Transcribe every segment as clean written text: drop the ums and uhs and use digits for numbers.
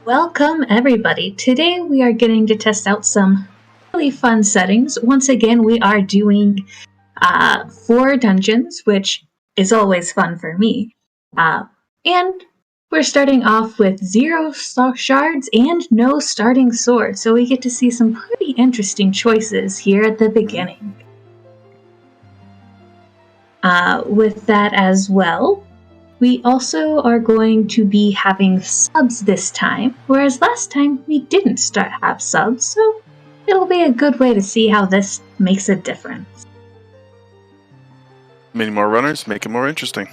Welcome everybody. Today we are getting to test out some really fun settings. Once again, we are doing 4 dungeons, which is always fun for me. And we're starting off with 0 shards and no starting sword, so we get to see some pretty interesting choices here at the beginning. With that as well, we also are going to be having subs this time, whereas last time we didn't have subs, so it'll be a good way to see how this makes a difference. Many more runners, make it more interesting.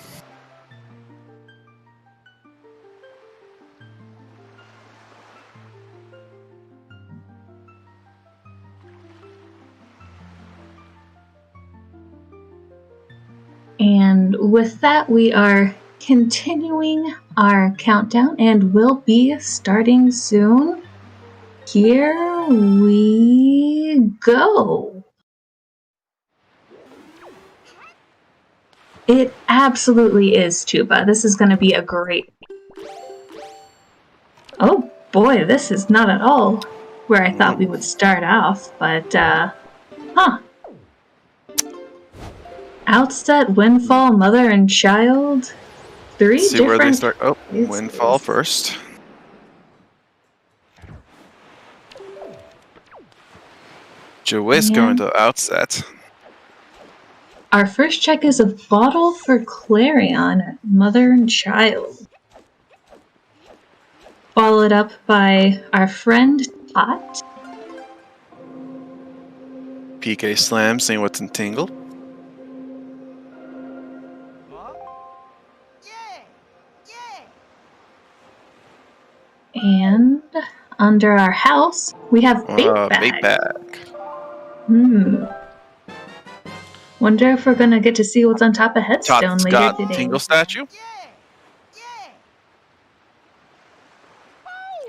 And with that, we are continuing our countdown and we'll be starting soon. Here we go. It absolutely is Tuba. This is going to be a great... Oh boy, this is not at all where I thought we would start off, but Outset, Windfall, Mother and Child. 3 See different... where they start. Oh, Windfall first. Joey's going to Outset. Our first check is a bottle for Clarion at Mother and Child. Followed up by our friend Tot. PK Slam, seeing what's in Tingle. And under our house, we have Bait Bag. Wonder if we're gonna get to see what's on top of Headstone Tot's later got today. Tingle statue.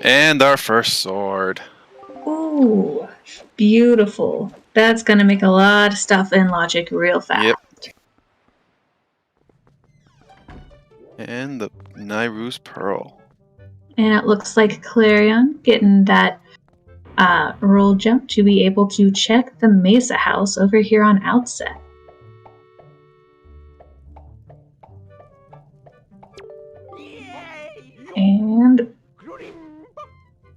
And our first sword. Ooh, beautiful. That's gonna make a lot of stuff in Logic real fast. Yep. And the Nairu's Pearl. And it looks like Clarion getting that roll jump to be able to check the Mesa house over here on Outset. And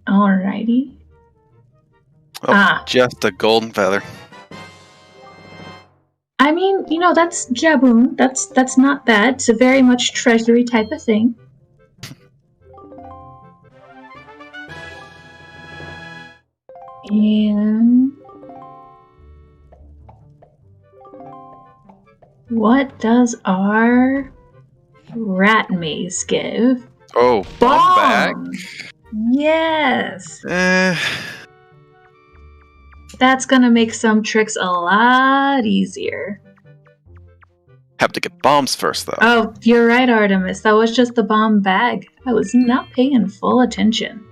alrighty. Oh, just a golden feather. I mean, you know, that's Jaboon. That's not bad. It's a very much treasury type of thing. And what does our rat maze give? Oh, bomb bag. Yes. That's gonna make some tricks a lot easier. Have to get bombs first, though. Oh, you're right, Artemis. That was just the bomb bag. I was not paying full attention.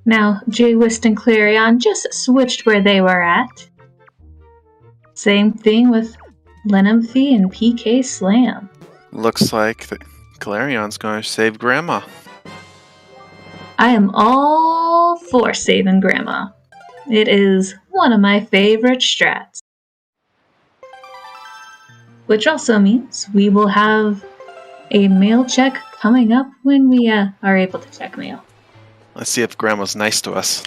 Now, J-Wist and Clarion just switched where they were at. Same thing with Lenemphy and PK Slam. Looks like Clarion's going to save Grandma. I am all for saving Grandma. It is one of my favorite strats. Which also means we will have a mail check coming up when we are able to check mail. Let's see if Grandma's nice to us.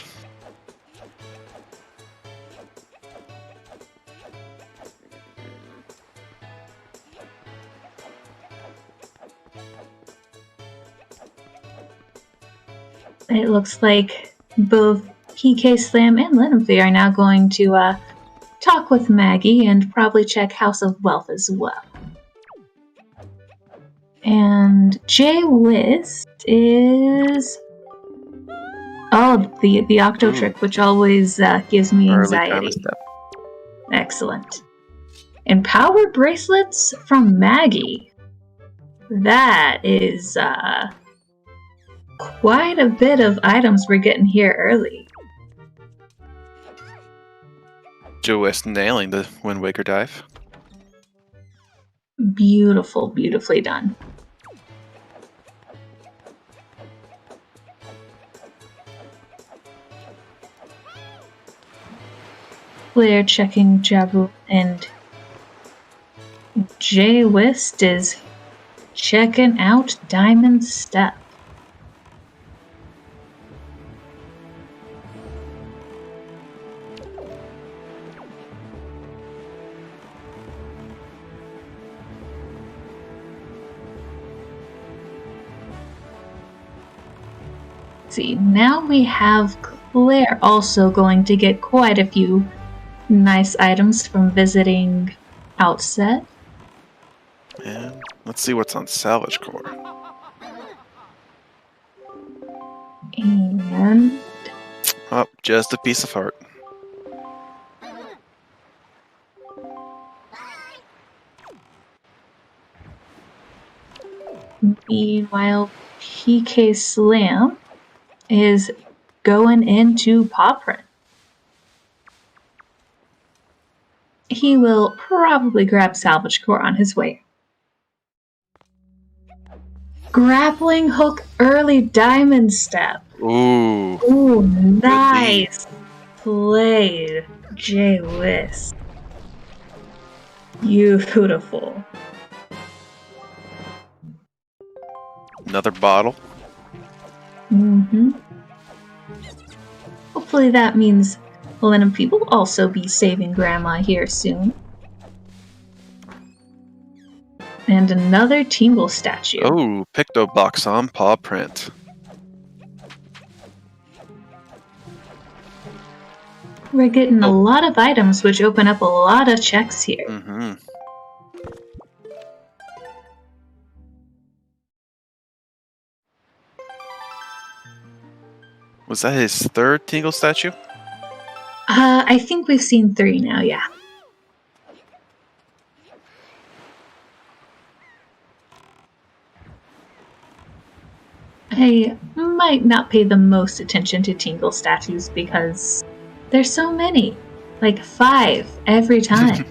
It looks like both PK Slam and Lenemphy are now going to talk with Maggie and probably check House of Wealth as well. And J-Wist is... Oh, the Octo Trick, which always gives me anxiety. Excellent. And Power Bracelets from Maggie. That is quite a bit of items we're getting here early. J-Wist nailing the Wind Waker dive. Beautiful, beautifully done. Claire checking Jabu, and Jay Wist is checking out Diamond Step. See, now we have Claire also going to get quite a few nice items from visiting Outset. And let's see what's on Salvage Core. And Oh, just a piece of heart. meanwhile, PK Slam is going into paw print. He will probably grab Salvage Core on his way. Grappling hook early Diamond Step. Ooh. Ooh, nice play, Jay Wiss. Beautiful. Another bottle. Hopefully that means Lenopy will also be saving Grandma here soon. And another Tingle statue. Oh, Picto Box on paw print. We're getting a lot of items, which open up a lot of checks here. Was that his third Tingle statue? I think we've seen 3 now, yeah. I might not pay the most attention to Tingle statues because there's so many. Like 5 every time.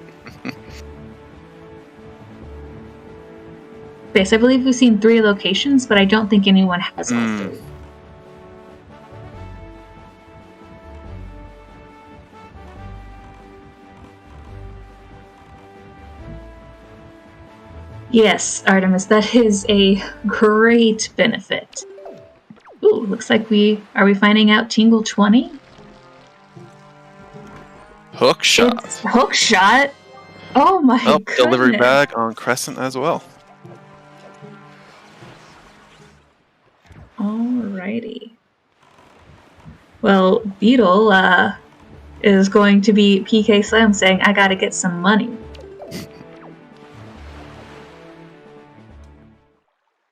Yes, I believe we've seen 3 locations, but I don't think anyone has all 3. Yes, Artemis, that is a great benefit. Ooh, looks like are we finding out Tingle 20? Hook shot. It's hook shot? Oh my goodness. Delivery bag on Crescent as well. Alrighty. Well, Beetle is going to be PK Slam saying, I gotta get some money.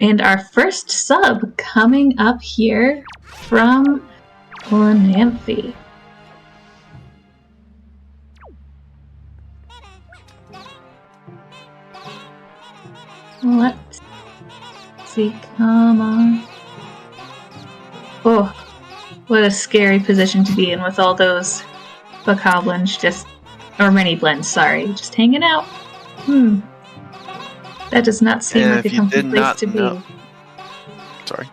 And our first sub coming up here from Lenanthe. Let's see, come on. Oh, what a scary position to be in with all those bokoblins or mini blends, sorry, just hanging out. That does not seem like a comfy place to be. Sorry.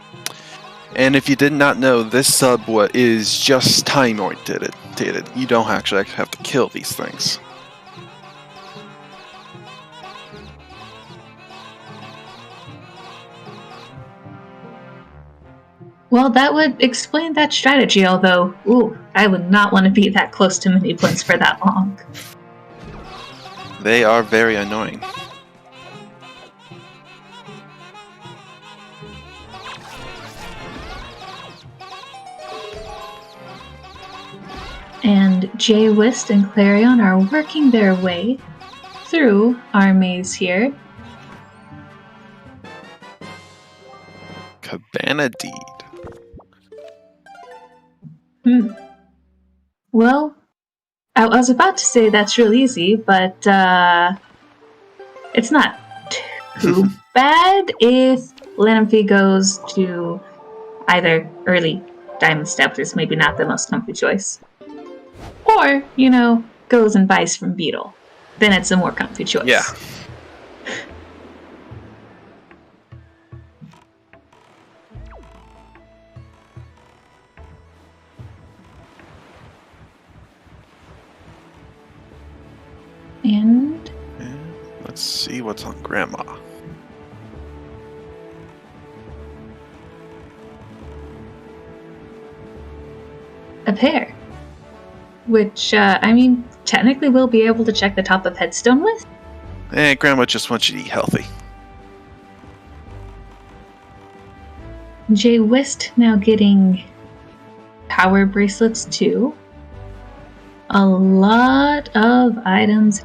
And if you did not know, this sub is just time oriented. You don't actually have to kill these things. Well, that would explain that strategy, although, I would not want to be that close to mini blends for that long. They are very annoying. And Jay Wist and Clarion are working their way through our maze here. Cabana Deed. Well, I was about to say that's real easy, but it's not too bad if Lenopy goes to either early Diamond Step, is maybe not the most comfy choice, or, goes and buys from Beetle. Then it's a more comfy choice. Yeah. And let's see what's on Grandma. a pear. Which, I mean, technically we'll be able to check the top of Headstone with. And Grandma just wants you to eat healthy. Jay Wist now getting power bracelets too. A lot of items.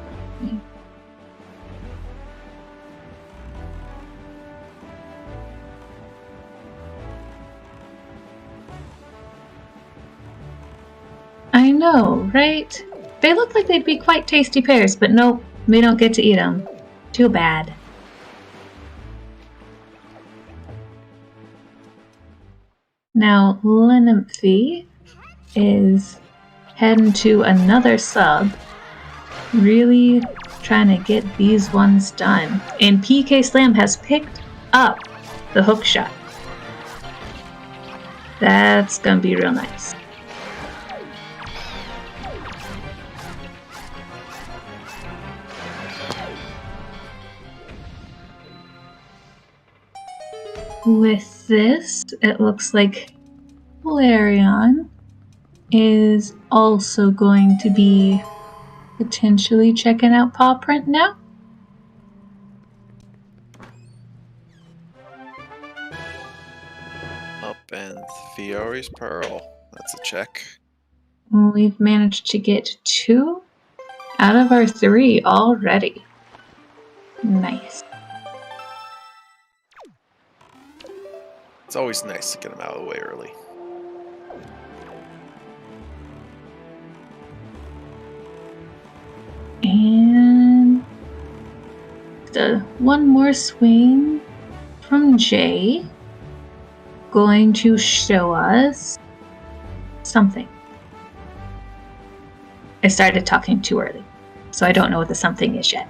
I know, right? They look like they'd be quite tasty pears, but nope, we don't get to eat them. Too bad. Now, Lenemphy is heading to another sub, really trying to get these ones done. And PK Slam has picked up the hook shot. That's gonna be real nice. With this, it looks like Flareon is also going to be potentially checking out paw print now. Up and Fiori's Pearl. That's a check. We've managed to get 2 out of our 3 already. Nice. It's always nice to get them out of the way early. And one more swing from Jay. Going to show us something. I started talking too early, so I don't know what the something is yet.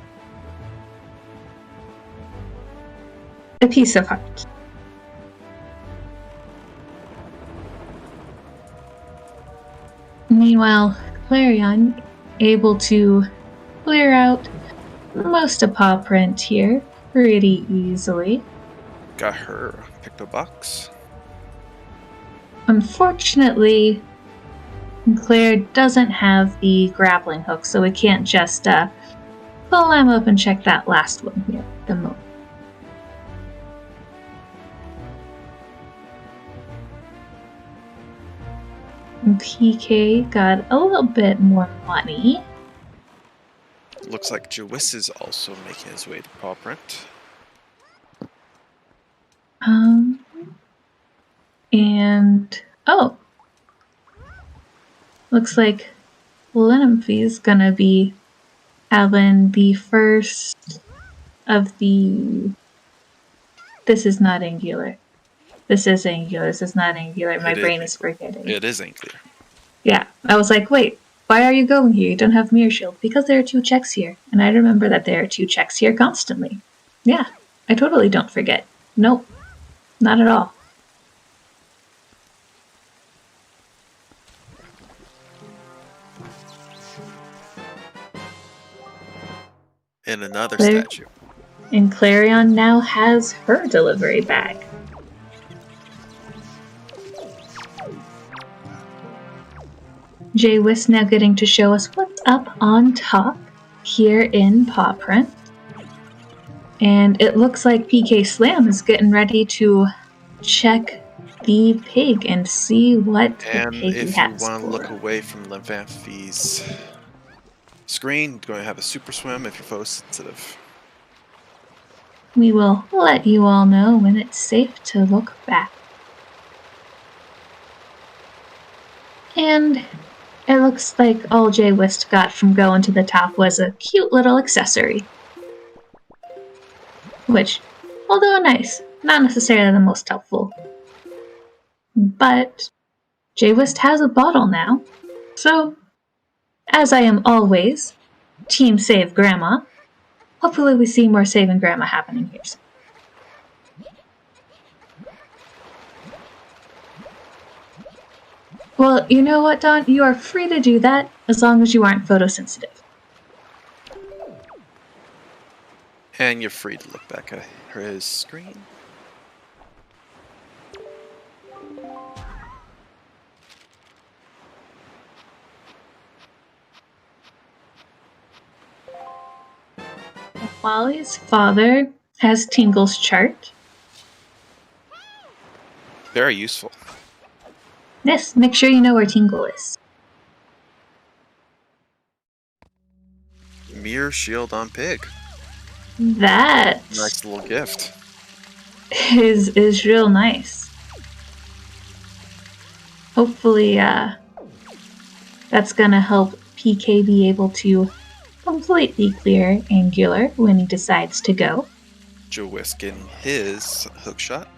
A piece of heart. Meanwhile, Flareon able to clear out most of paw print here pretty easily. Got her. Picked a box. Unfortunately, Claire doesn't have the grappling hook, so we can't just pull him up and check that last one here at the moment. And PK got a little bit more money. Looks like Jawis is also making his way to paw print. And looks like Lenemphy is gonna be having the first of the. This is not angular. This is angular. This is not angular. My brain is forgetting. It is angular. Yeah, I was like, wait, why are you going here? You don't have mirror shield. Because there are 2 checks here, and I remember that there are 2 checks here constantly. Yeah, I totally don't forget. Nope, not at all. And another statue. And Clarion now has her delivery bag. Jay Wiss now getting to show us what's up on top here in paw print. And it looks like PK Slam is getting ready to check the pig and see what the pig has. And if you want to look away from Lenemphy's screen, you're going to have a super swim if you're photosensitive. We will let you all know when it's safe to look back. And it looks like all Jay Wist got from going to the top was a cute little accessory. Which, although nice, not necessarily the most helpful. But Jay Wist has a bottle now, so as I am always, Team Save Grandma, hopefully we see more saving Grandma happening here soon. Well, you know what, Don? You are free to do that as long as you aren't photosensitive. And you're free to look back at his screen. Wally's father has Tingle's chart. Very useful. Yes, make sure you know where Tingle is. Mirror shield on pig. That Nice little gift. is real nice. Hopefully, that's gonna help PK be able to completely clear Angular when he decides to go. Jowisk getting his hook shot.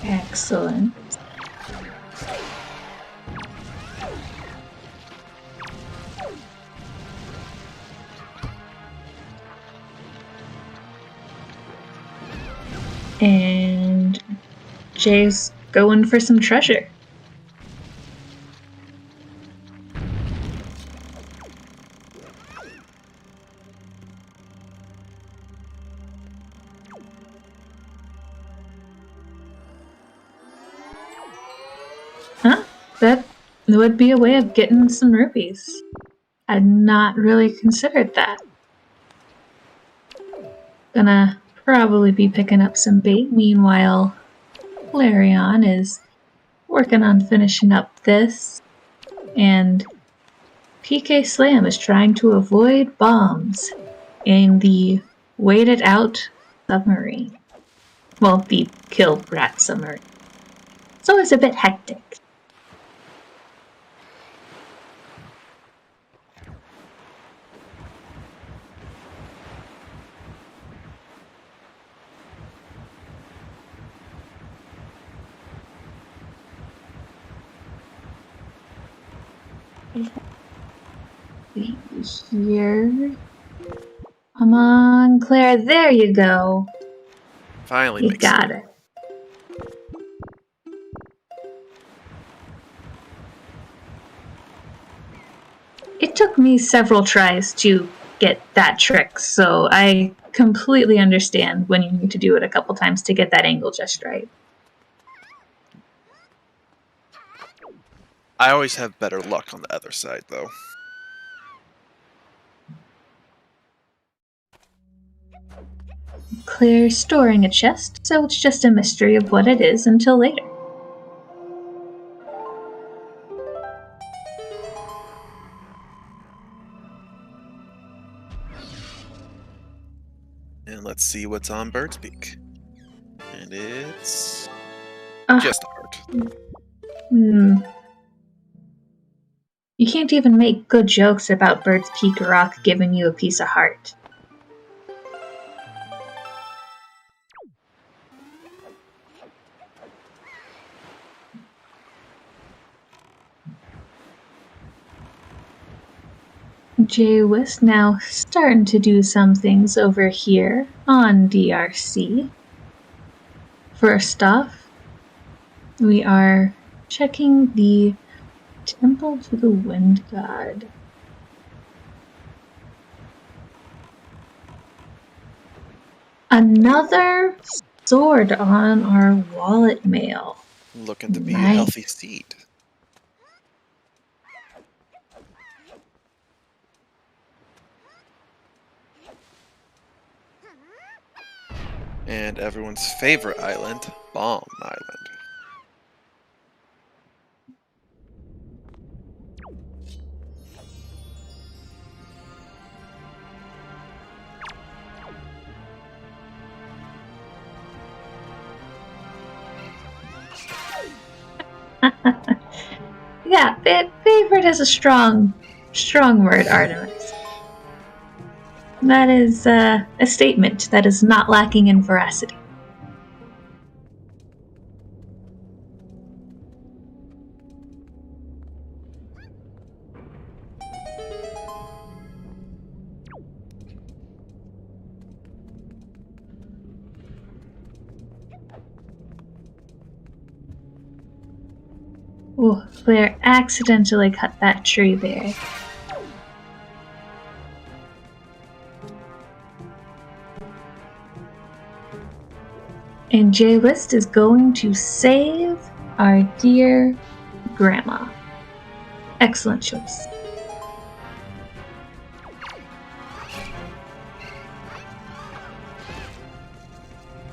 Excellent. And Jay's going for some treasure. Huh? That would be a way of getting some rupees. I'd not really considered that. Gonna probably be picking up some bait. Meanwhile, Larion is working on finishing up this, and PK Slam is trying to avoid bombs in the waited out submarine. Well, the killed rat submarine. It's always a bit hectic. Here. Come on, Claire. There you go. Finally, You got it. It took me several tries to get that trick, so I completely understand when you need to do it a couple times to get that angle just right. I always have better luck on the other side, though. Claire's storing a chest, so it's just a mystery of what it is until later. And let's see what's on Bird's Beak. And it's just a heart. You can't even make good jokes about Bird's Peak Rock giving you a piece of heart. Jaywis now starting to do some things over here on DRC. First off, we are checking the Temple to the Wind God. Another sword on our wallet mail. Looking to be a healthy seed. And everyone's favorite island, Bomb Island. Yeah, favorite is a strong word, Artemis. That is a statement that is not lacking in veracity. Oh, Claire accidentally cut that tree there. And J-List is going to save our dear grandma. Excellent choice.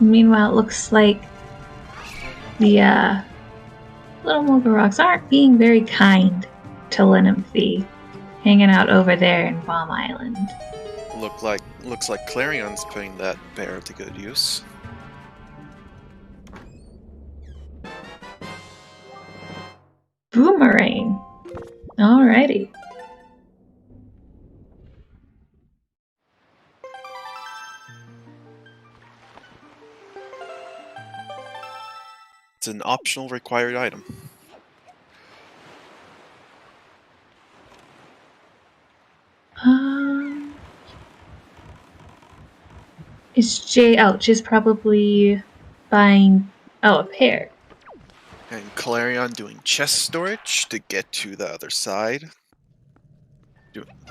Meanwhile, it looks like the little Mocha Rocks aren't being very kind to Linemphy, hanging out over there in Bomb Island. Looks like Clarion's putting that bear to good use. Boomerang. Alrighty. It's an optional required item. Is Jay out? She's probably buying a pair. And Clarion doing chest storage to get to the other side.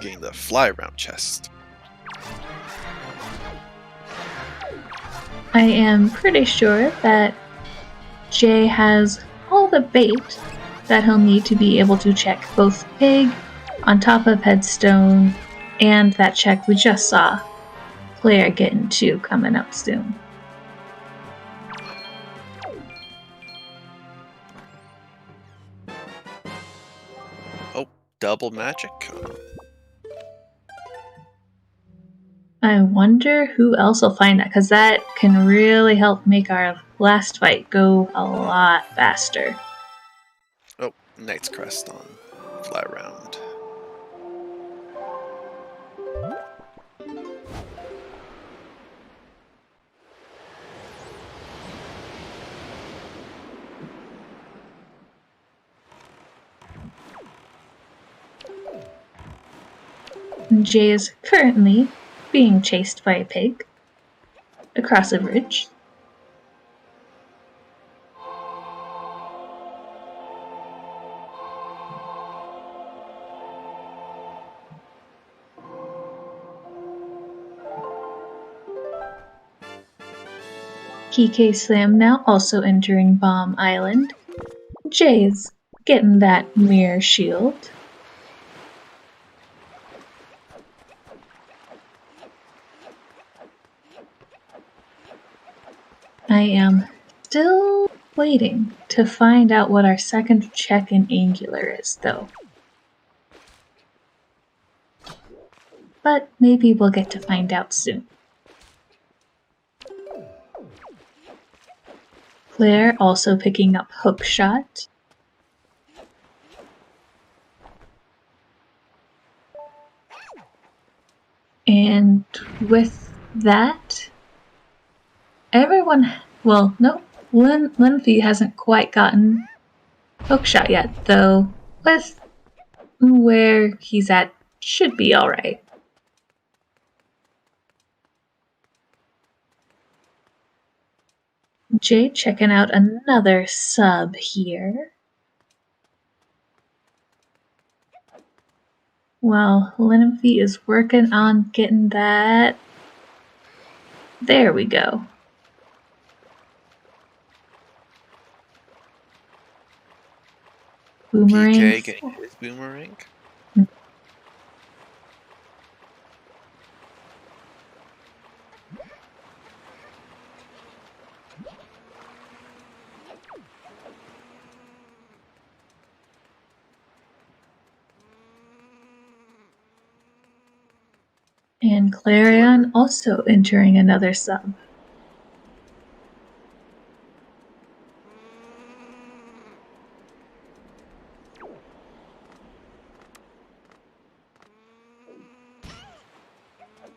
Getting the fly around chest. I am pretty sure that Jay has all the bait that he'll need to be able to check both Pig on top of Headstone and that check we just saw Claire getting to coming up soon. Oh, double magic. I wonder who else will find that, because that can really help make our last fight go a lot faster. Oh, Knight's Crest on fly around. Jay is currently being chased by a pig across a bridge. PK Slam now also entering Bomb Island. Jay is getting that mirror shield. I am still waiting to find out what our second check in Angular is, though. But maybe we'll get to find out soon. Claire also picking up Hookshot. And with that, everyone, well, no, Linfy hasn't quite gotten Hookshot yet, though with where he's at, should be alright. Jay checking out another sub here. Well, Linfy is working on getting that. There we go. Boomerang. PK getting his boomerang. And Clarion also entering another sub.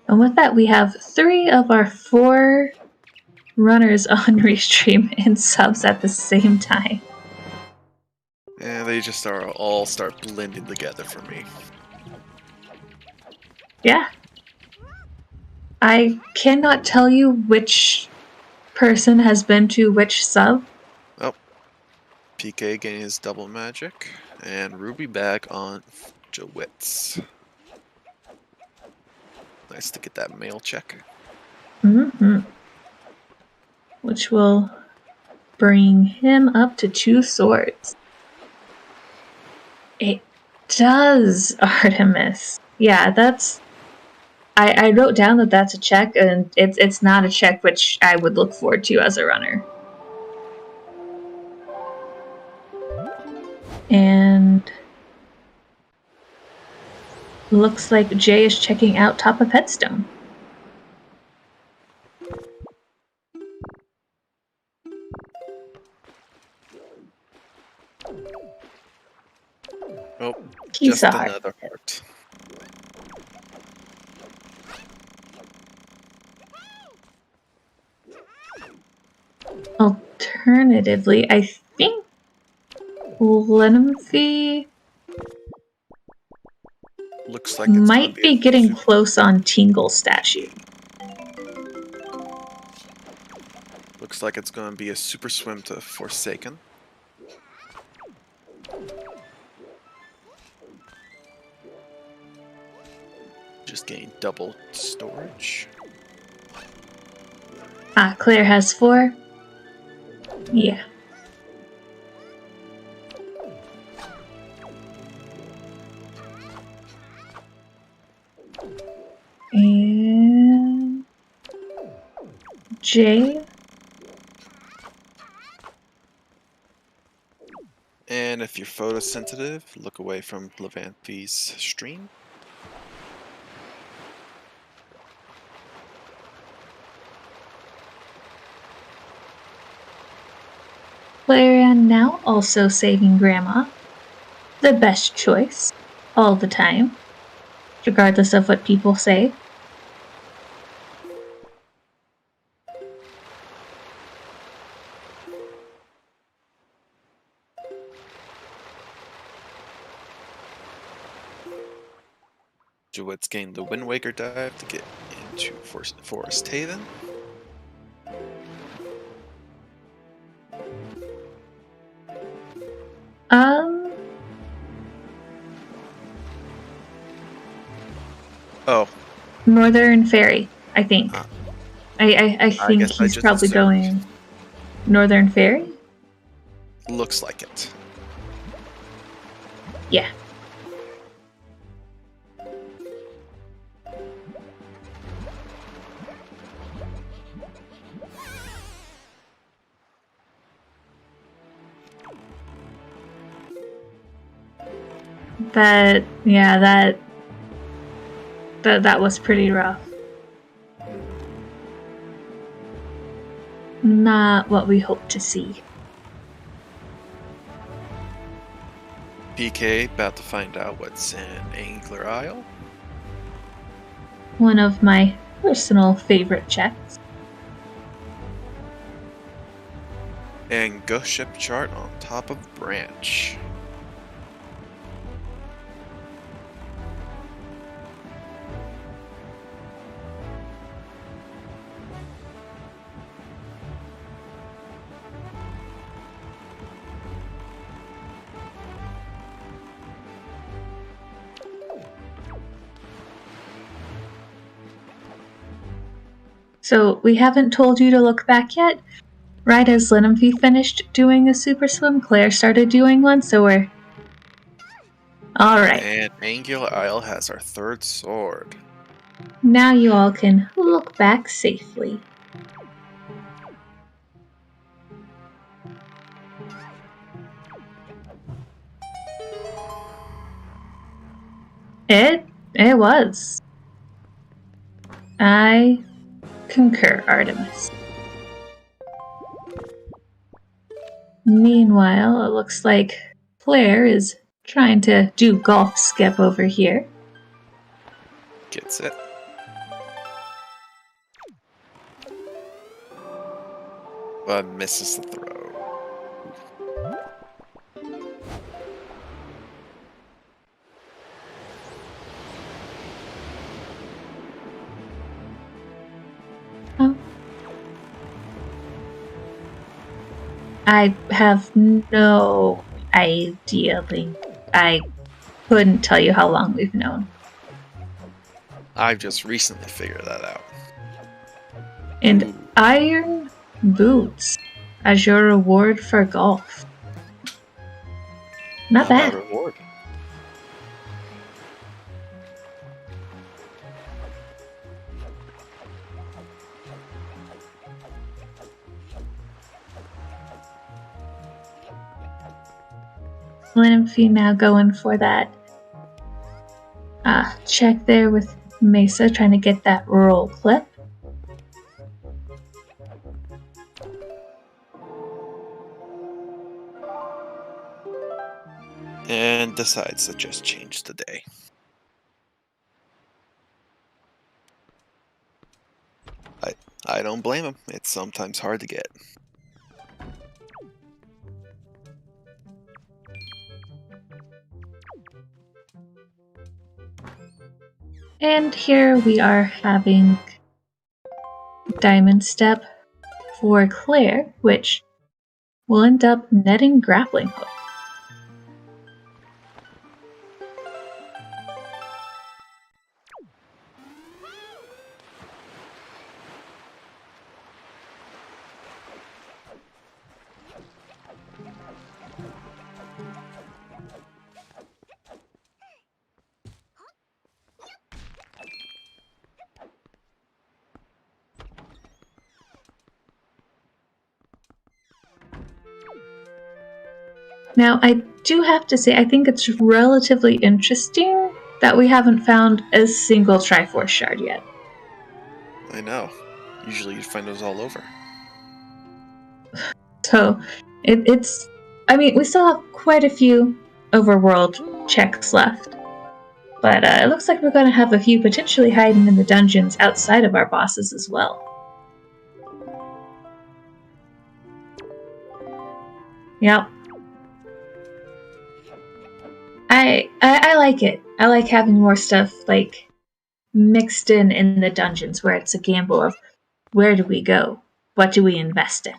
And with that, we have 3 of our 4 runners on Restream in subs at the same time. And they just all start blending together for me. Yeah. I cannot tell you which person has been to which sub. Oh, PK getting his double magic, and Ruby back on Jowitz. Nice to get that mail check. Which will bring him up to 2 swords. It does, Artemis. Yeah, that's... I wrote down that that's a check, and it's not a check which I would look forward to as a runner. And... looks like Jay is checking out top of Headstone. Oh, just another heart. Alternatively, I think Lenimfee looks like it's might be getting close on Tingle statue. Looks like it's going to be a super swim to Forsaken. Just gain double storage. Ah, Claire has 4. Yeah. And Jay. And if you're photosensitive, look away from Levanthi's stream. Claire now also saving Grandma. The best choice. All the time. Regardless of what people say. Jewet's gained the Wind Waker dive to get into Forest Haven. Oh. Northern Ferry, I think. I think he's probably going Northern Ferry? Looks like it. Yeah. That was pretty rough. Not what we hope to see. PK about to find out what's in Angler Isle. One of my personal favorite checks. And Ghost Ship chart on top of Branch. So we haven't told you to look back yet. Right as Lenimfee finished doing a super swim, Claire started doing one, so we're... Alright. And Angular Isle has our 3rd sword. Now you all can look back safely. It was. I concur, Artemis. Meanwhile, it looks like Claire is trying to do golf skip over here. Gets it. But misses the throw. Oh. I have no idea, Link. I couldn't tell you how long we've known. I've just recently figured that out. And Ooh. iron boots as your reward for golf. Not How about bad. reward? Lymphy now going for that check there with Mesa, trying to get that roll clip. And decides to just change the day. I don't blame him. It's sometimes hard to get. And here we are having Diamond Step for Claire, which will end up netting Grappling Hook. Now, I do have to say, I think it's relatively interesting that we haven't found a single Triforce shard yet. I know. Usually you'd find those all over. So, it's... I mean, we still have quite a few overworld checks left. But it looks like we're going to have a few potentially hiding in the dungeons outside of our bosses as well. Yep. I like it. I like having more stuff like mixed in the dungeons where it's a gamble of where do we go? What do we invest in?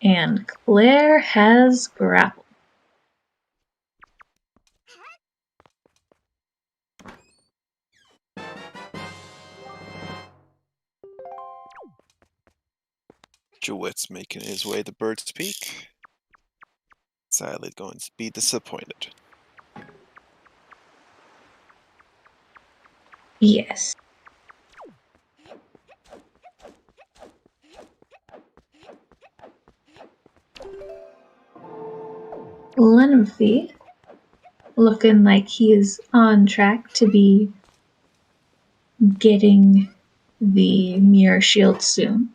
And Claire has grappled. Jewet's making his way to Bird's Peak. Sadly going to be disappointed. Yes. Lenfie, looking like he is on track to be getting the mirror shield soon.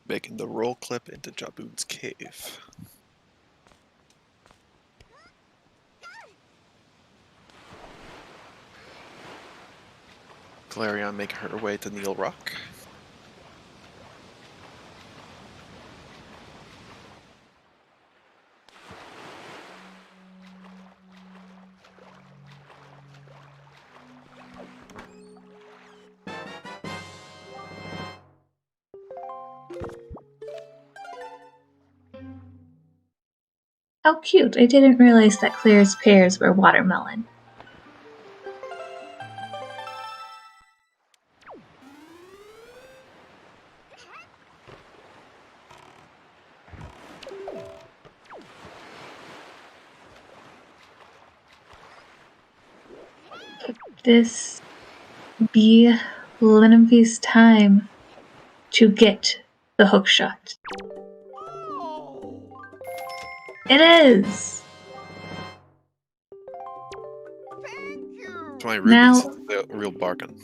Making the roll clip into Jaboon's cave. Clarion making her way to Neil Rock. How cute! I didn't realize that Claire's pears were watermelon. Could this be Lenfie's time to get the hook shot? It is! It's my rubies. Now, The real bargain.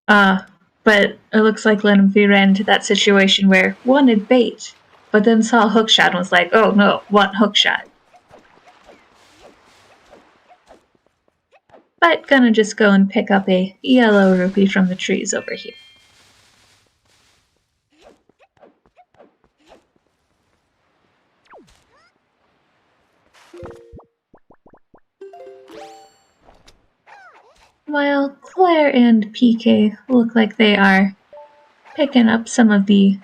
but it looks like Lenfie ran into that situation where wanted bait, but then saw a hook shot and was like, oh no, want hook shot. But gonna just go and pick up a yellow rupee from the trees over here. While Claire and PK look like they are picking up some of the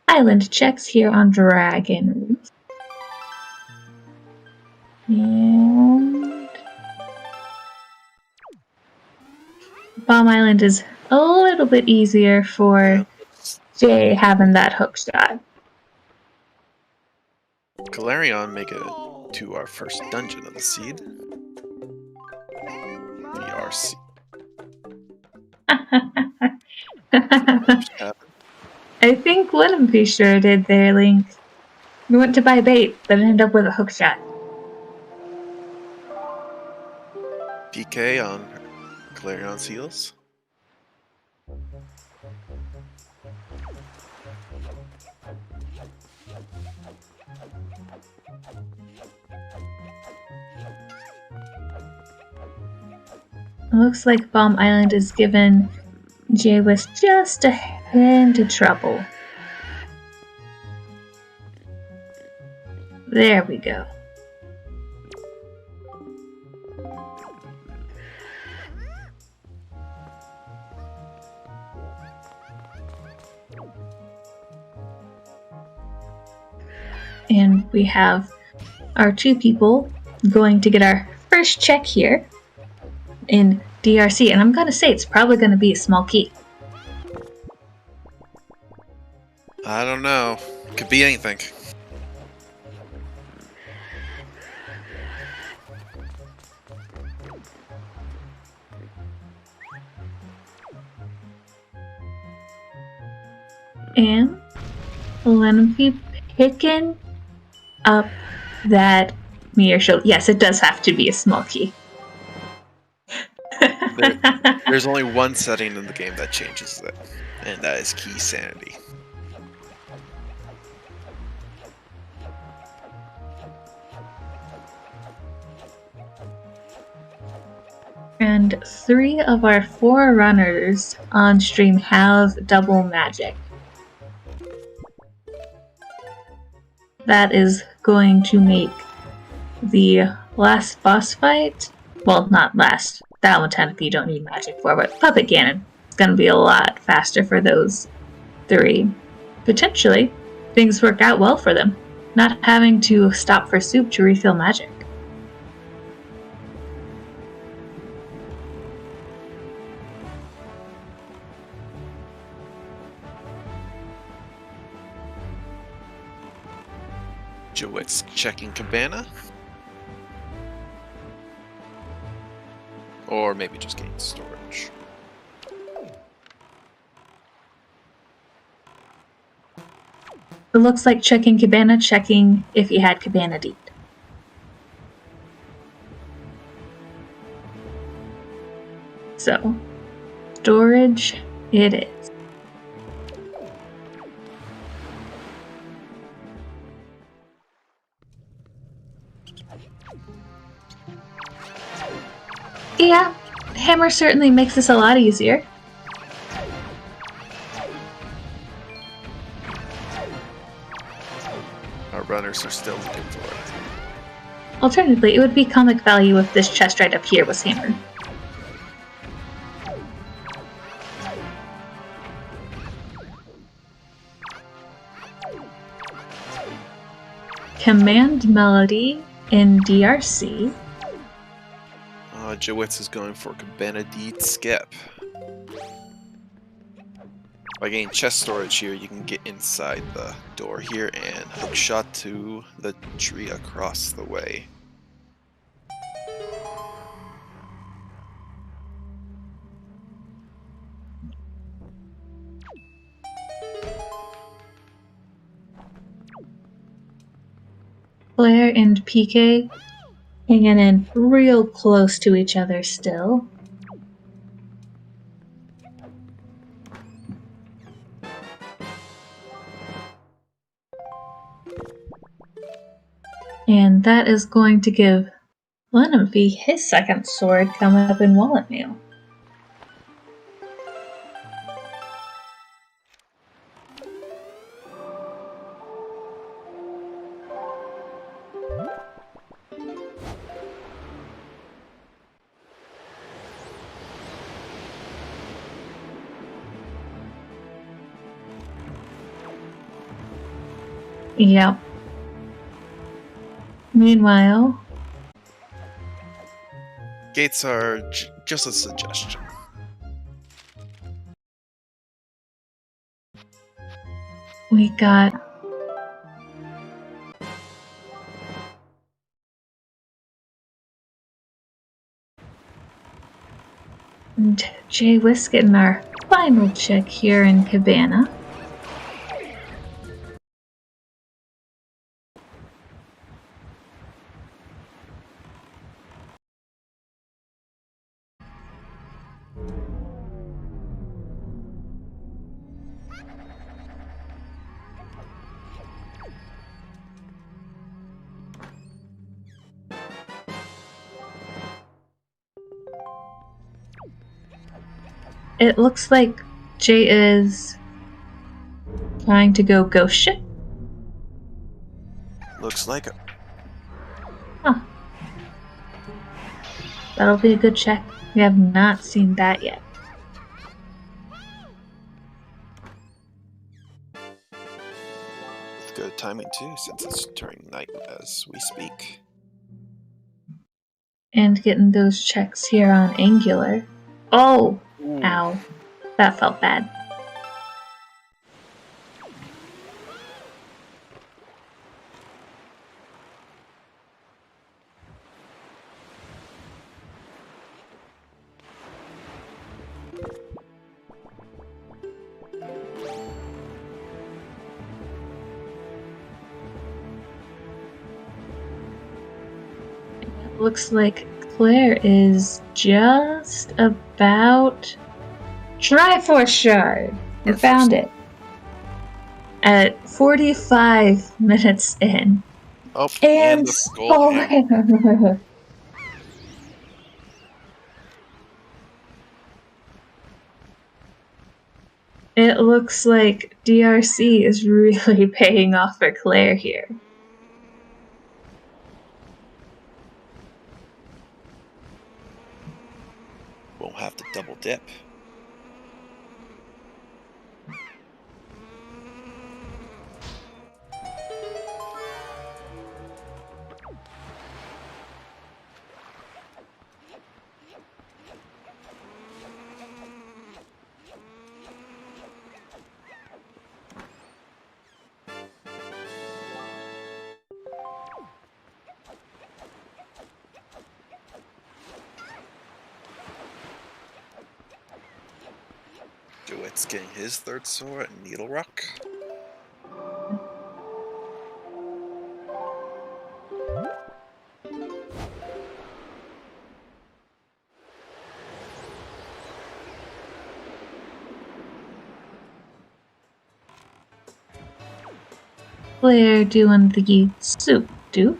island checks here on Dragon Roof. And Bomb Island is a little bit easier for Jay having that hook shot. Galarion make it to our first dungeon of the seed. The RC. I think Linnempy sure did there, Link. We went to buy bait, but ended up with a hook shot. PK on Galarion's heels. It looks like Bomb Island is given Jay with just a hint of trouble. There we go. And we have our two people going to get our first check here in DRC, and I'm gonna say it's probably gonna be a small key. I don't know. Could be anything. And Linnempy picking up that mirror shield. Yes, it does have to be a small key. There's only one setting in the game that changes that, and that is key sanity. And 3 of our 4 runners on stream have double magic. That is going to make the last boss fight, well, not last, that one technically you don't need magic for, but Puppet Cannon is going to be a lot faster for those 3. Potentially, things work out well for them, not having to stop for soup to refill magic. Jowit's checking Cabana. Or maybe just getting storage. It looks like checking Cabana, checking if he had Cabana Deed. So, storage it is. Yeah, hammer certainly makes this a lot easier. Our runners are still looking for it. Alternatively, it would be comic value if this chest right up here was hammered. Command Melody in DRC. Jowitz is going for Cabana Deed Skip. By getting chest storage here, you can get inside the door here and hookshot to the tree across the way. Claire and PK hanging in real close to each other still. And that is going to give Linnempy his second sword coming up in Wallet Mail. Yep. Meanwhile, Gates are just a suggestion. we got Jay Whisk getting our final check here in Cabana. It looks like Jay is trying to go ghost ship. Looks like it. Huh. That'll be a good check. We have not seen that yet. With good timing too, since it's turning night as we speak. And getting those checks here on Angular. Oh! Ooh. Ow. That felt bad. Looks like Claire is just about Triforce Shard. We found it at 45 minutes in. Oh, And the skull hammer. It looks like DRC is really paying off for Claire here. Won't have to double dip. DeWitt's getting his third sword at Needle Rock. Claire doing the soup do.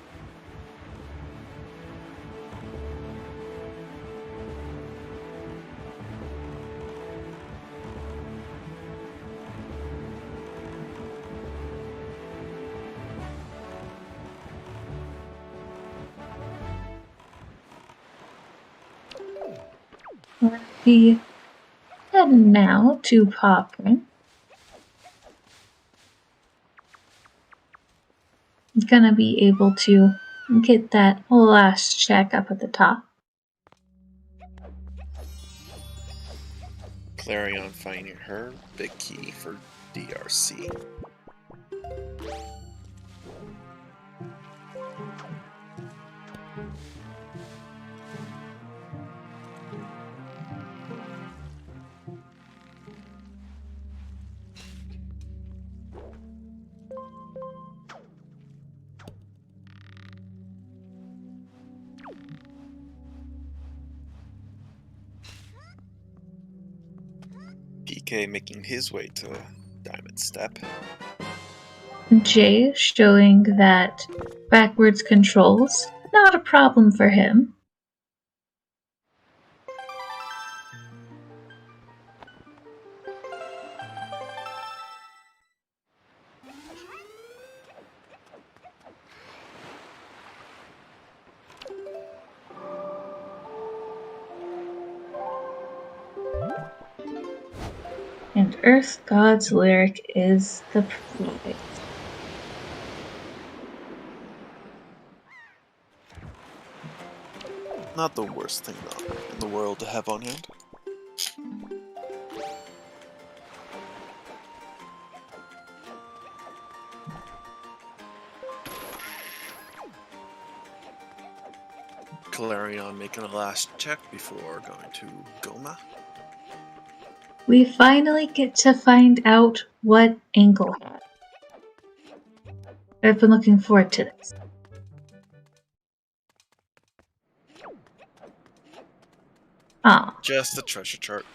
We'll be heading now to Paw Print. Gonna be able to get that last check up at the top. Clarion finding her big key for DRC. PK making his way to Diamond Step. Jay showing that backwards controls, not a problem for him. And Earth God's lyric is the prize. Not the worst thing though in the world to have on hand. Clarion making a last check before going to Goma. We finally get to find out what Angle had. I've been looking forward to this. Ah, Just the treasure chart.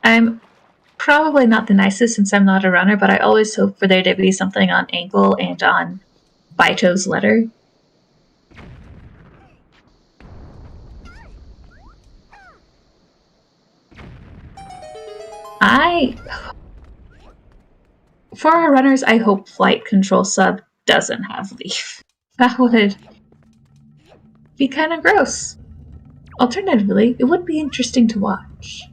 I'm probably not the nicest since I'm not a runner, but I always hope for there to be something on Angle and on Baito's letter. For our runners, I hope Flight Control Sub doesn't have Leaf. That would be kind of gross. Alternatively, it would be interesting to watch.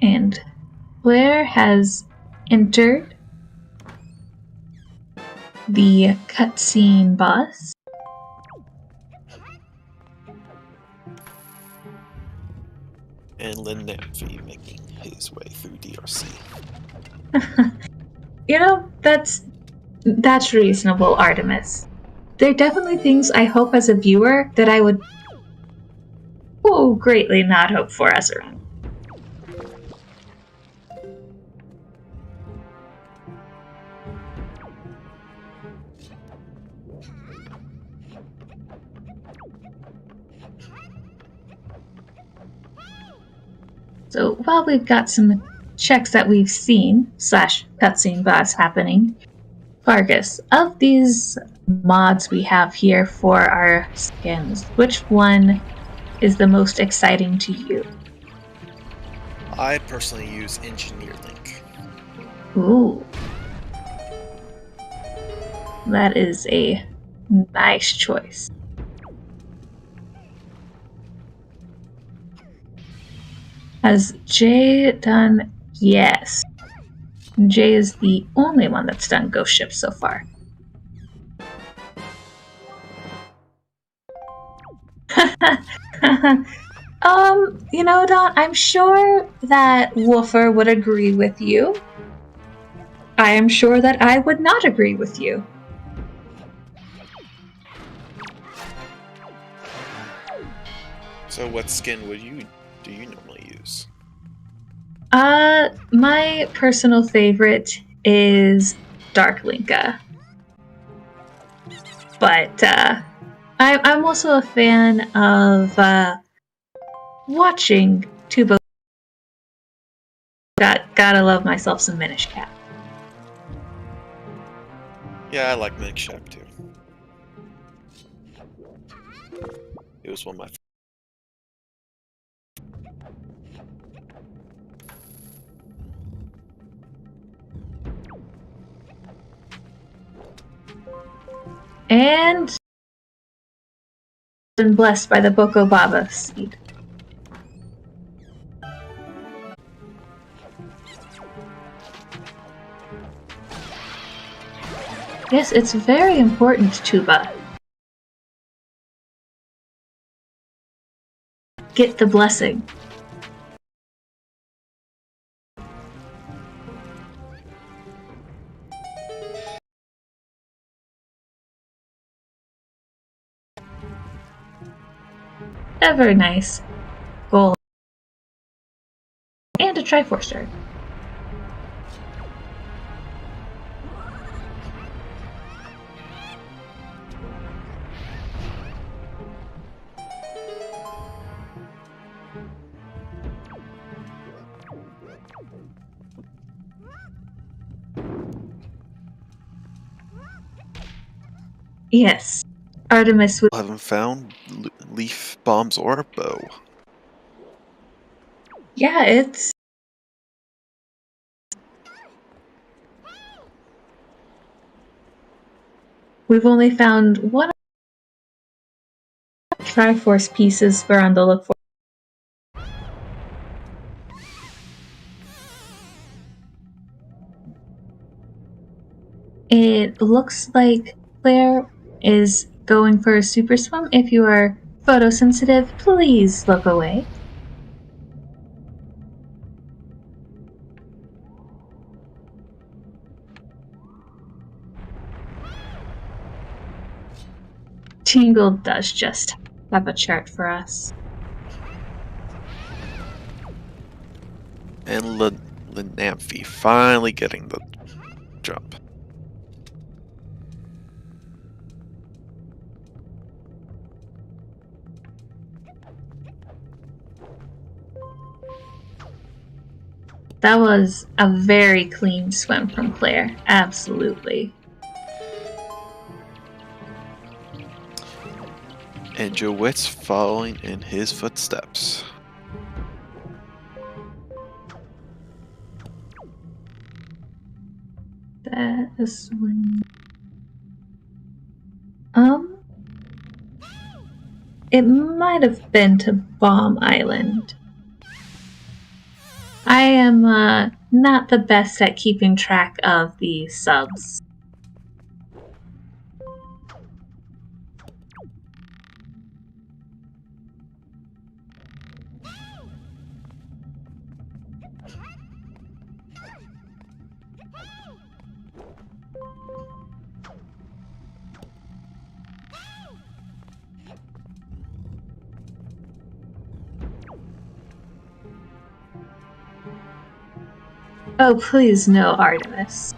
And Claire has entered the cutscene boss. And Lin Namphy making his way through DRC. You know, that's reasonable, Artemis. There are definitely things I hope as a viewer that I would greatly not hope for as a runner. So while we've got some checks that we've seen, / cutscene bots happening, Vargas, of these mods we have here for our skins, which one is the most exciting to you? I personally use Engineer Link. Ooh. That is a nice choice. Has Jay done? Yes. Jay is the only one that's done Ghost Ship so far. You know, Don, I'm sure that Woofer would agree with you. I am sure that I would not agree with you. So what skin do you normally use? My personal favorite is Dark Linka. But, I'm also a fan of, watching Tubo. Gotta love myself some Minish Cap. Yeah, I like Minish Cap too. It was one of my And been blessed by the Boko Baba seed. Yes, it's very important, Tuba. Get the blessing. Ever nice goal. And a Triforce shard. Yes. Artemis would. haven't found leaf bombs or a bow. Yeah, it's. we've only found one Triforce pieces we're on the look for. It looks like Claire is going for a super swim. If you are photosensitive, please look away. Tingle does just have a chart for us. And Linamphy finally getting the jump. That was a very clean swim from Claire. Absolutely. And Jowitt's following in his footsteps. That is when... It might have been to Bomb Island. I am not the best at keeping track of the subs. Oh, please no, Artemis.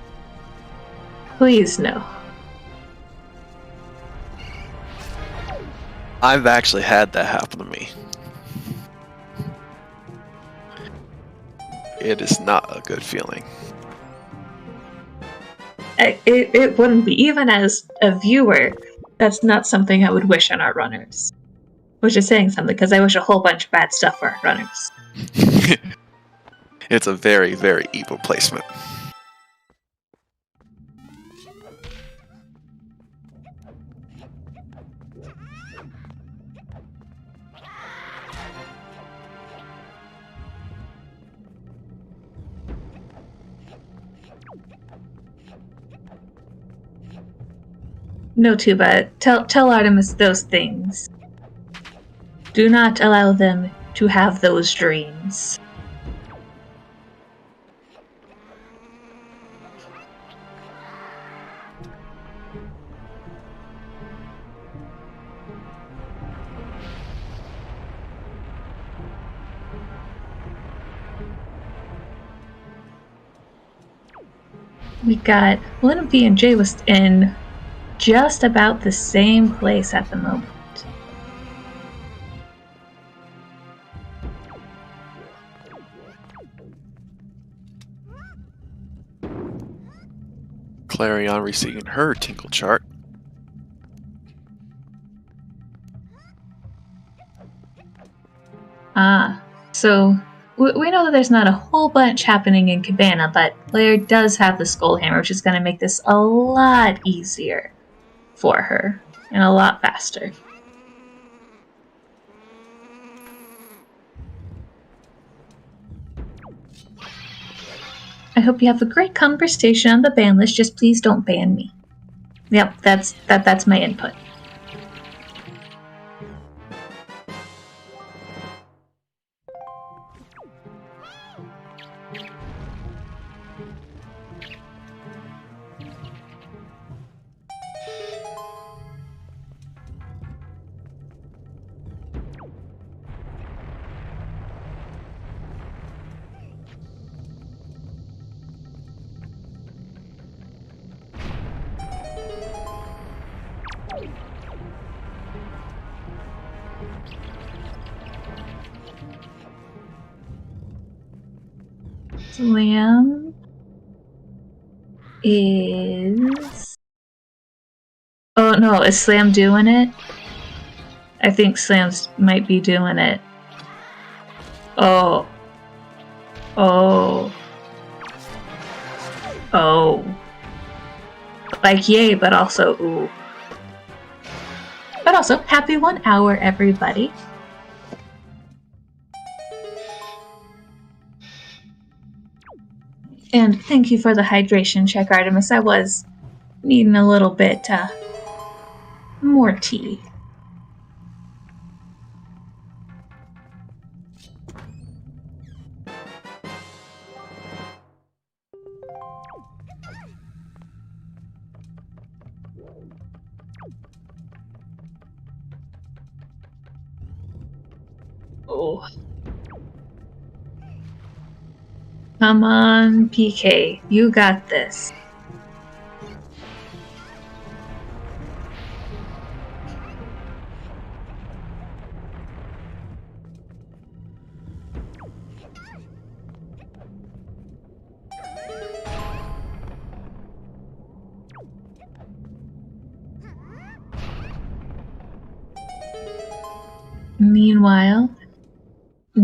Please no. I've actually had that happen to me. It is not a good feeling. It wouldn't be. Even as a viewer, that's not something I would wish on our runners. Which is saying something, because I wish a whole bunch of bad stuff for our runners. It's a very, very evil placement. No, Tuba, tell Artemis those things. Do not allow them to have those dreams. We got Linnapy and Jay was in just about the same place at the moment. Clarion receiving her tinkle chart. So we know that there's not a whole bunch happening in Cabana, but Claire does have the Skull Hammer, which is going to make this a lot easier for her and a lot faster. I hope you have a great conversation on the ban list. Just please don't ban me. Yep, that's my input. Slam is... Oh no, is Slam doing it? I think Slam's might be doing it. Oh. Oh. Oh. Like, yay, but also, ooh. But also, happy 1 hour, everybody. And thank you for the hydration check, Artemis. I was needing a little bit more tea. Oh. Come on, PK. You got this. Meanwhile,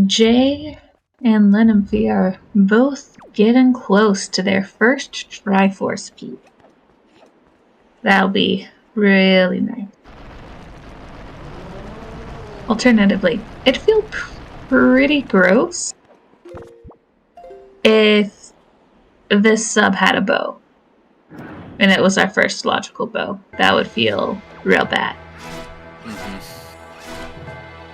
Jay and Lenemphy are both getting close to their first Triforce peak. That'll be really nice. Alternatively, it'd feel pretty gross if this sub had a bow. And it was our first logical bow. That would feel real bad.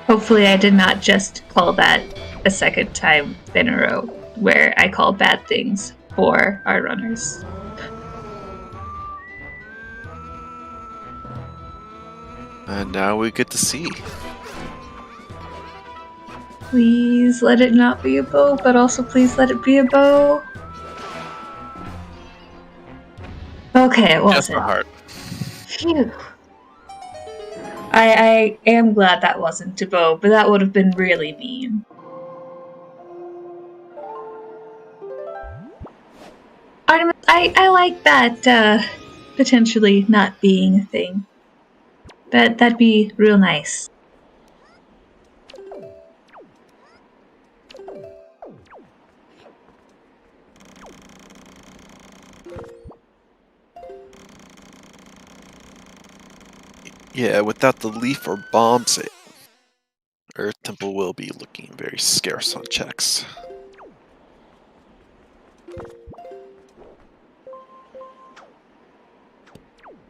Hopefully I did not just call that a second time in a row where I call bad things for our runners. And now we get to see. Please let it not be a bow, but also please let it be a bow. Okay, it wasn't. Just a heart. Phew. I am glad that wasn't a bow, but that would have been really mean. Artemis, I like that potentially not being a thing. That'd be real nice. Yeah, without the leaf or bombs, Earth Temple will be looking very scarce on checks.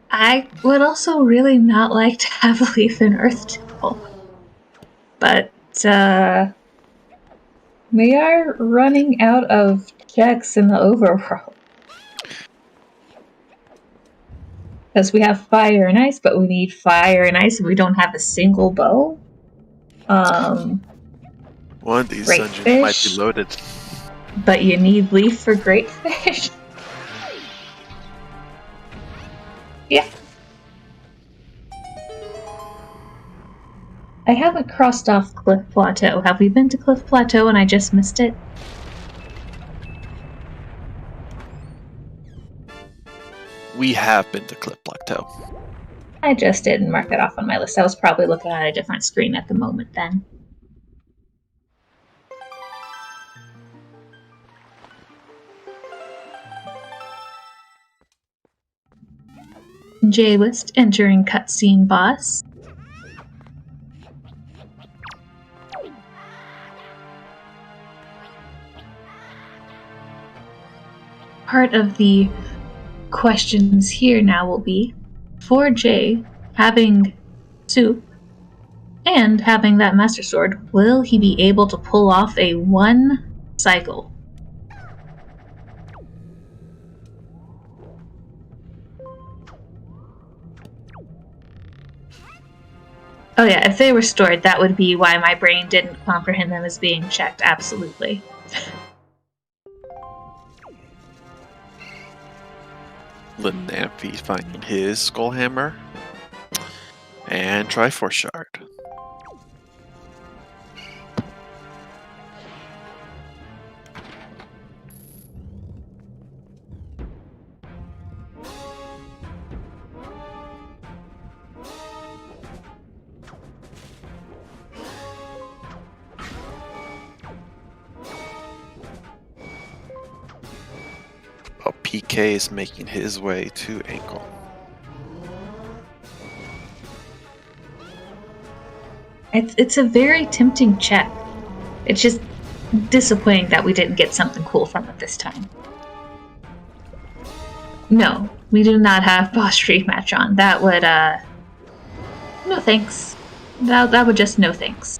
I would also really not like to have a leaf in Earth Temple. But, we are running out of checks in the overworld. Because we have fire and ice, but we need fire and ice and we don't have a single bow. One of these great dungeons fish, might be loaded. But you need leaf for great fish. Yeah. I haven't crossed off Cliff Plateau. Have we been to Cliff Plateau and I just missed it? We have been to Cliff Plateau. I just didn't mark it off on my list. I was probably looking at a different screen at the moment then. J-List entering cutscene boss. Part of the questions here now will be, for Jay having soup and having that Master Sword, will he be able to pull off a 1 cycle? Oh yeah, if they were stored, that would be why my brain didn't comprehend them as being checked, absolutely. Lenemphy finding his skull hammer and Triforce shard. While PK is making his way to Ankle. It's a very tempting check. It's just disappointing that we didn't get something cool from it this time. No, we do not have boss street match on. That would, no thanks. That would just no thanks.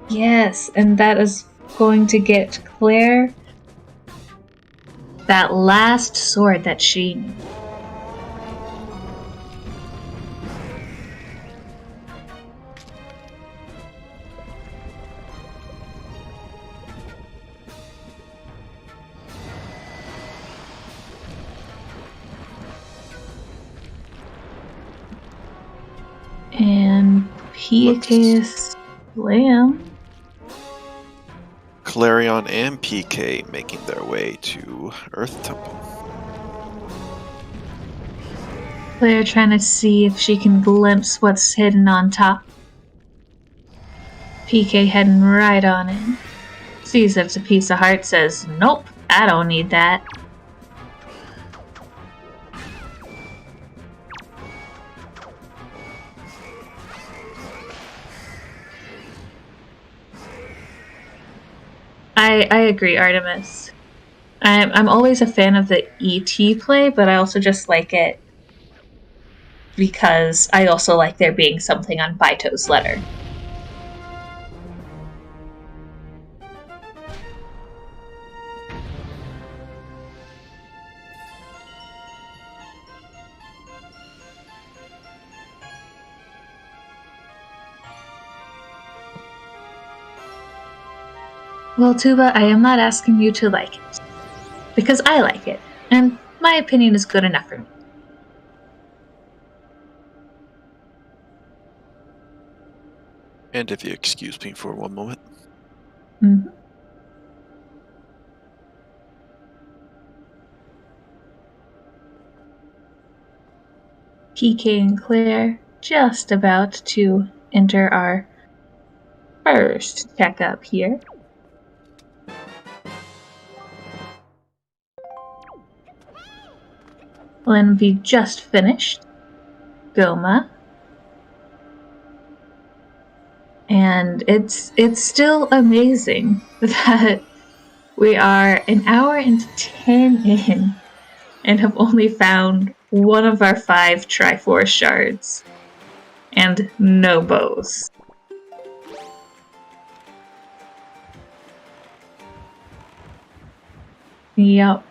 Yes, and that is going to get Claire that last sword that she needed. And PK Slam. Clarion and PK making their way to Earth Temple. Claire trying to see if she can glimpse what's hidden on top. PK heading right on in. Sees it's a piece of heart, says, nope, I don't need that. I agree, Artemis. I'm always a fan of the ET play, but I also just like it because I also like there being something on Baito's letter. Well, Tuba, I am not asking you to like it. Because I like it, and my opinion is good enough for me. And if you excuse me for one moment. Mm-hmm. PK and Claire just about to enter our first checkup here. Linby just finished. Goma. And it's still amazing that we are an hour and 10 in and have only found one of our 5 Triforce shards. And no bows. Yep.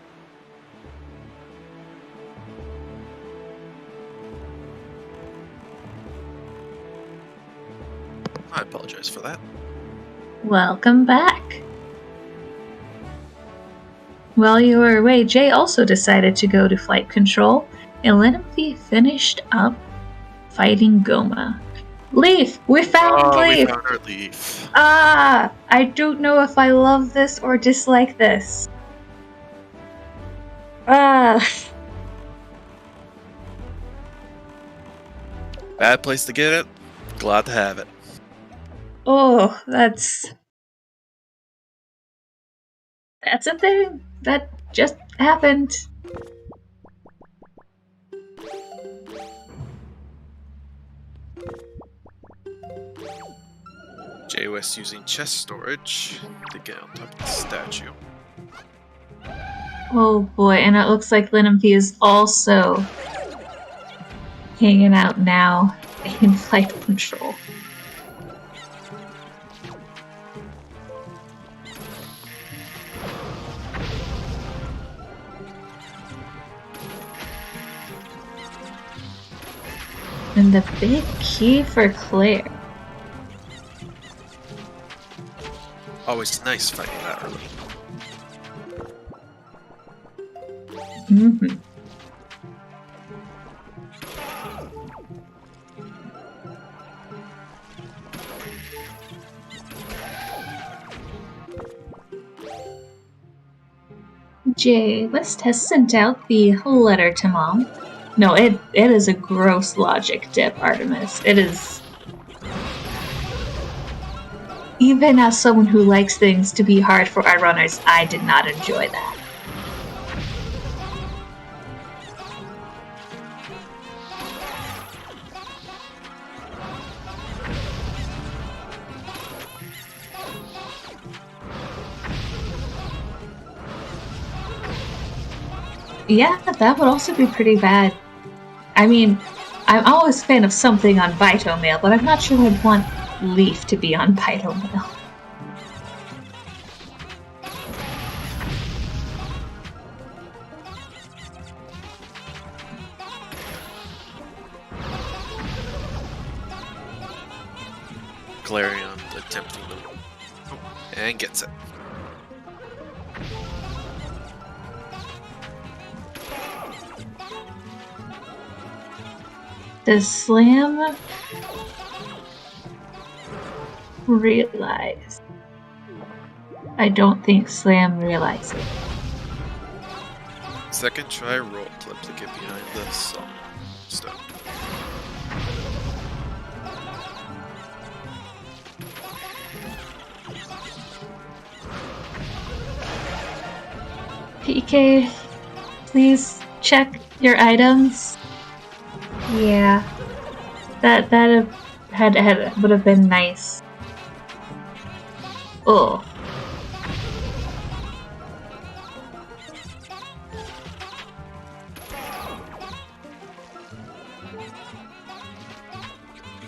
I apologize for that. Welcome back. While you were away, Jay also decided to go to flight control, and Linby finished up fighting Goma. Leaf! We found Leaf! We found our Leaf. Ah! I don't know if I love this or dislike this. Ah! Bad place to get it. Glad to have it. Oh, that's a thing that just happened. JOS using chest storage to get on top of the statue. Oh boy, and it looks like Linby is also hanging out now in flight control. And the big key for Claire. Always nice fighting that early. Mm-hmm. Jay West has sent out the letter to Mom. No, it is a gross logic dip, Artemis. It is... Even as someone who likes things to be hard for our runners, I did not enjoy that. Yeah, that would also be pretty bad. I mean, I'm always a fan of something on Vitomail, but I'm not sure I'd want Leaf to be on Vitomail. Clarion attempting to... Oh, and gets it. Does Slam realize? I don't think Slam realizes. Second try roll clip to get behind the stone. PK, please check your items. Yeah, that would have been nice. Oh.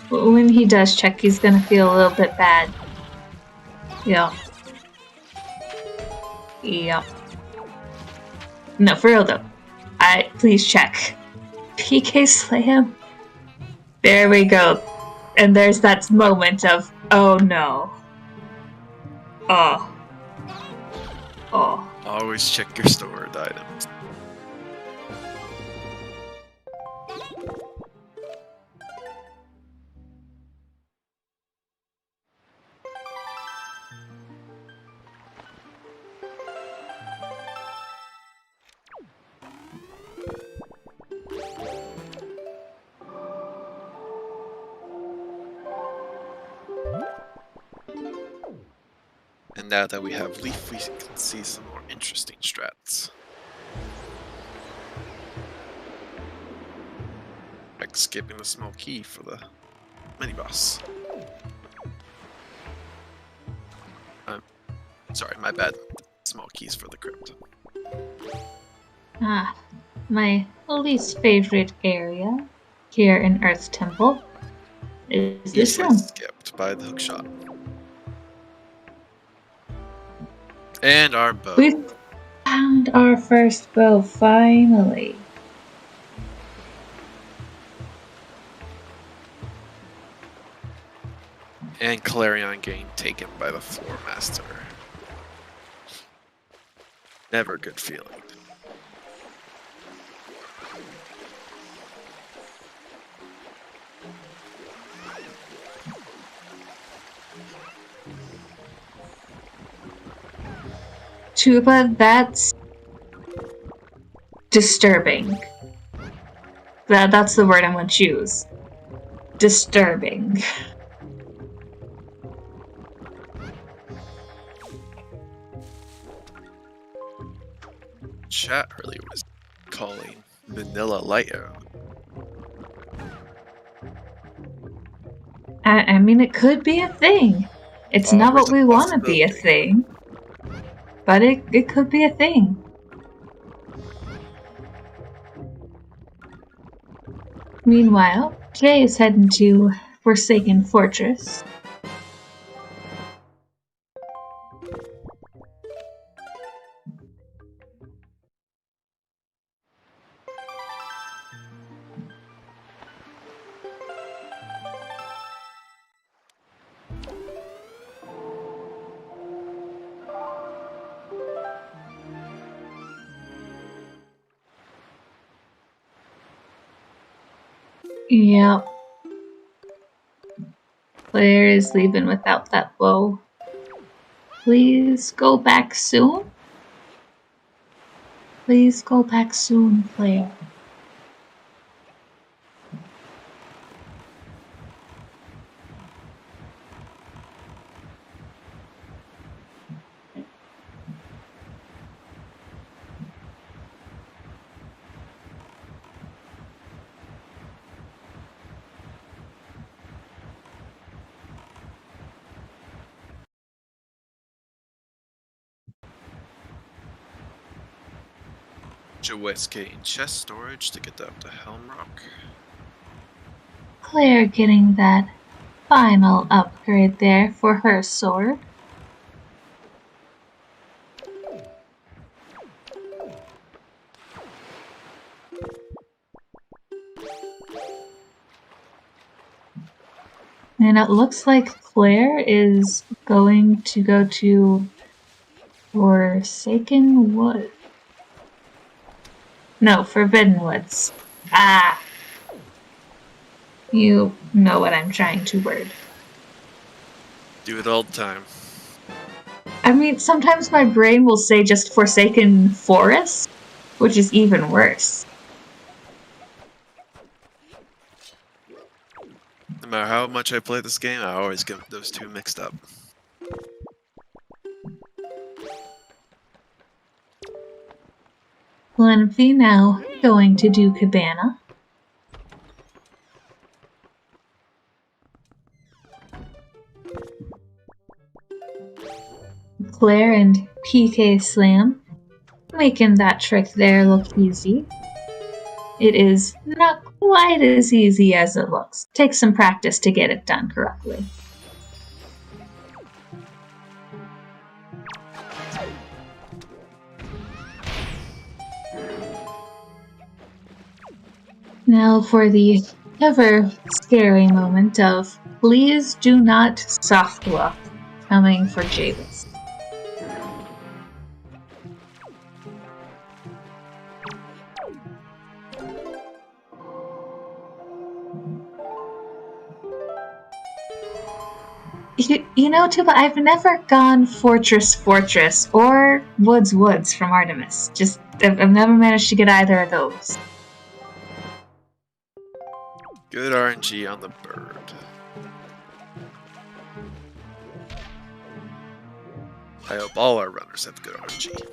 When he does check, he's gonna feel a little bit bad. Yeah. Yep. No, for real though. Please check. PK Slam. There we go. And there's that moment of, oh no. Oh. Oh. Always check your stored items. And now that we have Leaf, we can see some more interesting strats. Like skipping the small key for the mini-boss. Sorry, my bad. Small keys for the crypt. Ah, my least favorite area here in Earth Temple is this room. Skipped by the hookshot. And our bow. We've found our first bow, finally. And Clarion getting taken by the Floor Master. Never a good feeling. Tuba, that's disturbing. That's the word I'm going to choose. Disturbing. Chat earlier was calling Vanilla Light Arrow. I mean, it could be a thing. It's not what we want to be a thing. But it could be a thing. Meanwhile, Jay is heading to Forsaken Fortress. Yep. Claire is leaving without that bow. Please go back soon? Please go back soon, Claire. bunch of Westgate and chest storage to get up to Helm Rock. Claire getting that final upgrade there for her sword. And it looks like Claire is going to go to Forsaken Wood. No, Forbidden Woods. Ah! You know what I'm trying to word. Do it all the time. I mean, sometimes my brain will say just Forsaken Forest, which is even worse. No matter how much I play this game, I always get those two mixed up. Linfy now going to do Cabana. Claire and PK Slam making that trick there look easy. It is not quite as easy as it looks. Takes some practice to get it done correctly. Now for the ever scary moment of please do not soft walk coming for Javis. You know, Tuba, I've never gone Fortress or Woods from Artemis. Just, I've never managed to get either of those. Good RNG on the bird. I hope all our runners have good RNG.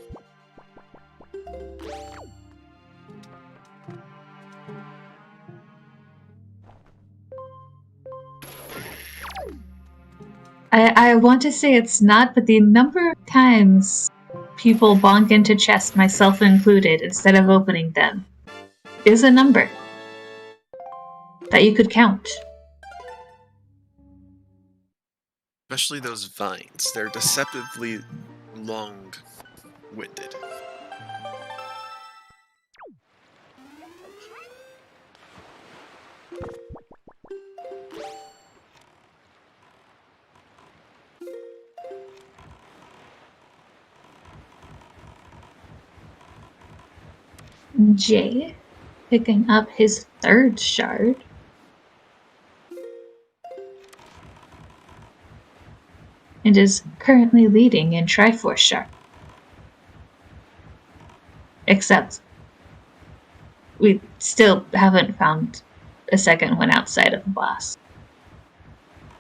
I want to say it's not, but the number of times people bonk into chests, myself included, instead of opening them, is a number that you could count. Especially those vines. They're deceptively long-winded. Jay picking up his third shard. And is currently leading in Triforce shard. Except we still haven't found a second one outside of the boss.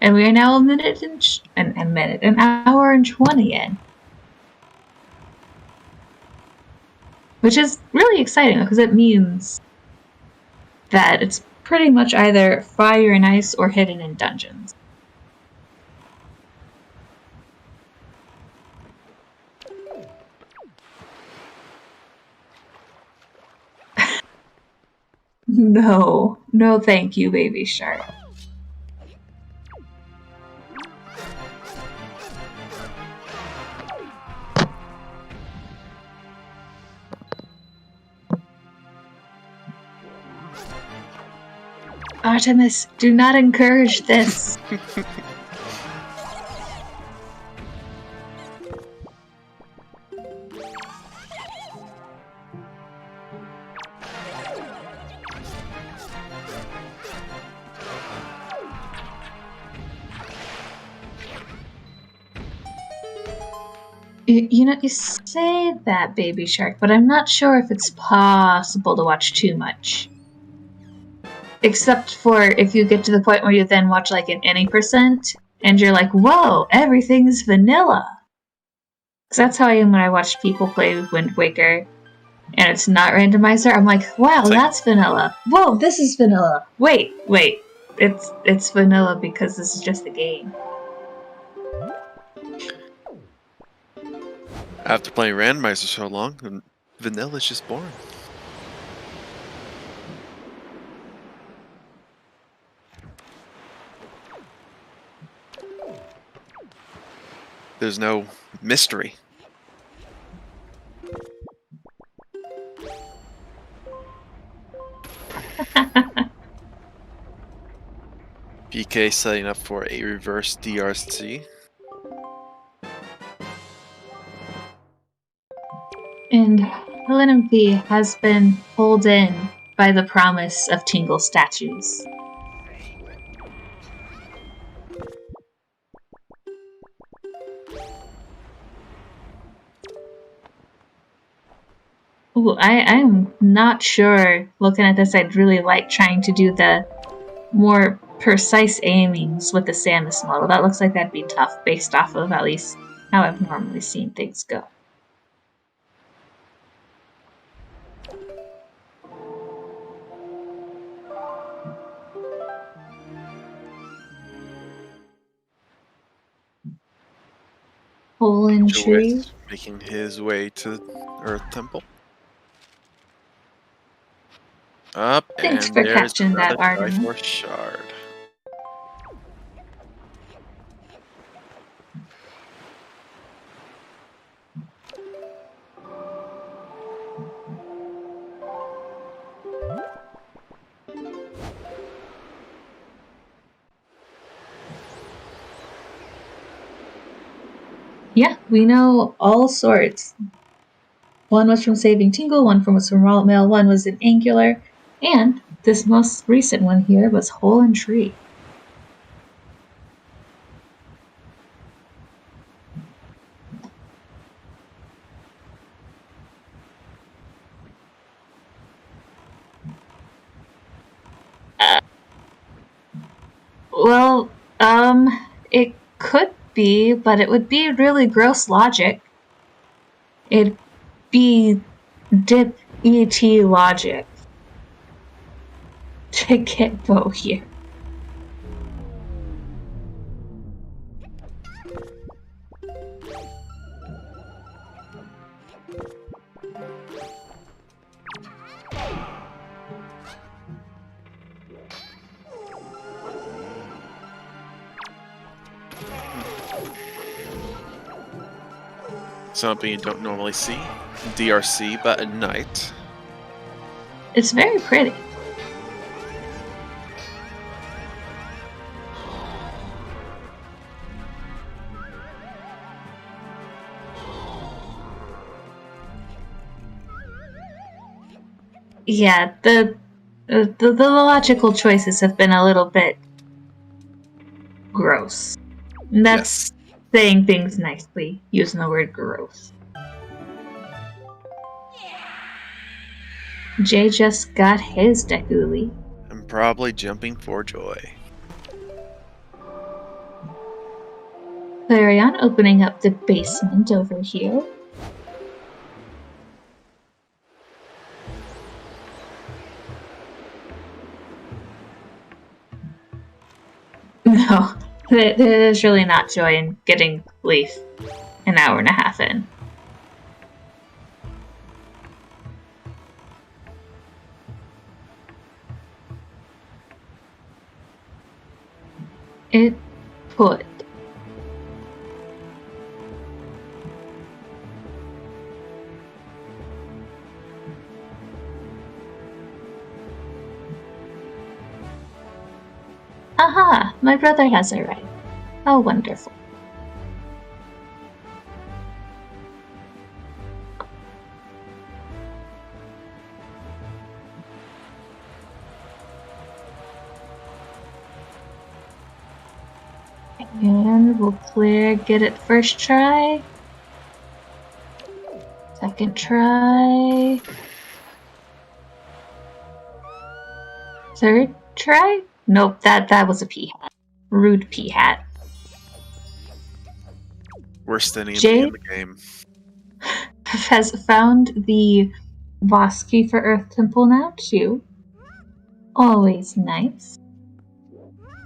And we are now an hour and 20 in. Which is really exciting because it means that it's pretty much either fire and ice or hidden in dungeons. No thank you, baby shark. Artemis, do not encourage this. You know, you say that, baby shark, but I'm not sure if it's possible to watch too much. Except for if you get to the point where you then watch like an any percent, and you're like, whoa, everything's vanilla. Because that's how I am when I watch people play Wind Waker, and it's not randomizer. I'm like, wow, that's vanilla. Whoa, this is vanilla. Wait, it's vanilla because this is just the game. After playing randomizer so long, vanilla's just boring. There's no mystery. PK setting up for a reverse DRC. And Helen P has been pulled in by the promise of Tingle statues. Ooh, I'm not sure. Looking at this, I'd really like trying to do the more precise aimings with the Samus model. That looks like that'd be tough based off of at least how I've normally seen things go. Hole in tree. Making his way to Earth Temple. Up, Thanks and for there's catching that, another Arden. Triforce Shard. Yeah, we know all sorts. One was from Saving Tingle, one was from Raw Mail, one was in Angular, and this most recent one here was Hole in Tree. Well, it could be, but it would be really gross logic. It'd be dip ET logic to get Bo here. Something you don't normally see. DRC, but at night. It's very pretty. Yeah, the logical choices have been a little bit gross. And that's saying things nicely, using the word gross. Jay just got his Dekuli. I'm probably jumping for joy. Clarion opening up the basement over here. No, there's really not joy in getting Leaf an hour and a half in. It could. Aha! My brother has arrived. How wonderful. And will Claire get it first try? Second try? Third try? Nope, that was a pea hat. Rude pea hat. Worst enemy Jay in the game. has found the boss key for Earth Temple now too. Always nice.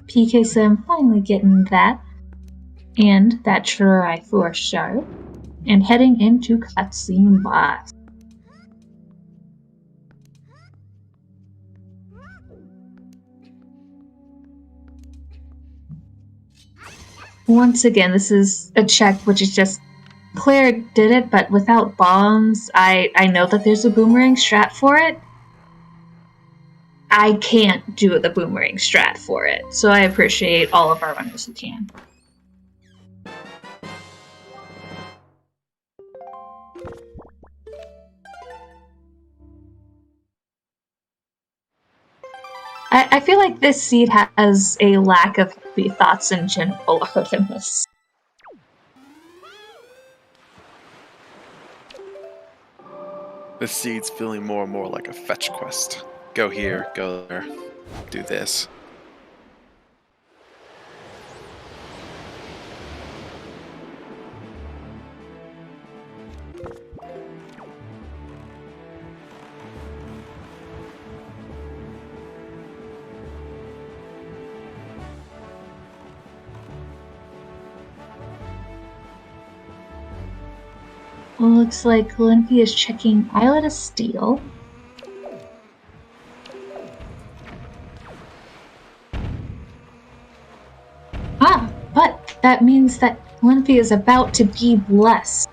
PK Sam finally getting that. And that Triforce Shard. And heading into cutscene boss. once again, this is a check which is just Claire did it, but without bombs. I know that there's a boomerang strat for it. I can't do the boomerang strat for it, so I appreciate all of our runners who can. I feel like this seed has a lack of thoughts in general in this. This seed's feeling more and more like a fetch quest. Go here, go there, do this. Well, looks like Olympia is checking Islet of Steel. But that means that Olympia is about to be blessed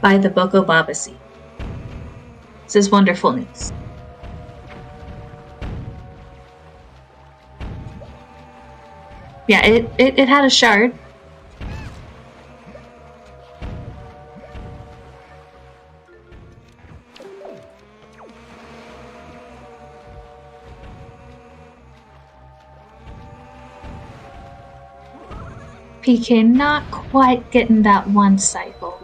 by the Boko Baba seed. This is wonderful news. Yeah, it had a shard. PK not quite getting that one cycle.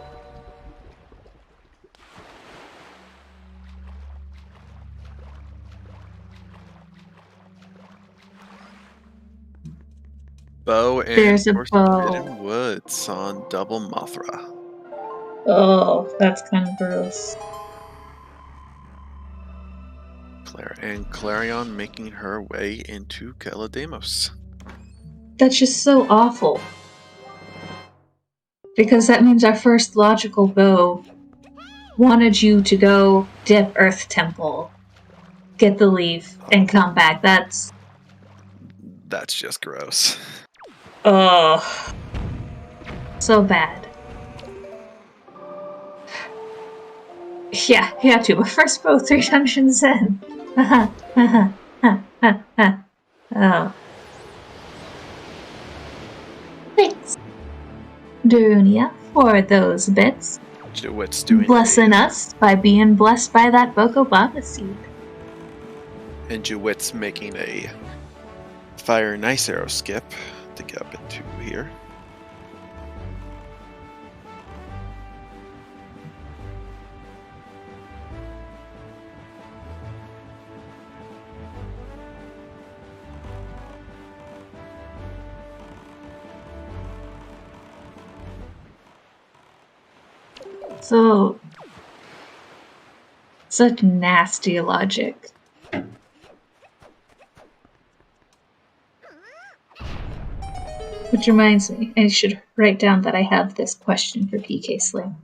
Bow and There's a bow. Forbidden Woods on Double Mothra. Oh, that's kind of gross. Claire and Clarion making her way into Calademos. That's just so awful. Because that means our first logical bow wanted you to go dip Earth Temple, get the leaf, and come back. That's just gross. Oh, so bad. Yeah, too. But first bow 3 dungeons in. Oh. Thanks, Darunia, for those bits. Jewet's doing blessing us by being blessed by that Boko Baba seed. And Jewet's making a fire nice arrow skip to get up into here. So, such nasty logic. Which reminds me, I should write down that I have this question for PK Sling.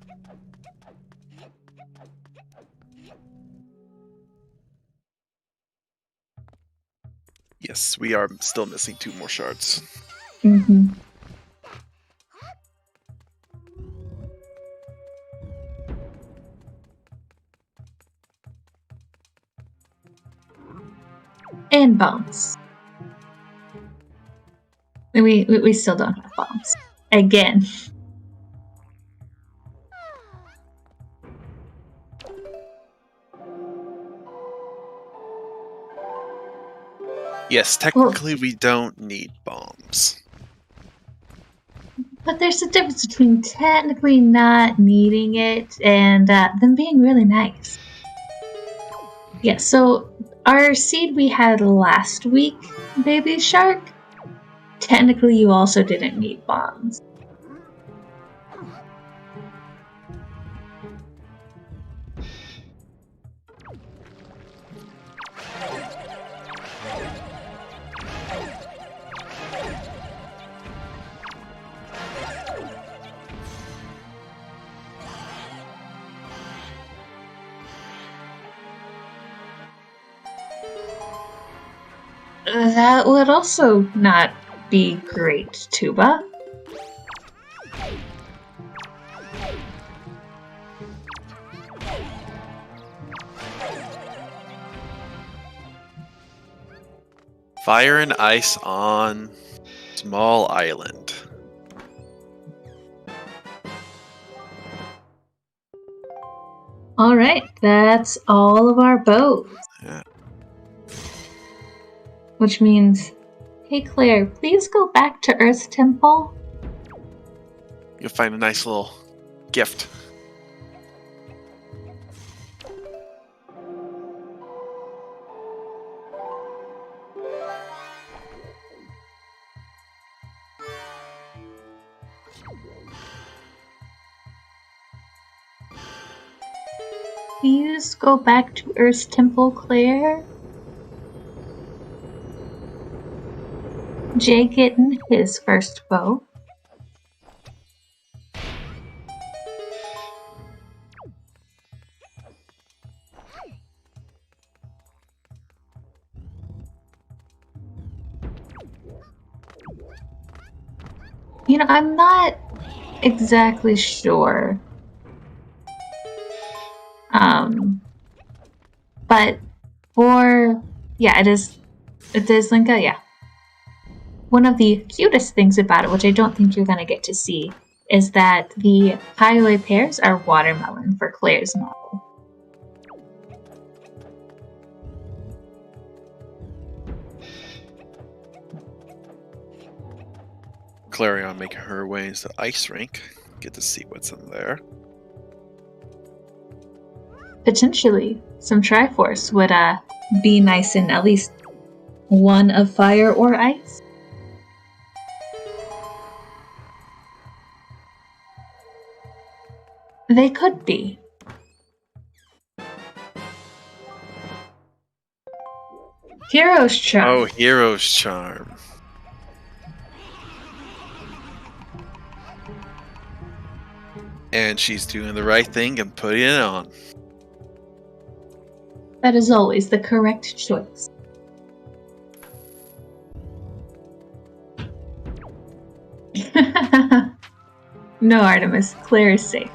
Yes, we are still missing 2 more shards. Mm-hmm. And bombs. We still don't have bombs. Again. Yes, technically we don't need bombs. But there's a difference between technically not needing it and them being really nice. Yeah, so our seed we had last week, Baby Shark, technically you also didn't need bombs. That would also not be great, Tuba. Fire and ice on small island. All right, that's all of our boats. Yeah. Which means, hey Claire, please go back to Earth Temple. You'll find a nice little gift. Please go back to Earth Temple, Claire. Jay getting his first bow. You know, I'm not exactly sure. But yeah, it is Linka, yeah. One of the cutest things about it, which I don't think you're gonna get to see, is that the highway pears are watermelon for Claire's model. Clarion making her way into the ice rink. Get to see what's in there. Potentially, some Triforce would be nice in at least one of fire or ice. They could be. Hero's Charm. Oh, Hero's Charm. And she's doing the right thing and putting it on. That is always the correct choice. No, Artemis. Claire is safe.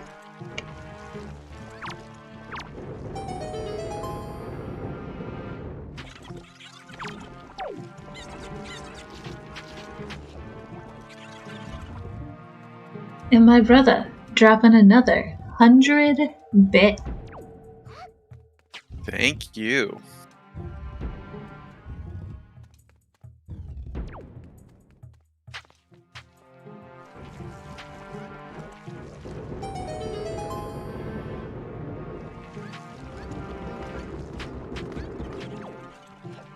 And my brother dropping another 100 bit. Thank you.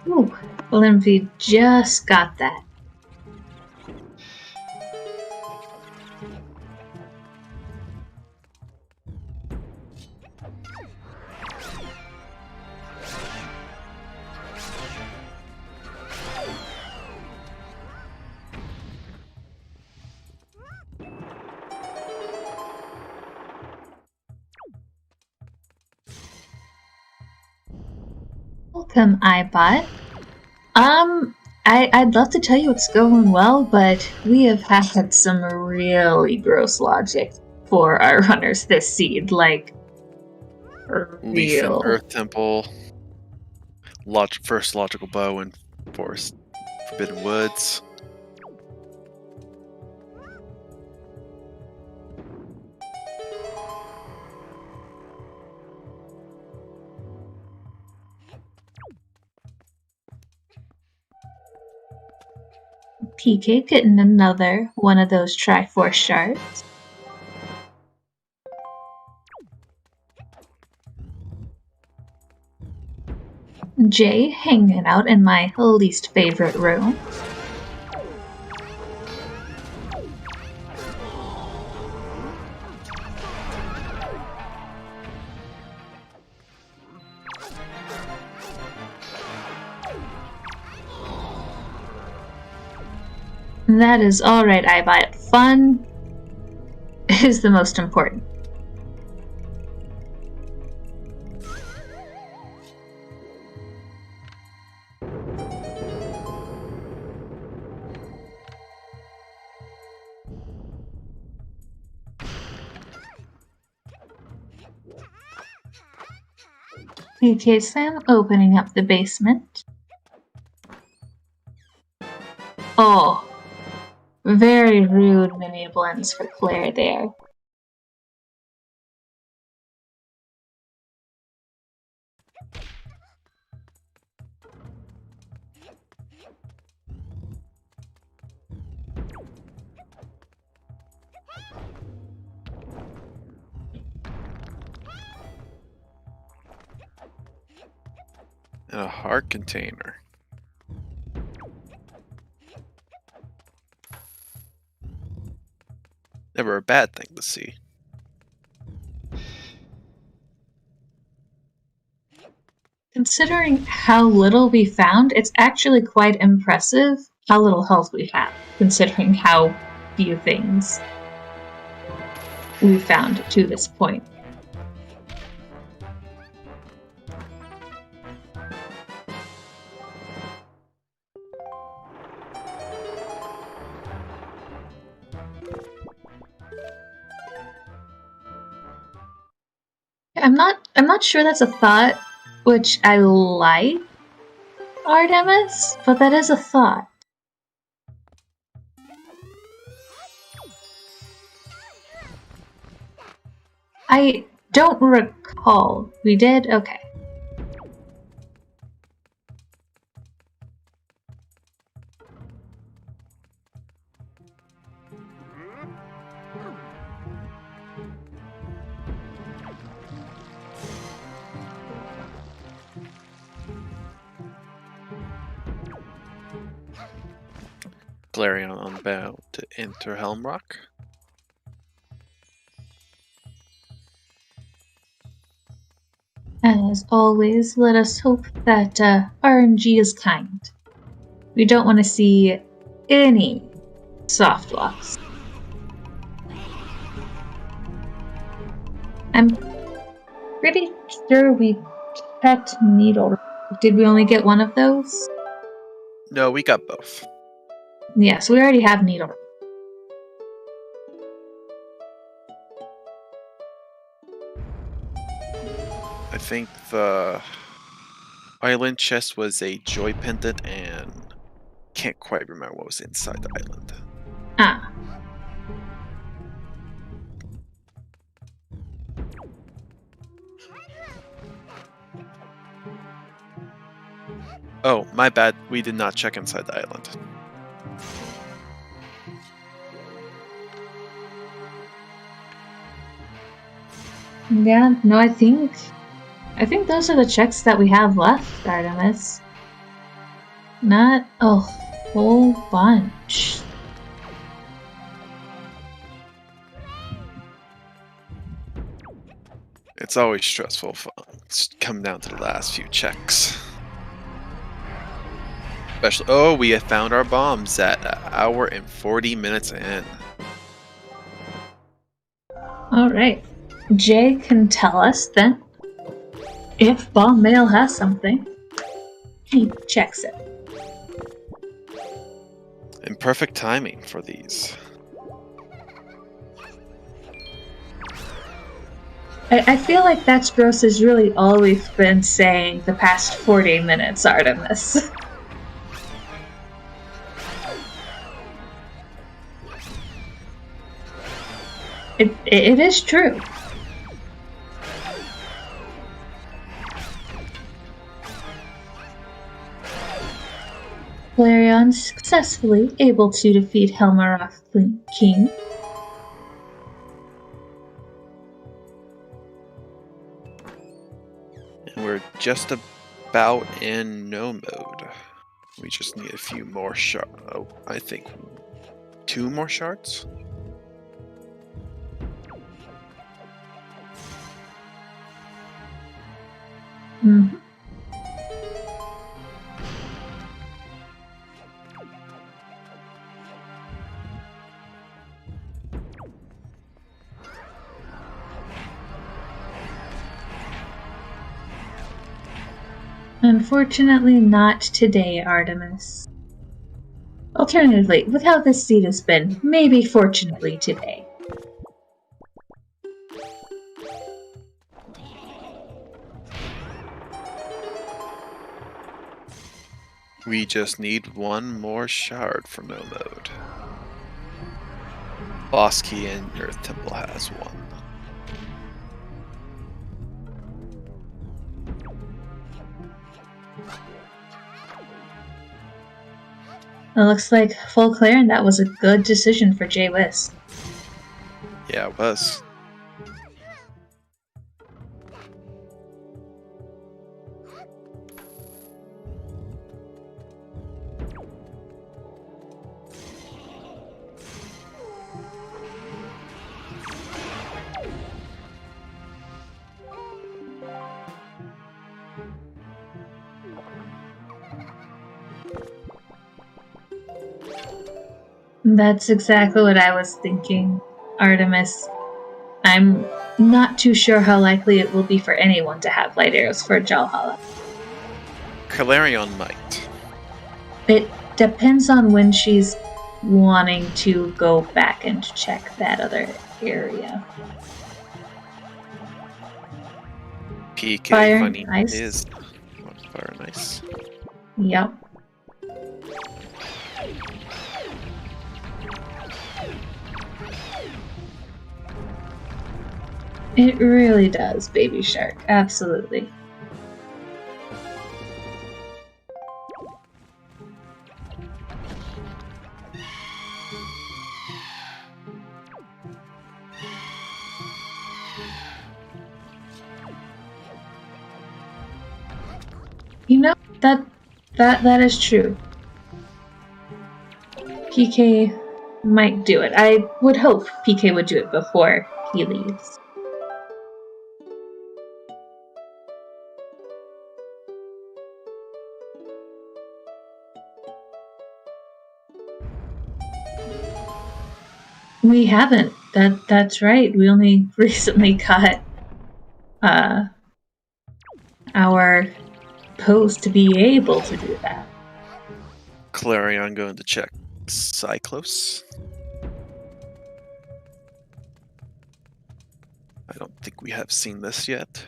Ooh, Olympia just got that. Welcome, iBot. I'd love to tell you it's going well, but we have had some really gross logic for our runners this seed, like Leaf and real. Earth Temple. First logical bow in Forest Forbidden Woods. PK getting another one of those Triforce shards. Jay hanging out in my least favorite room. That is alright, iBot. Fun is the most important. PK Sam opening up the basement. Oh, very rude mini blends for Claire there. And a heart container. Never a bad thing to see. Considering how little we found, it's actually quite impressive how little health we have, considering how few things we've found to this point. I'm not sure that's a thought which I like, Artemis, but that is a thought. I don't recall. We did? Okay. Galarian unbound to enter Helmrock. As always, let us hope that RNG is kind. We don't want to see any soft locks. I'm pretty sure we checked Needle. Did we only get one of those? No, we got both. Yes, we already have Needle. I think the island chest was a joy pendant, and can't quite remember what was inside the island. Ah. Oh, my bad. We did not check inside the island. Yeah, no, I think those are the checks that we have left, Artemis. Not a whole bunch. It's always stressful it's come down to the last few checks. Especially, oh, we have found our bombs at an hour and 40 minutes in. Alright. Jay can tell us then if Bomb Mail has something. He checks it. And perfect timing for these. I feel like that's Gross has really always been saying the past 40 minutes, Artemis. It is true. Flareon successfully able to defeat Helmaroth King. And we're just about in no mode. We just need a few more shards. Oh, I think 2 more shards? Mm-hmm. Unfortunately not today, Artemis. Alternatively, with how this seed has been, maybe fortunately today. We just need one more shard for no mode. Boss Key and Earth Temple has one. It looks like full clear, and that was a good decision for Jay Wiss. Yeah, it was. That's exactly what I was thinking, Artemis. I'm not too sure how likely it will be for anyone to have light arrows for Jalhala. Calarion might. It depends on when she's wanting to go back and check that other area. PK Fire funny ice. is fire and ice. Yep. It really does, Baby Shark. Absolutely. You know, that is true. PK might do it. I would hope PK would do it before he leaves. We haven't. That's right. We only recently got our post to be able to do that. Calarion going to check Cyclos. I don't think we have seen this yet.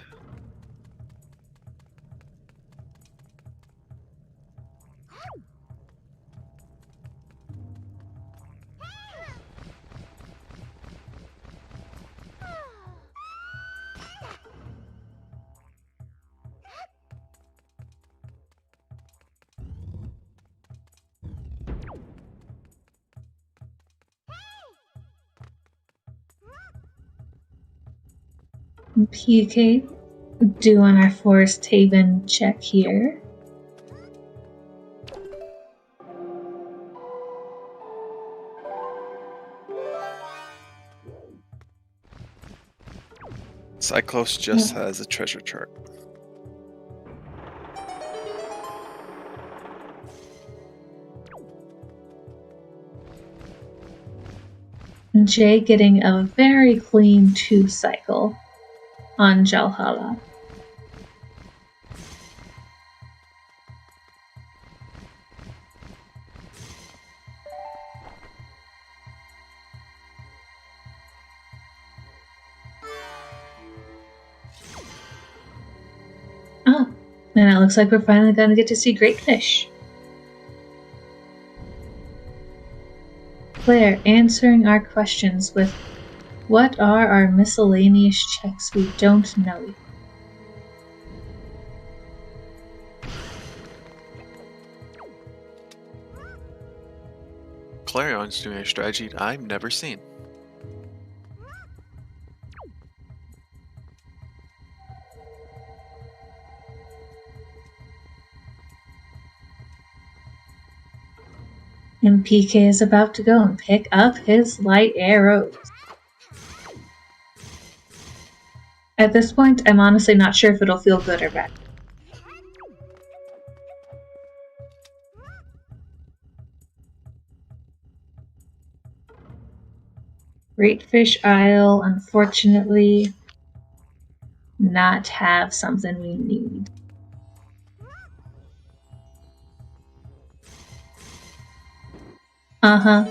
PK doing our Forest Haven check here. Cyclos just has a treasure chart. Jay getting a very clean 2 cycle on Jalhala. Oh, and it looks like we're finally going to get to see Great Fish. Claire answering our questions with, what are our miscellaneous checks we don't know? Clarion's doing a strategy I've never seen. And PK is about to go and pick up his light arrows. At this point, I'm honestly not sure if it'll feel good or bad. Great Fish Isle, unfortunately, not have something we need. Uh-huh.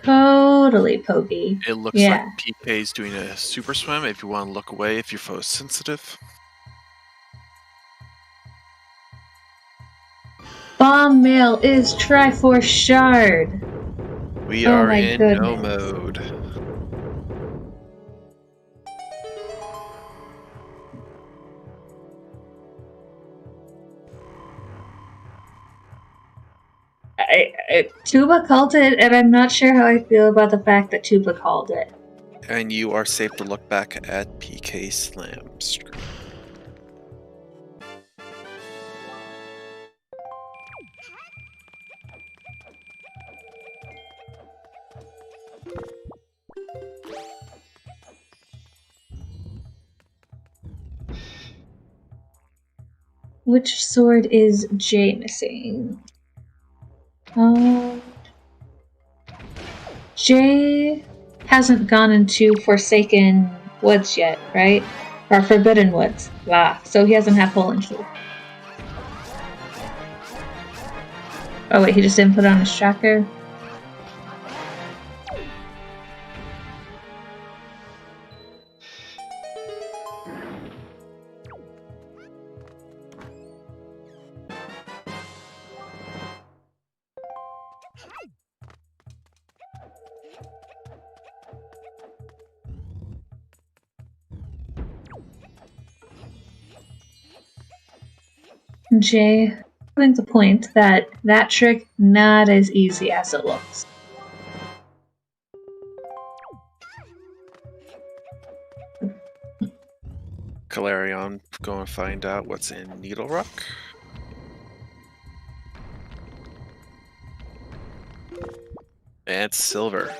Totally pokey. It looks like PK's doing a super swim if you want to look away if you're photosensitive. Bomb mail is Triforce Shard. We Oh are my in goodness. no mode. Tuba called it, and I'm not sure how I feel about the fact that Tuba called it. And you are safe to look back at PK Slam screen. Which sword is Jay missing? Jay hasn't gone into Forsaken Woods yet, right? Or Forbidden Woods. Blah. So he hasn't had Poland Shield. Oh wait, he just didn't put on his tracker? Jay, proving the point that that trick not as easy as it looks. Galarion, go and find out what's in Needle Rock. And silver.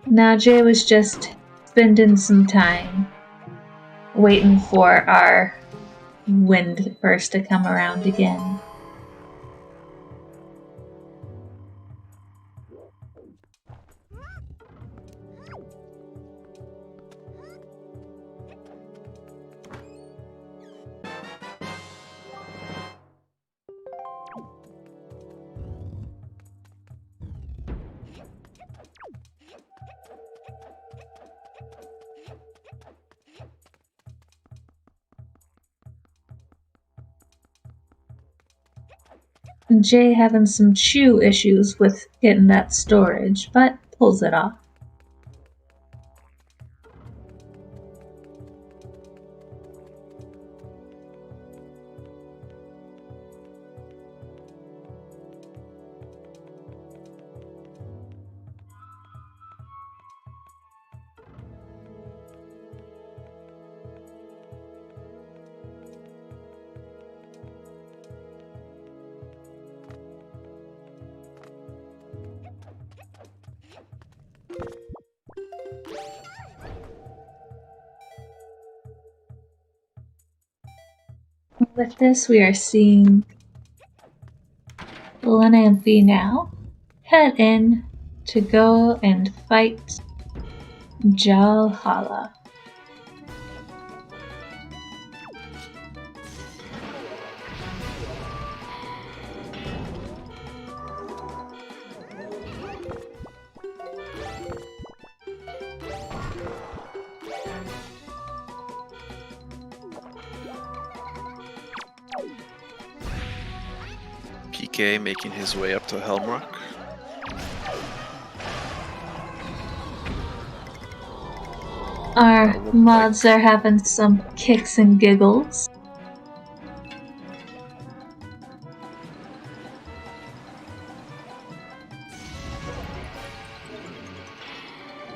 Now Jay was just spending some time waiting for our wind burst to come around again. Jay having some chew issues with getting that storage, but pulls it off. With this, we are seeing Lena and V now head in to go and fight Jalhala. PK making his way up to Helm Rock. Our mods are having some kicks and giggles.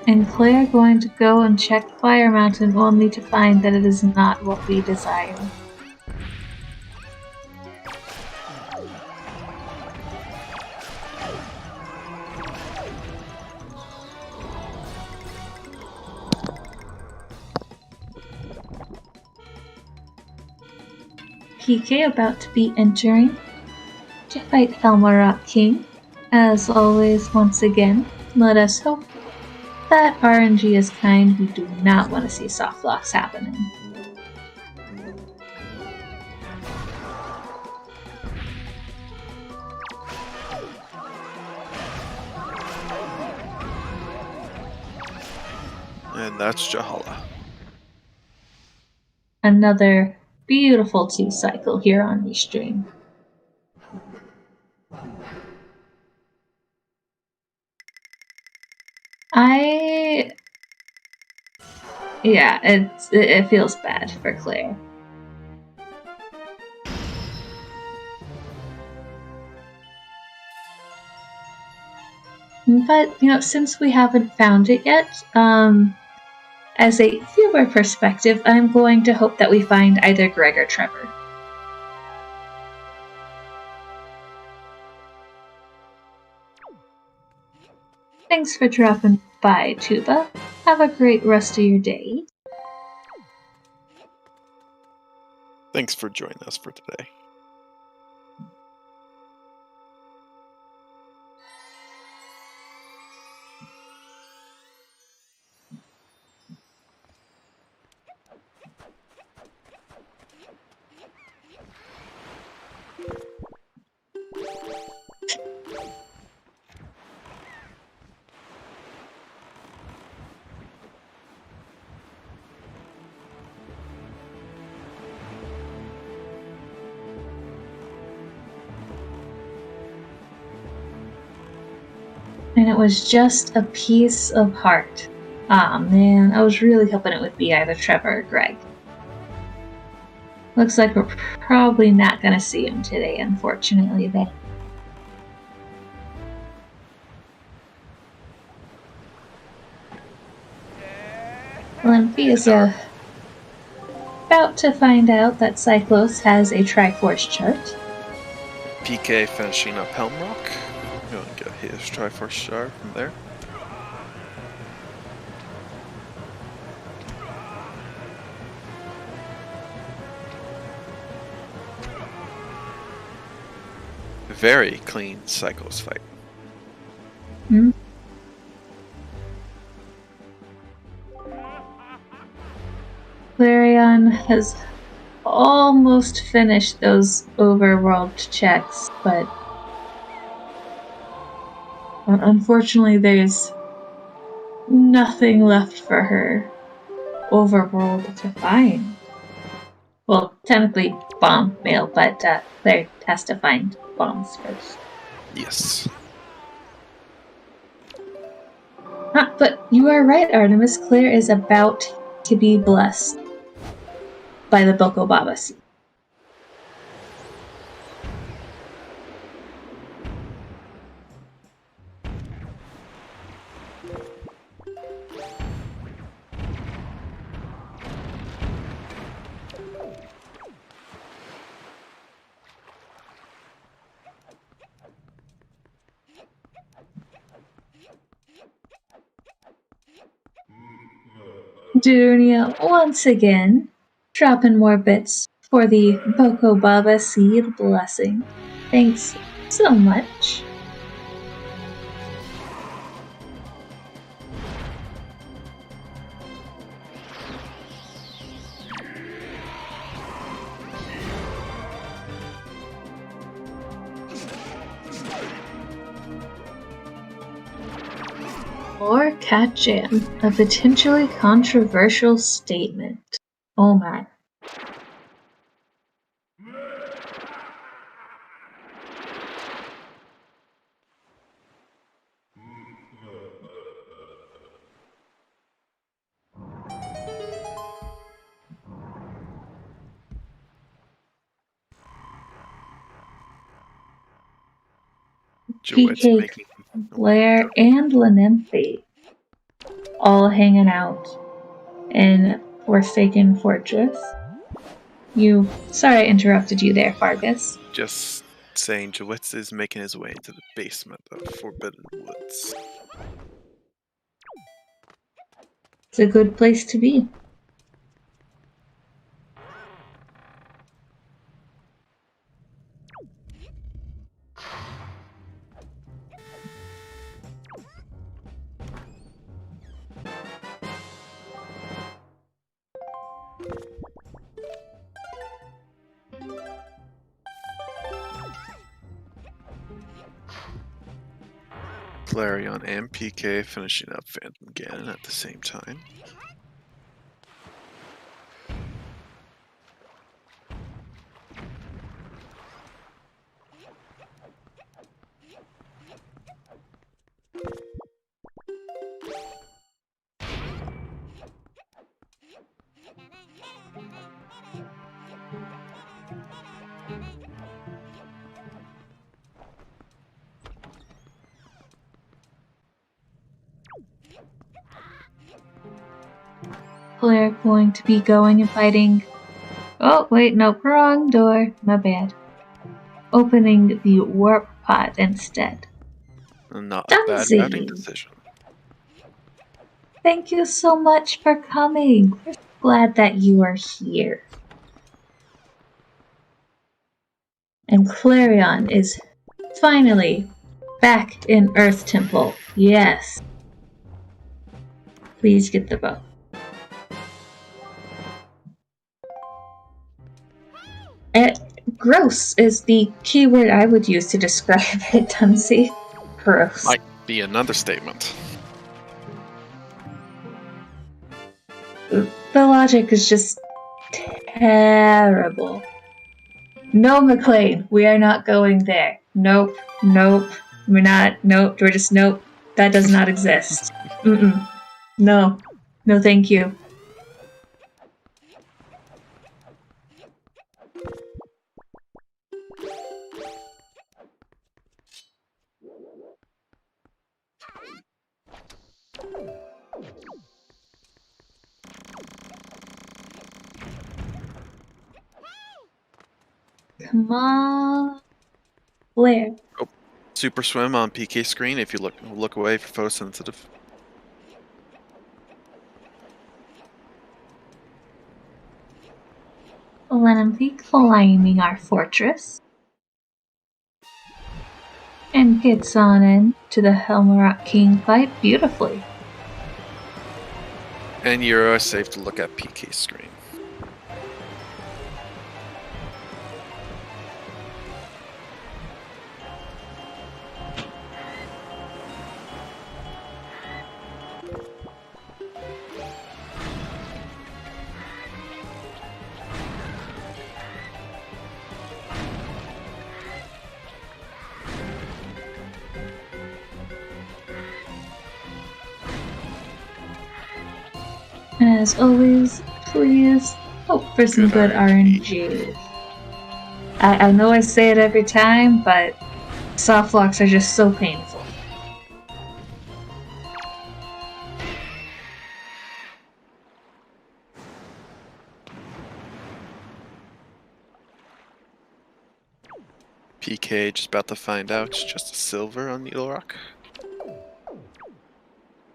And Claire going to go and check Fire Mountain only to find that it is not what we desire. PK about to be entering to fight Elmarock King. As always, once again, let us hope That RNG is kind. We do not want to see soft locks happening. And that's Jahala. Another beautiful 2 cycle here on the stream. Yeah, it feels bad for Claire. But, you know, since we haven't found it yet, as a viewer perspective, I'm going to hope that we find either Greg or Trevor. Thanks for dropping by, Tuba. Have a great rest of your day. Thanks for joining us for today. And it was just a piece of heart. Aw, man, I was really hoping it would be either Trevor or Greg. Looks like we're probably not gonna see him today, unfortunately, then. Olympia's about to find out that Cyclos has a Triforce chart. PK finishing up Helm Rock. Going to get his Triforce Star from there. Very clean Cyclos fight. Hmm? Clarion has almost finished those overworld checks, but unfortunately there's nothing left for her overworld to find. Well, technically bomb mail, but Claire has to find bombs first. Yes. But you are right, Artemis. Claire is about to be blessed by the Boko Baba seed. Dunia once again dropping more bits for the Boko Baba seed blessing. Thanks so much. Or Cat Jam, a potentially controversial statement. Oh my. PK, Blair, and Lenemphe all hanging out in Forsaken Fortress. Sorry I interrupted you there, Fargus. Just saying, Jawitz is making his way into the basement of Forbidden Woods. It's a good place to be. Flareon and PK finishing up Phantom Ganon at the same time. Claire going to be going and fighting. Oh, wait, no, wrong door. My bad. Opening the warp pod instead. Not a bad Dunsey. routing decision. Thank you so much for coming. We're glad that you are here. And Clarion is finally back in Earth Temple. Yes. Please get the bow. Gross is the keyword I would use to describe it, Dunsey. Gross. Might be an understatement. The logic is just terrible. No, McLean, we are not going there. Nope, nope, we're not. Nope, we're just nope. That does not exist. No, no, thank you. Come on, Blair. Oh, super swim on PK screen. If you look away for photosensitive. Let be climbing our fortress. And gets on in to the Helmarock King fight beautifully. And you're safe to look at PK screen. As always, please hope for some good RNG. I know I say it every time, but soft locks are just so painful. PK just about to find out it's just a silver on Needle Rock.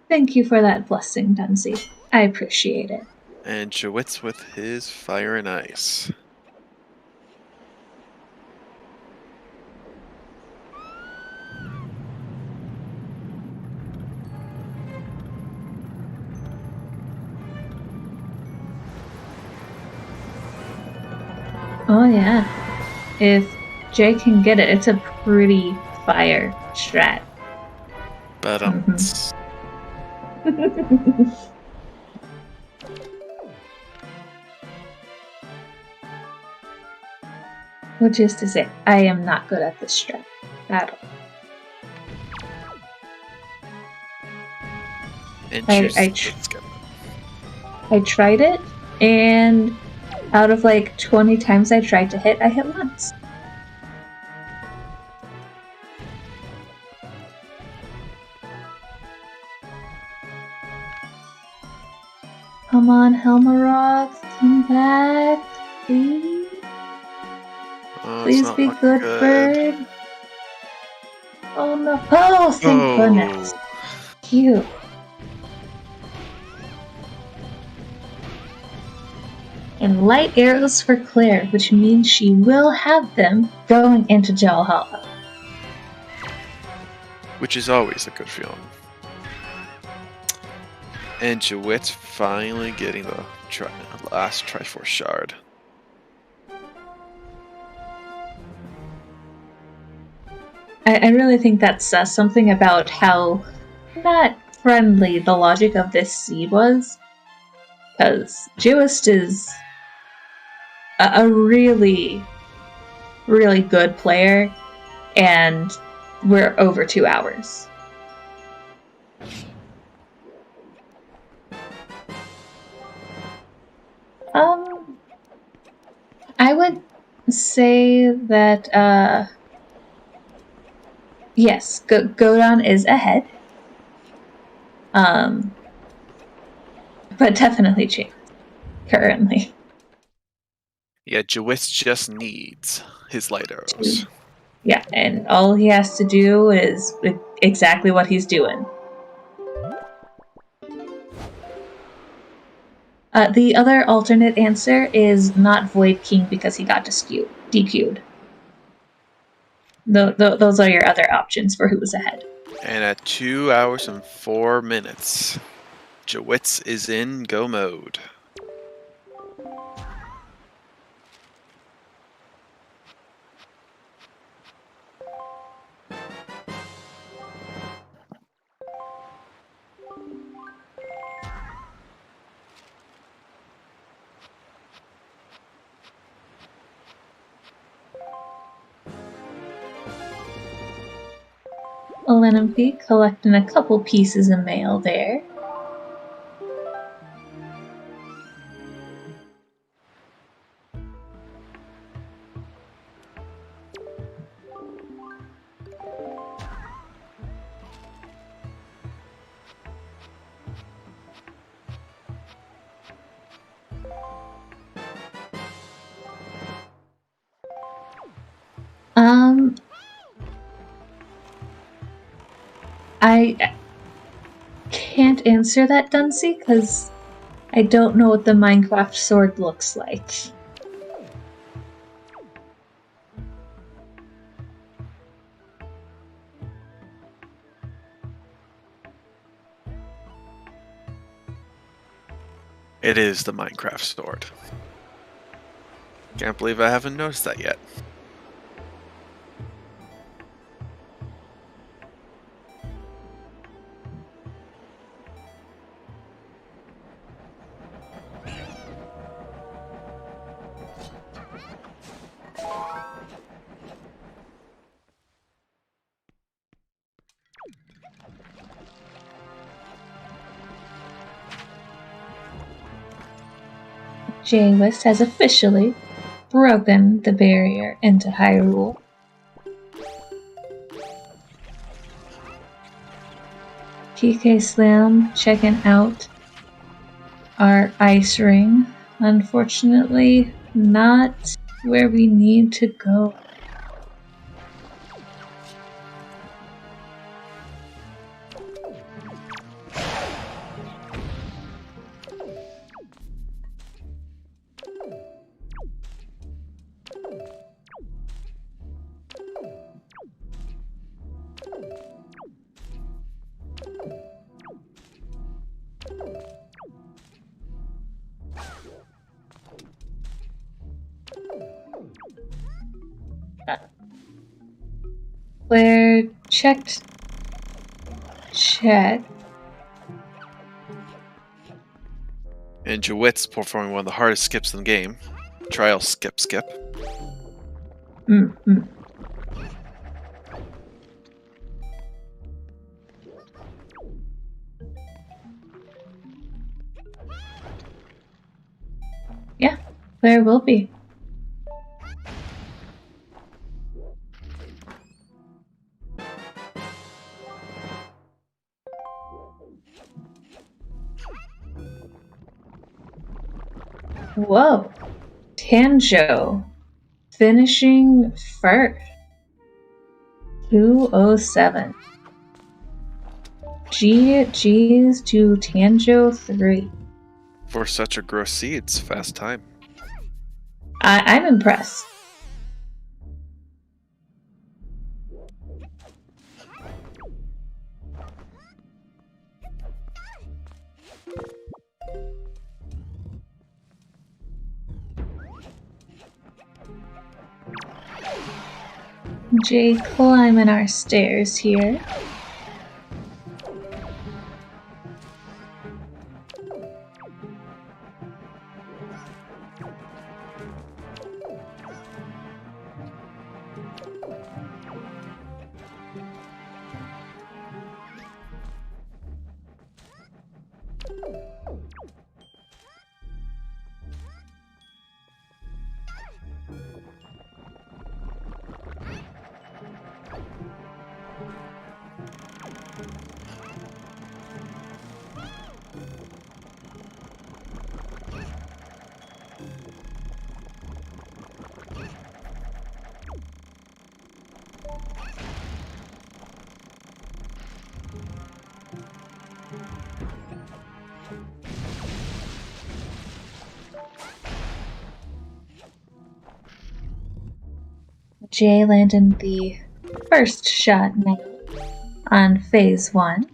Thank you for that blessing, Dunsey. I appreciate it. And Jawitz with his Fire and Ice. Oh yeah. If Jay can get it, it's a pretty fire strat. But Which is to say, I am not good at this strat at all. And I tried it, and out of like 20 times I tried to hit, I hit once. Come on, Helmaroth, come back, please. Please be good, bird. Oh no! Oh, thank goodness. Cute. And light arrows for Claire, which means she will have them going into Gel Hollow. Which is always a good feeling. And Jawit's finally getting the last Triforce shard. I really think that says something about how not friendly the logic of this seed was. Because Jewist is a really, really good player, and we're over 2 hours. I would say that, yes, Godon is ahead. But definitely Chance, currently. Yeah, Jawitz just needs his light arrows. Yeah, and all he has to do is exactly what he's doing. The other alternate answer is not Void King because he got DQ'd. Those are your other options for who was ahead. And at 2 hours and 4 minutes, Jawitz is in go mode. Lenopy collecting a couple pieces of mail there. I can't answer that, Dunsey, because I don't know what the Minecraft sword looks like. It is the Minecraft sword. Can't believe I haven't noticed that yet. Jaywist has officially broken the barrier into Hyrule. PK Slam checking out our ice ring. Unfortunately, not where we need to go. Claire checked chat. And Jawitz performing one of the hardest skips in the game. Trial skip. Yeah, Claire will be. Whoa. Tanjo finishing first. 207. GG's to Tanjo 3. For such a gross seed, it's fast time. I'm impressed. Jay climbing our stairs here. Jay landed the first shot now on phase 1.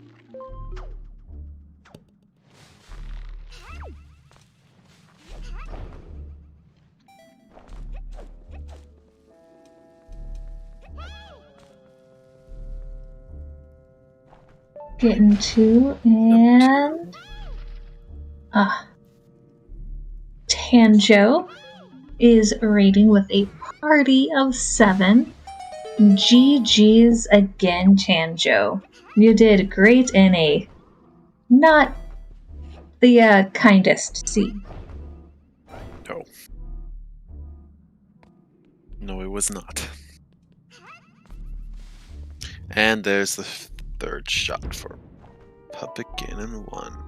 Getting 2 and Tanjo is rating with a party of 7. GG's again, Tanjo. You did great in a not the kindest scene. No. No, it was not. And there's the third shot for Puppet Ganon 1.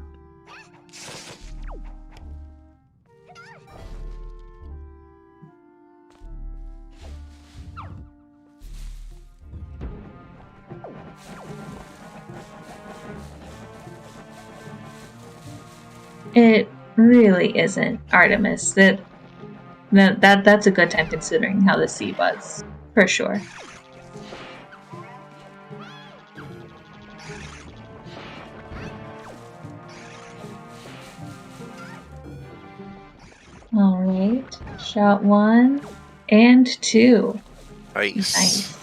It really isn't, Artemis. That's a good time considering how the sea was, for sure. Alright, shot 1 and 2. Nice.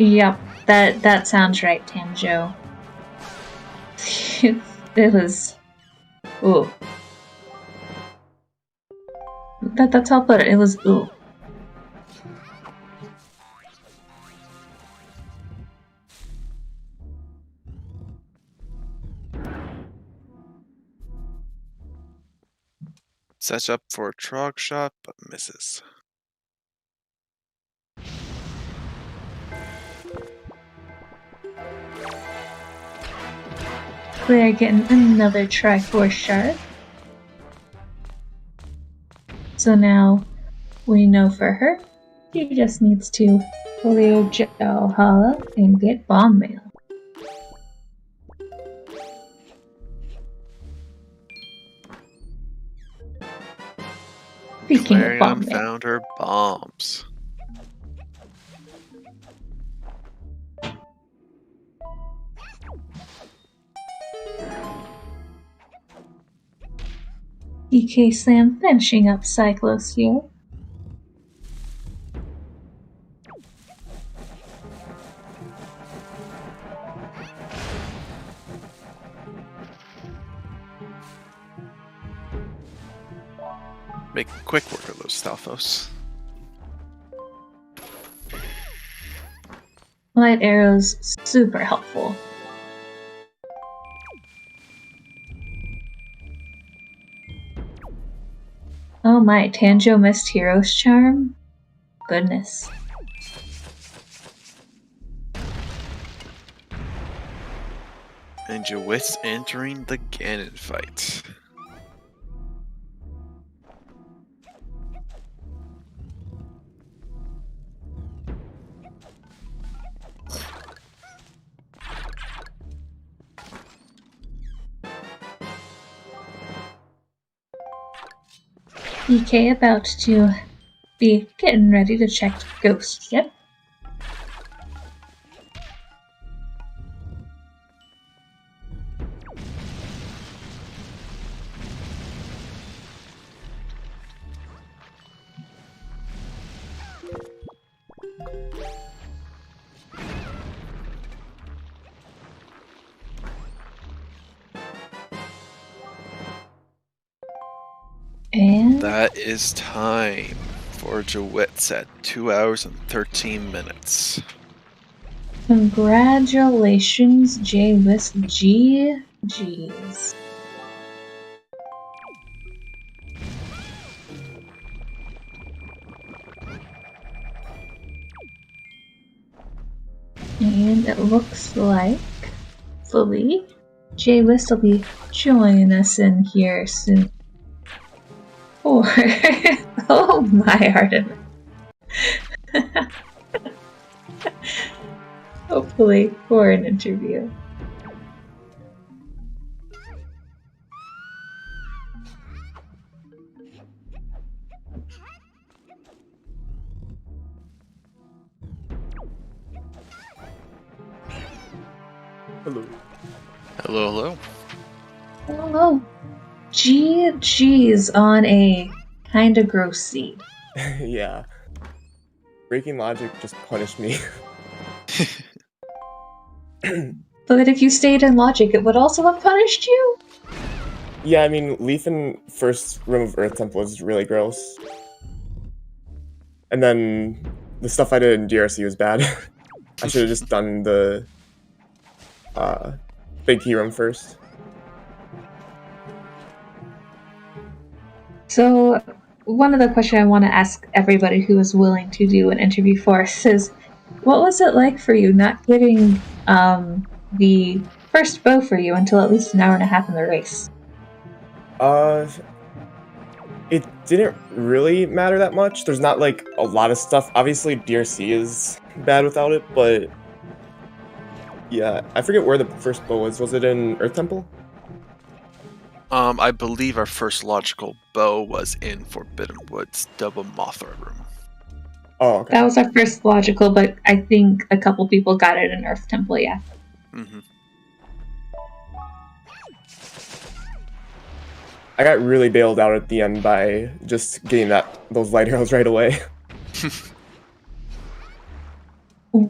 Yep, that sounds right, Tanjo. It was... ooh. That's how I'll put it. It was ooh. Sets up for a trog shot, but misses. We're getting another Triforce shard. So now we know for her, she just needs to Leo Hala and get bomb mail. Speaking of bomb mail, found her bombs. EK Slam finishing up Cyclos here. Make quick work of those Stalfos. Light arrows, super helpful. Oh my, Tanjo missed Hero's Charm? Goodness. And Jawit's entering the Ganon fight. PK about to be getting ready to check Ghost. Yep. And that is time for Jowitz at 2 hours and 13 minutes. congratulations, J-List GG's. And it looks like hopefully J-List will be joining us in here soon. Oh my Arden. Hopefully for an interview. Hello. Hello, hello. Hello. GG's on a kinda gross seed. Yeah. Breaking logic just punished me. But if you stayed in logic, it would also have punished you? Yeah, I mean, Leaf in first room of Earth Temple is really gross. And then the stuff I did in DRC was bad. I should have just done the big key room first. So, one of the questions I want to ask everybody who is willing to do an interview for us is, what was it like for you not getting the first bow for you until at least an hour and a half in the race? It didn't really matter that much. There's not like a lot of stuff. Obviously, DRC is bad without it, but yeah, I forget where the first bow was. Was it in Earth Temple? I believe our first logical bow was in Forbidden Woods, Double Mothra room. Oh, okay. That was our first logical, but I think a couple people got it in Earth Temple, yeah. Mm-hmm. I got really bailed out at the end by just getting those light arrows right away.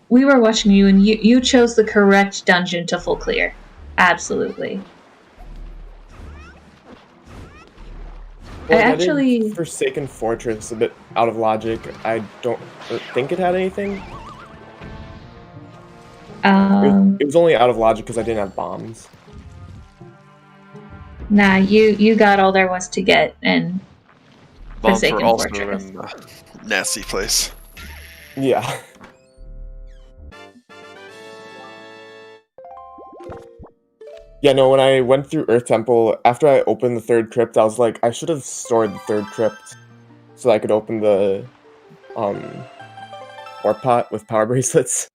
We were watching you, and you chose the correct dungeon to full clear. Absolutely. Well, I actually did Forsaken Fortress a bit out of logic. I don't think it had anything. It was only out of logic because I didn't have bombs. Nah, you got all there was to get, and Bombs Forsaken were also Fortress. in a nasty place. Yeah. Yeah, no, when I went through Earth Temple, after I opened the third crypt, I was like, I should have stored the third crypt so I could open the warp pot with power bracelets.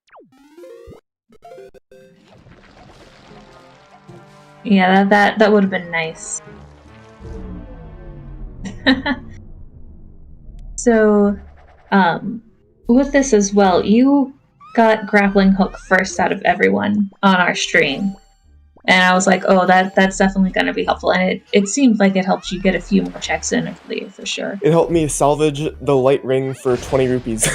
Yeah, that would have been nice. So, with this as well, you got grappling hook first out of everyone on our stream. And I was like, oh, that's definitely going to be helpful. And it seemed like it helped you get a few more checks in early, for sure. It helped me salvage the light ring for 20 rupees.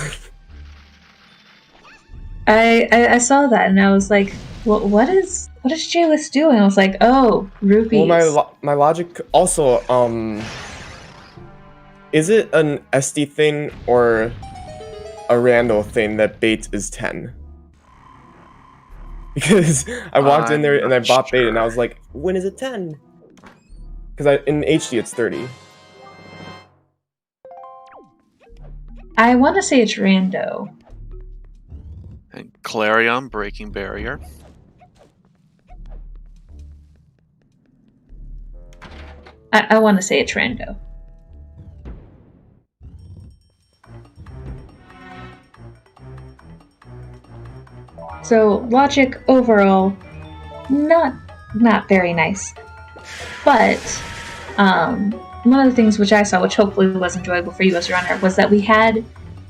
I saw that and I was like, what is J-List doing? I was like, oh, rupees. Well, my logic also, is it an SD thing or a rando thing that bait is 10? Because I walked in there and I bought bait and I was like, when is it 10? Because in HD it's 30. I want to say it's rando. And Clarion breaking barrier. I want to say it's rando. So logic overall, not very nice, but one of the things which I saw, which hopefully was enjoyable for you as a runner, was that we had,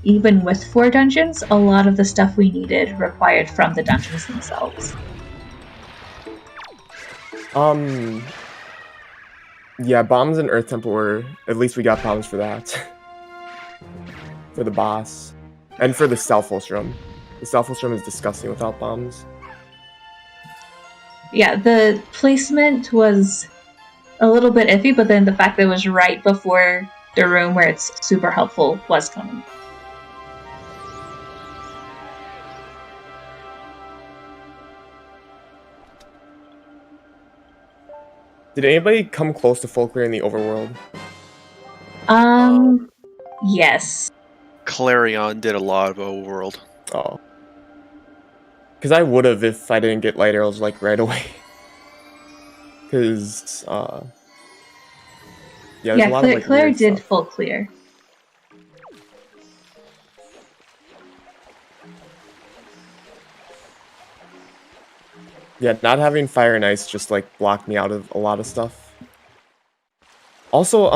even with 4 dungeons, a lot of the stuff we needed required from the dungeons themselves. Yeah, bombs and Earth Temple were, at least we got bombs for that. For the boss. And for the Stalfos. The Stalfos is disgusting without bombs. Yeah, the placement was a little bit iffy, but then the fact that it was right before the room where it's super helpful was coming. Did anybody come close to full clear in the overworld? Yes. Clarion did a lot of overworld. Oh. Because I would have if I didn't get light arrows, like, right away. Because, yeah, there's a lot of, like, Claire weird did stuff. full clear. Yeah, not having fire and ice just, like, blocked me out of a lot of stuff. Also,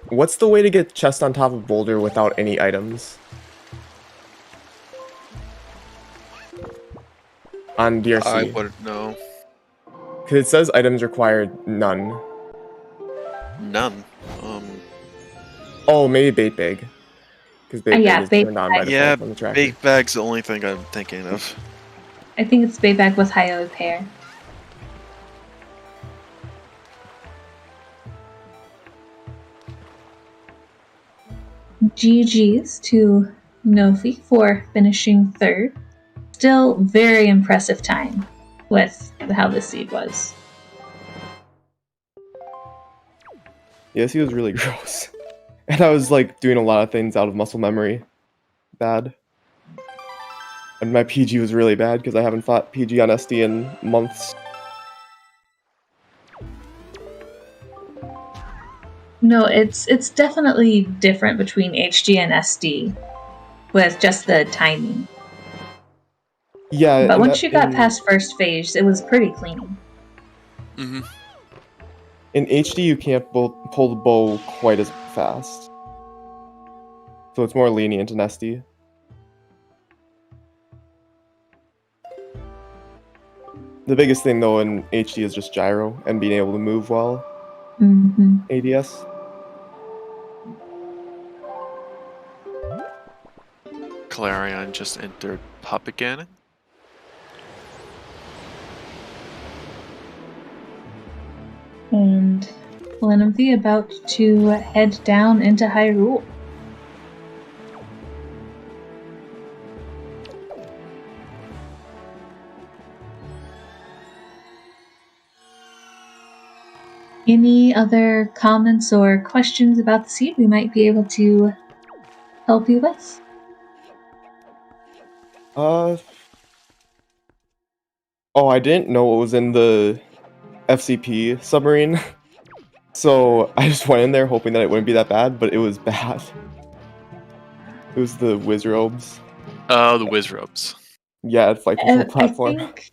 what's the way to get chest on top of boulder without any items? On DRC. I wouldn't know. Because it says items required none. None. Oh, maybe bait bag. Because bait bag is bait turned on by bag. default on the tracker. Bait bag's the only thing I'm thinking of. I think it's Bayback with high pair. GG's to Nofi for finishing 3rd. Still very impressive time with how this seed was. Yes, he was really gross. And I was like doing a lot of things out of muscle memory. Bad. And my PG was really bad because I haven't fought PG on SD in months. No, it's definitely different between HG and SD with just the timing. Yeah, but once you got past first phase, it was pretty clean. Mm-hmm. In HD, you can't pull the bow quite as fast. So it's more lenient in SD. The biggest thing, though, in HD is just gyro and being able to move well. ADS. Clarion just entered Puppet Cannon. And Lenamthi about to head down into Hyrule. Any other comments or questions about the seed we might be able to help you with? Oh, I didn't know what was in the FCP submarine. So I just went in there hoping that it wouldn't be that bad, but it was bad. It was the Wizrobes. Oh, the Wizrobes. Yeah, at Flight Control platform. I think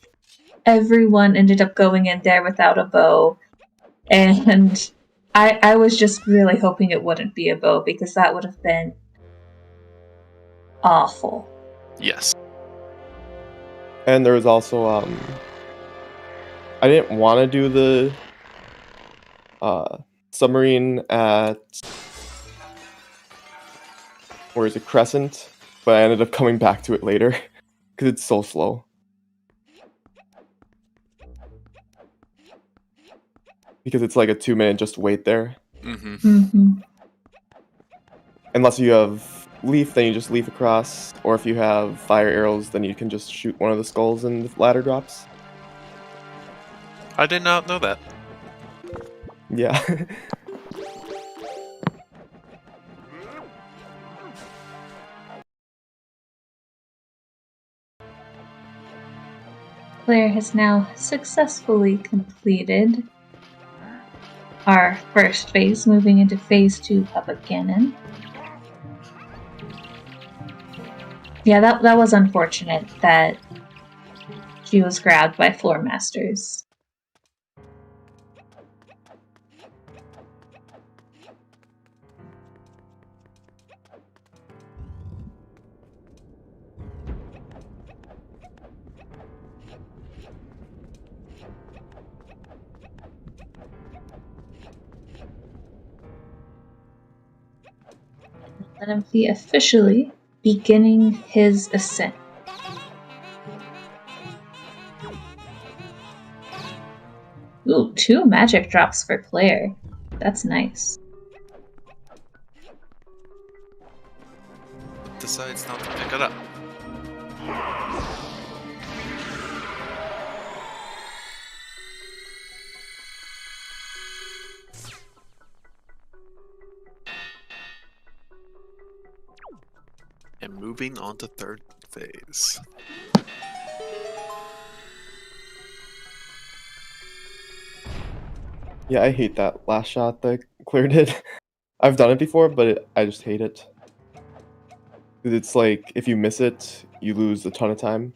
everyone ended up going in there without a bow. And I was just really hoping it wouldn't be a bow because that would have been awful. Yes. And there was also I didn't want to do the submarine at where is it, Crescent, but I ended up coming back to it later because it's so slow. Because it's like a 2-minute just wait there. Unless you have leaf, then you just leaf across, or if you have fire arrows, then you can just shoot one of the skulls and the ladder drops. I did not know that. Yeah. Claire has now successfully completed our first phase, moving into phase 2 Puppet Cannon. Yeah, that was unfortunate that she was grabbed by Floor Masters. Lenimfi officially beginning his ascent. Ooh, 2 magic drops for Claire. That's nice. Decides not to pick it up. And moving on to third phase. Yeah, I hate that last shot that Claire did. I've done it before, but I just hate it. It's like, if you miss it, you lose a ton of time.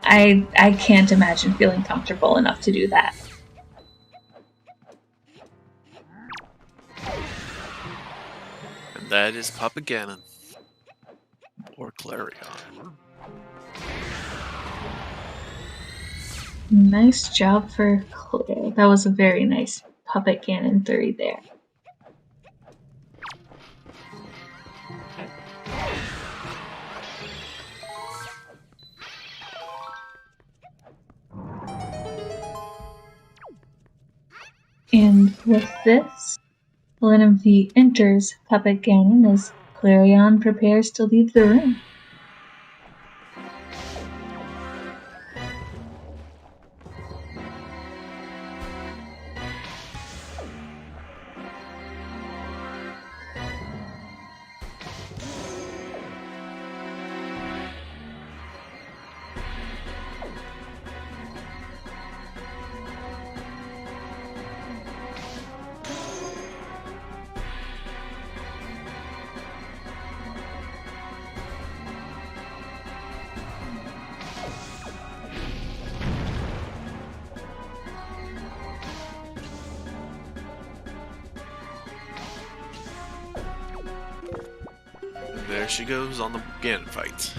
I can't imagine feeling comfortable enough to do that. And that is Papa Ganon. Or Clarion. Nice job for Claire. That was a very nice Puppet Ganon 3 there. And with this, Lenimfi enters Puppet Ganon as Clarion prepares to leave the room. There she goes on the Ganon fight.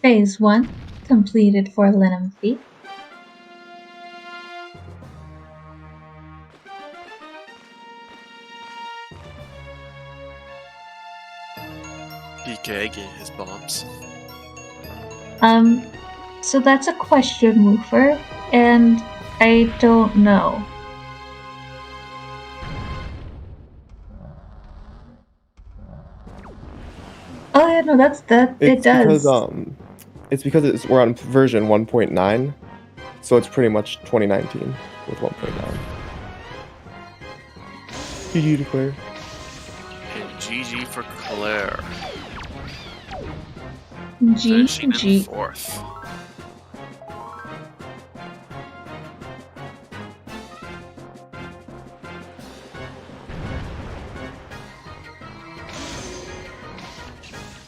Phase 1 completed for Lenimfi. PK getting his bombs. So that's a question, Woofer, and I don't know. Oh yeah, no, it does. It's because we're on version 1.9, so it's pretty much 2019 with 1.9. GG to Claire. And GG for Claire. Finishing in GG. 4th.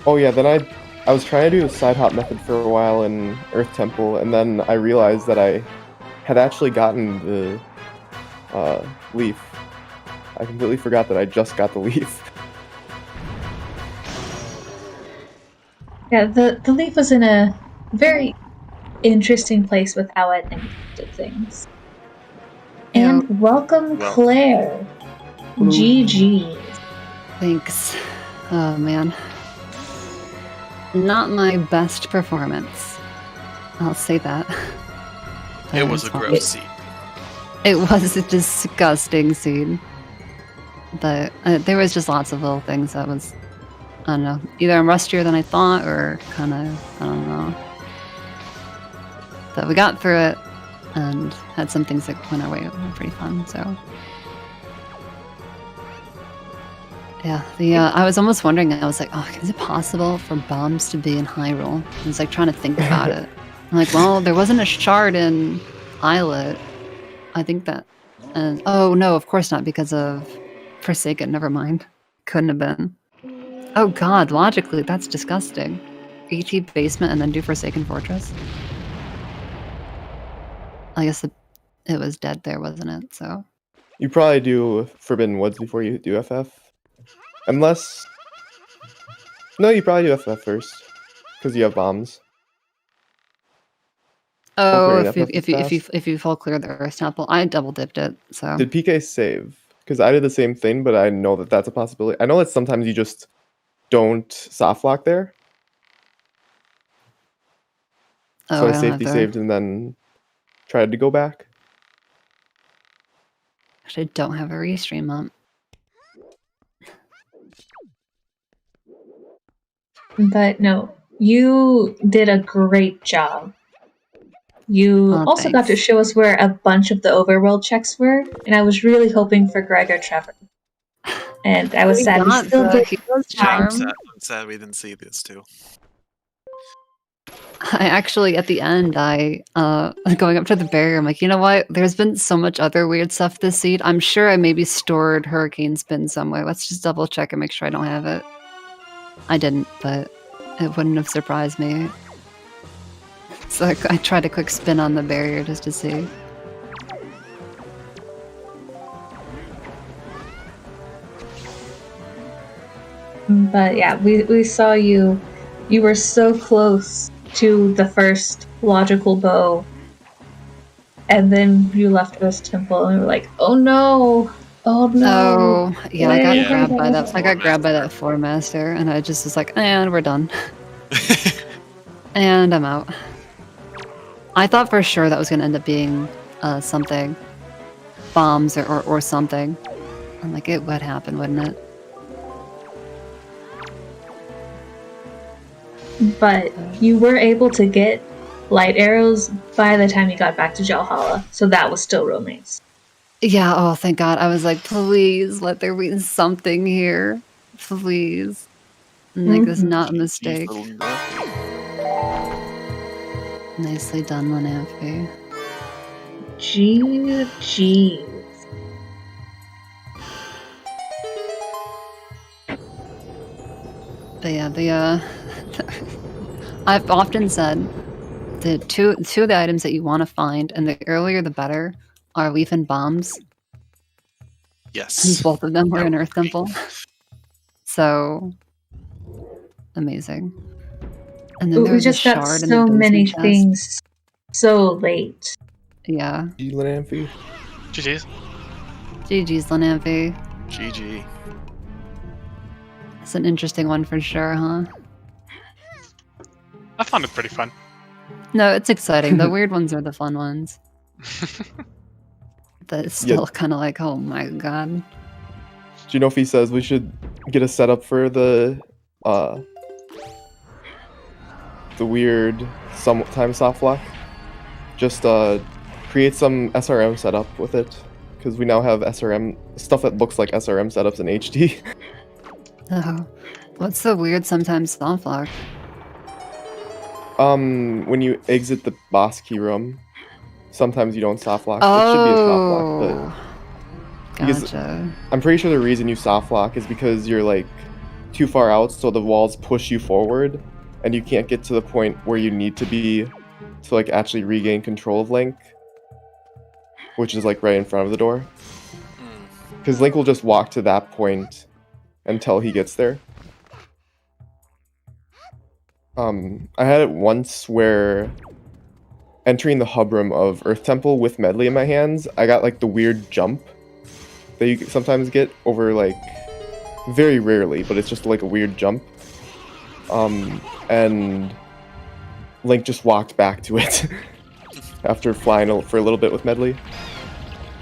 Oh yeah, then I was trying to do the side hop method for a while in Earth Temple, and then I realized that I had actually gotten the leaf. I completely forgot that I just got the leaf. Yeah, the leaf was in a very interesting place with how it impacted things. And welcome, Claire. GG. Thanks. Oh man. Not my best performance. I'll say that. It was a gross scene. It was a disgusting scene. But there was just lots of little things that was, I don't know, either I'm rustier than I thought or kind of, I don't know. But we got through it and had some things that went our way that were pretty fun, so. Yeah, I was almost wondering, I was like, oh, is it possible for bombs to be in Hyrule? I was like trying to think about it. I'm like, well, there wasn't a shard in Islet. I think that, oh no, of course not, because of Forsaken, never mind. Couldn't have been. Oh god, logically, that's disgusting. ET basement and then do Forsaken Fortress? I guess it was dead there, wasn't it? So You probably do Forbidden Woods before you do FF. Unless... No, you probably do FF first. Because you have bombs. oh, clearing FF is fast. if you full clear the Earth Temple, I double dipped it. So Did PK save? Because I did the same thing, but I know that that's a possibility. I know that sometimes you just don't soft lock there. oh, So I don't have safety to- saved and then tried to go back. Actually, don't have a restream up. But no, you did a great job. You Oh, also got to thanks. show us where a bunch of the overworld checks were, and I was really hoping for Greg or Trevor. And I was We sad we got still the did. hero's Yeah, I'm charm. sad we didn't see this too. I actually, at the end, I going up to the barrier, I'm like, you know what? There's been so much other weird stuff this seed. I'm sure I maybe stored Hurricane Spin somewhere. Let's just double check and make sure I don't have it. I didn't, but it wouldn't have surprised me. So I tried a quick spin on the barrier just to see. But yeah, we saw you. You were so close to the first logical bow, and then you left Earth Temple, and we were like, "Oh no! Oh no!" Oh, yeah, I got Wait, grabbed by hold that. I got grabbed by that Four Master, and I just was like, and we're done. And I'm out. I thought for sure that was going to end up being something. Bombs or something. I'm like, it would happen, wouldn't it? But you were able to get light arrows by the time you got back to Valhalla, so that was still real nice. Yeah, oh, thank God. I was like, please let there be something here. Please. Make this not a mistake. Nicely done, Lanafi. GG. But yeah, I've often said the two of the items that you want to find, and the earlier the better, are leaf and bombs. Yes. Both of them were That in would Earth be- Temple. So amazing. And then We there's a just got shard in so the many basement chest. things so late. Yeah. Lanamfi. GG's. GG's, Lanafi. GG. It's an interesting one for sure, huh? I found it pretty fun. No, it's exciting. The weird ones are the fun ones. But it's still kind of like, oh my god. Genofi says we should get a setup for the weird sometimes soft lock. Just create some SRM setup with it, because we now have SRM stuff that looks like SRM setups in HD. Oh, what's the weird sometimes soft lock? When you exit the boss key room, sometimes you don't soft lock. It should be a soft lock, but because- Gotcha. I'm pretty sure the reason you soft lock is because you're like too far out, so the walls push you forward, and you can't get to the point where you need to be to like actually regain control of Link, which is like right in front of the door. Because Link will just walk to that point until he gets there. I had it once where entering the hub room of Earth Temple with Medley in my hands, I got like the weird jump that you sometimes get over, like, very rarely, but it's just like a weird jump. And Link just walked back to it after flying for a little bit with Medley.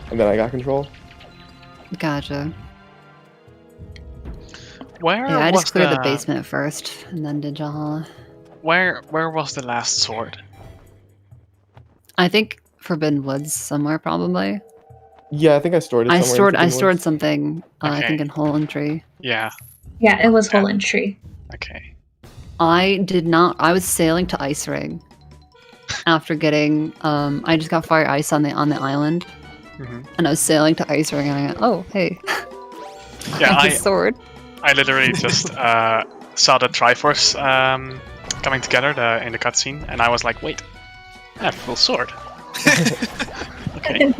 And then I got control. Gotcha. Where Yeah, I was just cleared the basement first, and then did Valhalla. Where was the last sword? I think Forbidden Woods somewhere, probably. Yeah, I think I stored it I somewhere. stored in I Forbidden stored Woods. something. I Okay. think in Hole and Tree. Yeah. Yeah, it was Hole and Tree. Okay. I did not. I was sailing to Ice Ring after getting. I just got fire ice on the island, Mhm. and I was sailing to Ice Ring, and I went, "Oh, hey, Yeah, I have a sword." I literally just saw the Triforce coming together in the cutscene, and I was like, wait, I have a full sword. Okay. Okay.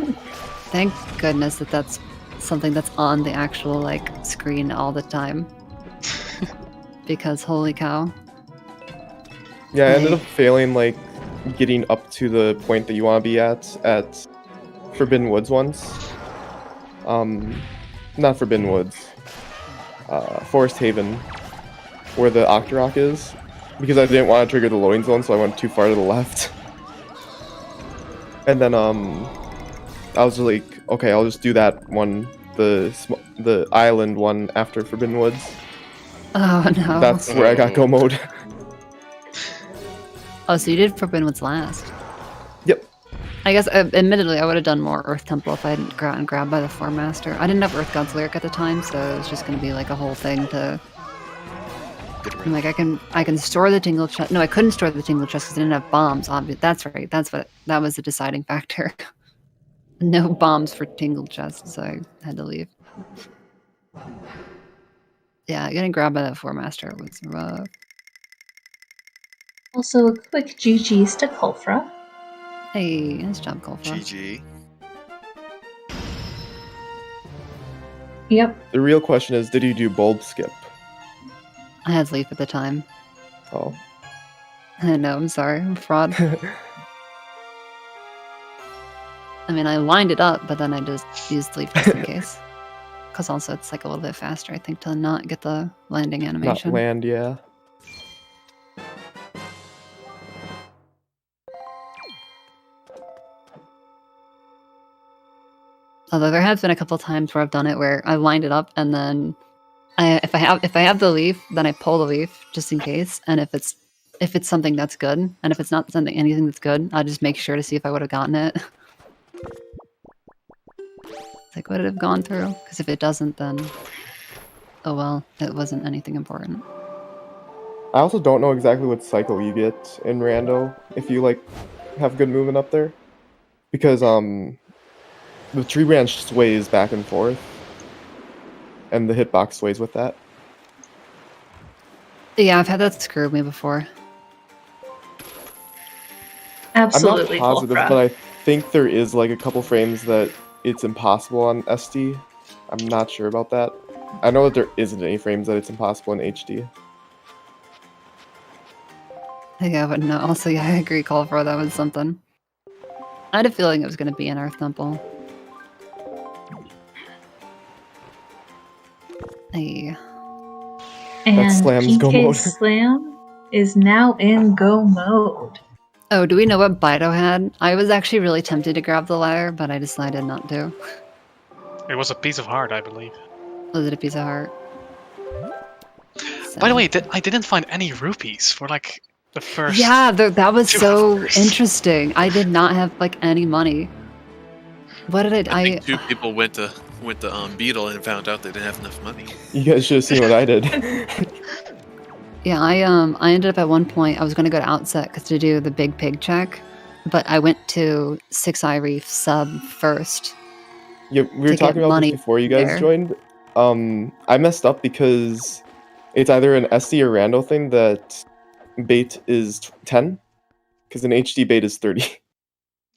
Thank goodness that that's something that's on the actual like screen all the time. Because holy cow. Yeah, I ended up failing, like, getting up to the point that you want to be at Forbidden Woods once. Not Forbidden Woods. Forest Haven, where the Octorok is, because I didn't want to trigger the loading zone, so I went too far to the left. And then, I was like, okay, I'll just do that one, the island one after Forbidden Woods. Oh no. That's where I got go mode. Oh, so you did Forbidden Woods last. Yep. I guess, admittedly, I would have done more Earth Temple if I hadn't gotten grabbed by the Form Master. I didn't have Earth God's Lyric at the time, so it was just going to be like a whole thing to... I'm like, I can store the Tingle Chest. No, I couldn't store the Tingle Chest because I didn't have bombs. That's right. That was the deciding factor. No bombs for Tingle Chest, so I had to leave. Yeah, getting grabbed by that Form Master was rough. Also, a quick GG's to Kulfra. Hey, nice job, Kulfa. GG. Yep. The real question is, did you do bulb skip? I had Leaf at the time. Oh. No, I'm sorry. I'm a fraud. I mean, I lined it up, but then I just used Leaf just in case. Because also it's like a little bit faster, I think, to not get the landing animation. Not land, yeah. Although there has been a couple times where I've done it where I lined it up and then if I have the leaf, then I pull the leaf just in case. And if it's something that's good, and if it's not anything that's good, I'll just make sure to see if I would have gotten it. It's like, would it have gone through? Because if it doesn't, then oh well, it wasn't anything important. I also don't know exactly what cycle you get in Rando if you like have good movement up there, because the tree branch sways back and forth, and the hitbox sways with that. Yeah, I've had that screw me before. Absolutely. I'm not positive, Kulfra. but I think there is like a couple frames that it's impossible on SD. I'm not sure about that. I know that there isn't any frames that it's impossible in HD. Yeah, but no. Also, yeah, I agree, Culver. That was something. I had a feeling it was going to be an Earth Temple. Hey. And slams go PK mode. Slam is now in go mode. Oh, do we know what Bido had? I was actually really tempted to grab the ladder, but I decided not to. It was a piece of heart, I believe. Was it a piece of heart? By the way, I didn't find any rupees for like the first. Yeah, that was 2 so hours. interesting. I did not have like any money. What did I think 2 people went to Beetle and found out they didn't have enough money. You guys should have seen what I did. Yeah, I ended up at one point, I was going to go to Outset to do the big pig check, but I went to 6 Eye Reef sub first. Yeah, we were to talking get about money this before you guys there. joined. I messed up because it's either an SD or Rando thing that bait is 10, because an HD bait is 30.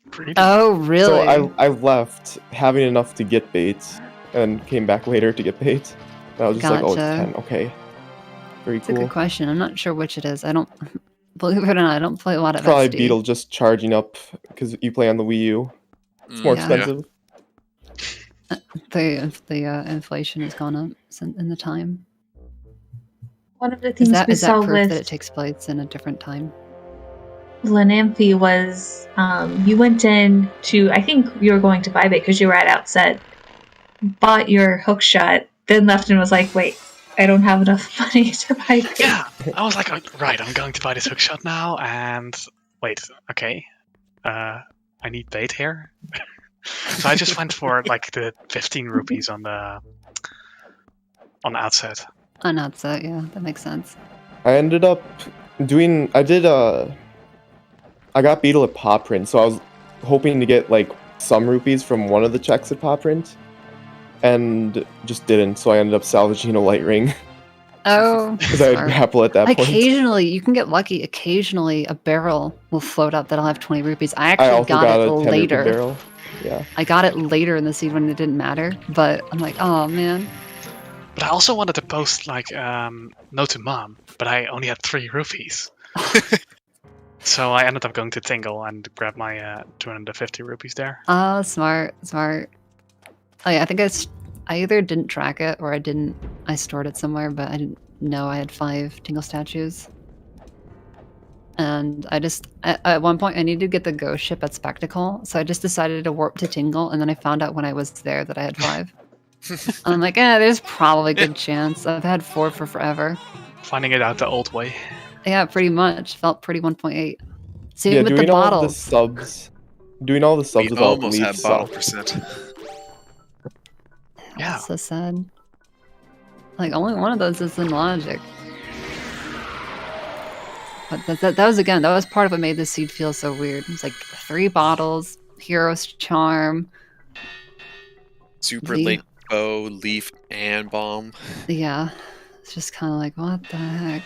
Pretty. Oh, really? So I left having enough to get bait, and came back later to get bait. And I was just like, oh, it's Gotcha. 10, okay. Very It's a cool. good question. I'm not sure which it is. I don't, believe it or not, I don't play a lot of Probably SD. Beetle just charging up because you play on the Wii U. It's more Yeah. expensive. The inflation has gone up in the time. One of the Is things that, we is saw that proof with that it takes place in a different time? Lanamphy was you went in to, I think you were going to buy bait because you were at Outset, bought your hook shot, then left and was like, wait, I don't have enough money to buy bait. Yeah, I was like, right, I'm going to buy this hookshot now, and wait, okay, I need bait here. So I just went for like the 15 rupees on the Outset. On Outset, yeah, that makes sense. I ended up doing. I got Beetle at Paw Print, so I was hoping to get like some rupees from one of the checks at Paw Print, and just didn't. So I ended up salvaging a light ring Oh, because I had smart. grapple at that point. Occasionally, you can get lucky. Occasionally, a barrel will float up that'll have 20 rupees. I actually I also got got it a 10 rupee later. barrel. Yeah. I got it later in the seed when it didn't matter, but I'm like, oh man. But I also wanted to post like note to mom, but I only had 3 rupees. So I ended up going to Tingle and grabbed my 250 rupees there. Oh, smart. Oh yeah, I think I either didn't track it or I stored it somewhere, but I didn't know I had 5 Tingle statues. And I just, at one point I needed to get the ghost ship at Spectacle, so I just decided to warp to Tingle, and then I found out when I was there that I had 5. I'm like, there's probably a good chance. I've had 4 for forever. Finding it out the old way. Yeah, pretty much. Felt pretty 1.8. Same Yeah, with the doing all the bottles. subs. Doing all the subs We without almost leaf had bottle suck. percent. Yeah. So sad. Like, only one of those is in Logic. But that was part of what made this seed feel so weird. It's like 3 bottles, Hero's Charm. Super Leaf. late bow, leaf, and bomb. Yeah. It's just kind of like, what the heck?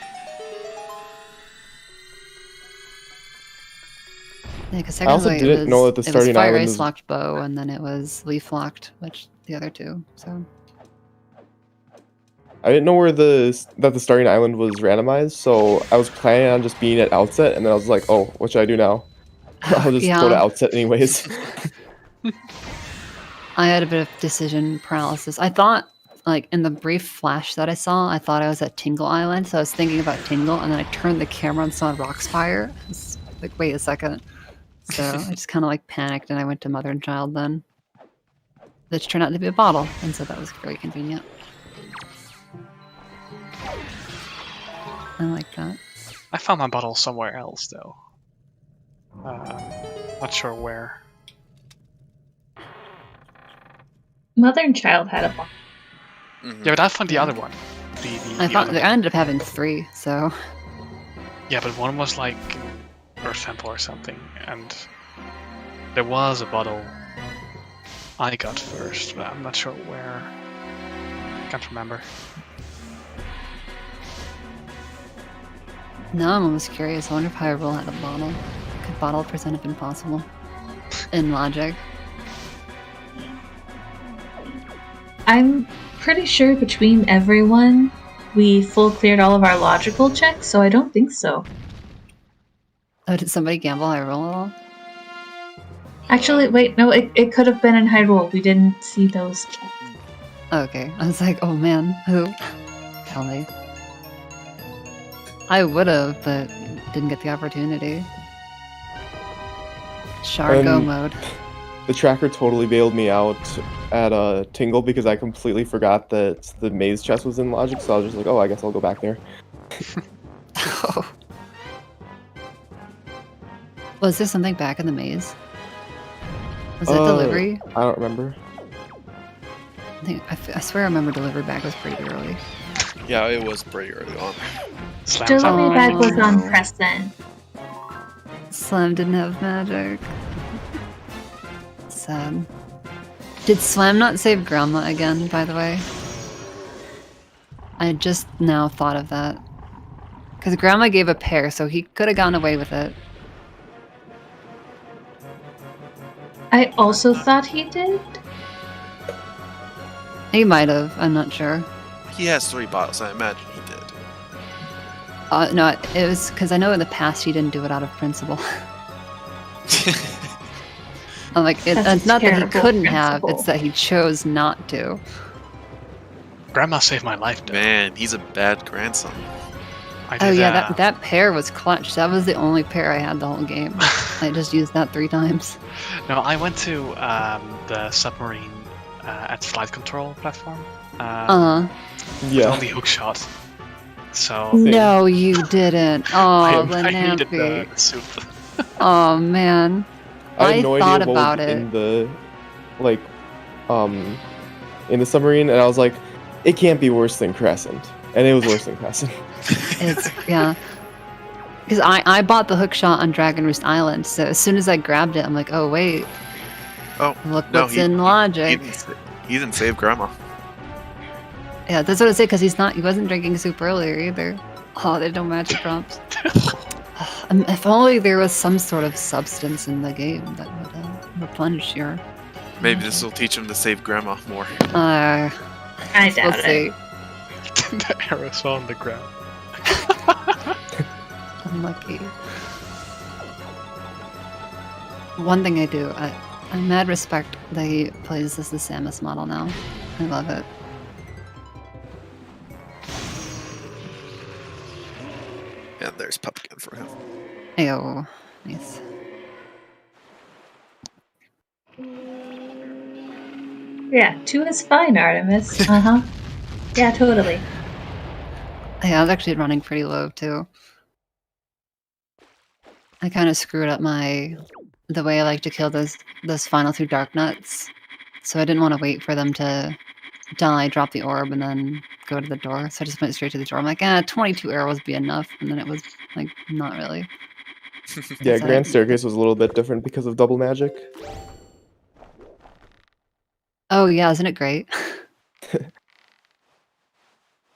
Yeah, because I also didn't know that the starting it was Fire island Ice was- locked bow, and then it was Leaf locked, which the other 2. So I didn't know that the starting island was randomized, so I was planning on just being at outset, and then I was like, oh, what should I do now? I'll just go to Yeah. outset anyways. I had a bit of decision paralysis. I thought, like, in the brief flash that I saw, I thought I was at Tingle Island, so I was thinking about Tingle, and then I turned the camera and saw Rockspire. I was like, wait a second. So I just kind of like panicked, and I went to Mother and Child then, which turned out to be a bottle, and so that was very convenient. I like that. I found my bottle somewhere else though. Not sure where. Mother and Child had a bomb. Mhm. Yeah, but I found the other one. I The thought other I ended up having 3, so Yeah, but one was like Earth Temple or something, and there was a bottle I got first, but I'm not sure where. Can't remember. now I'm almost curious. I wonder if Hyrule had a bottle. Could bottle percent have been possible in Logic? I'm pretty sure between everyone, we full cleared all of our logical checks, so I don't think so. Oh, did somebody gamble Hyrule at all? Actually, wait, no, it could have been in Hyrule. We didn't see those checks. Okay, I was like, oh man, who? Tell me. I would have, but didn't get the opportunity. Go mode. The tracker totally bailed me out at Tingle because I completely forgot that the maze chest was in Logic, so I was just like, oh, I guess I'll go back there. Was there something back in the maze? Was it delivery? I don't remember. I swear I remember delivery back was pretty early. Yeah, it was pretty early on. Slam's Delivery up. bag was on Preston. Slam didn't have magic. Sad. Did Slam not save Grandma again, by the way? I just now thought of that. Because Grandma gave a pair, so he could have gotten away with it. I also thought he did. He might have, I'm not sure. He has 3 bottles, I imagine he did. No, it was because I know in the past he didn't do it out of principle. I'm like, That's it's a not that he terrible couldn't have, principle. it's that he chose not to. Grandma saved my life, though. Man, he's a bad grandson. I did, Oh yeah, that pair was clutch. That was the only pair I had the whole game. I just used that 3 times. No, I went to the submarine at flight control platform. With Yeah. only hook shot. So No, you didn't. Oh, the I needed nappy. the soup. Oh man. I I had no thought idea what about was it. in the, like, in the submarine, and I was like, it can't be worse than Crescent, and it was worse than Crescent. It's yeah. Because I bought the hook shot on Dragon Roost Island, so as soon as I grabbed it, I'm like, oh wait, Oh, look no, what's in Logic. He didn't save Grandma. Yeah, that's what I say. Because he wasn't drinking soup earlier either. Oh, they don't match the prompts. If only there was some sort of substance in the game that would replenish your Maybe this will teach him to save Grandma more. I doubt We'll it. see. The arrows fall on the ground. Unlucky. One thing I do, I mad respect that he plays as the Samus model now. I love it. And there's Pumpkin for him. Ayo. Nice. Yeah, 2 is fine, Artemis. Uh-huh. Yeah, totally. Yeah, I was actually running pretty low too. I kind of screwed up the way I like to kill those final 2 Dark Nuts. So I didn't want to wait for them to die, drop the orb, and then go to the door. So I just went straight to the door. I'm like, 22 arrows would be enough. And then it was like, not really. Yeah, So Grand Staircase was a little bit different because of double magic. Oh yeah, isn't it great?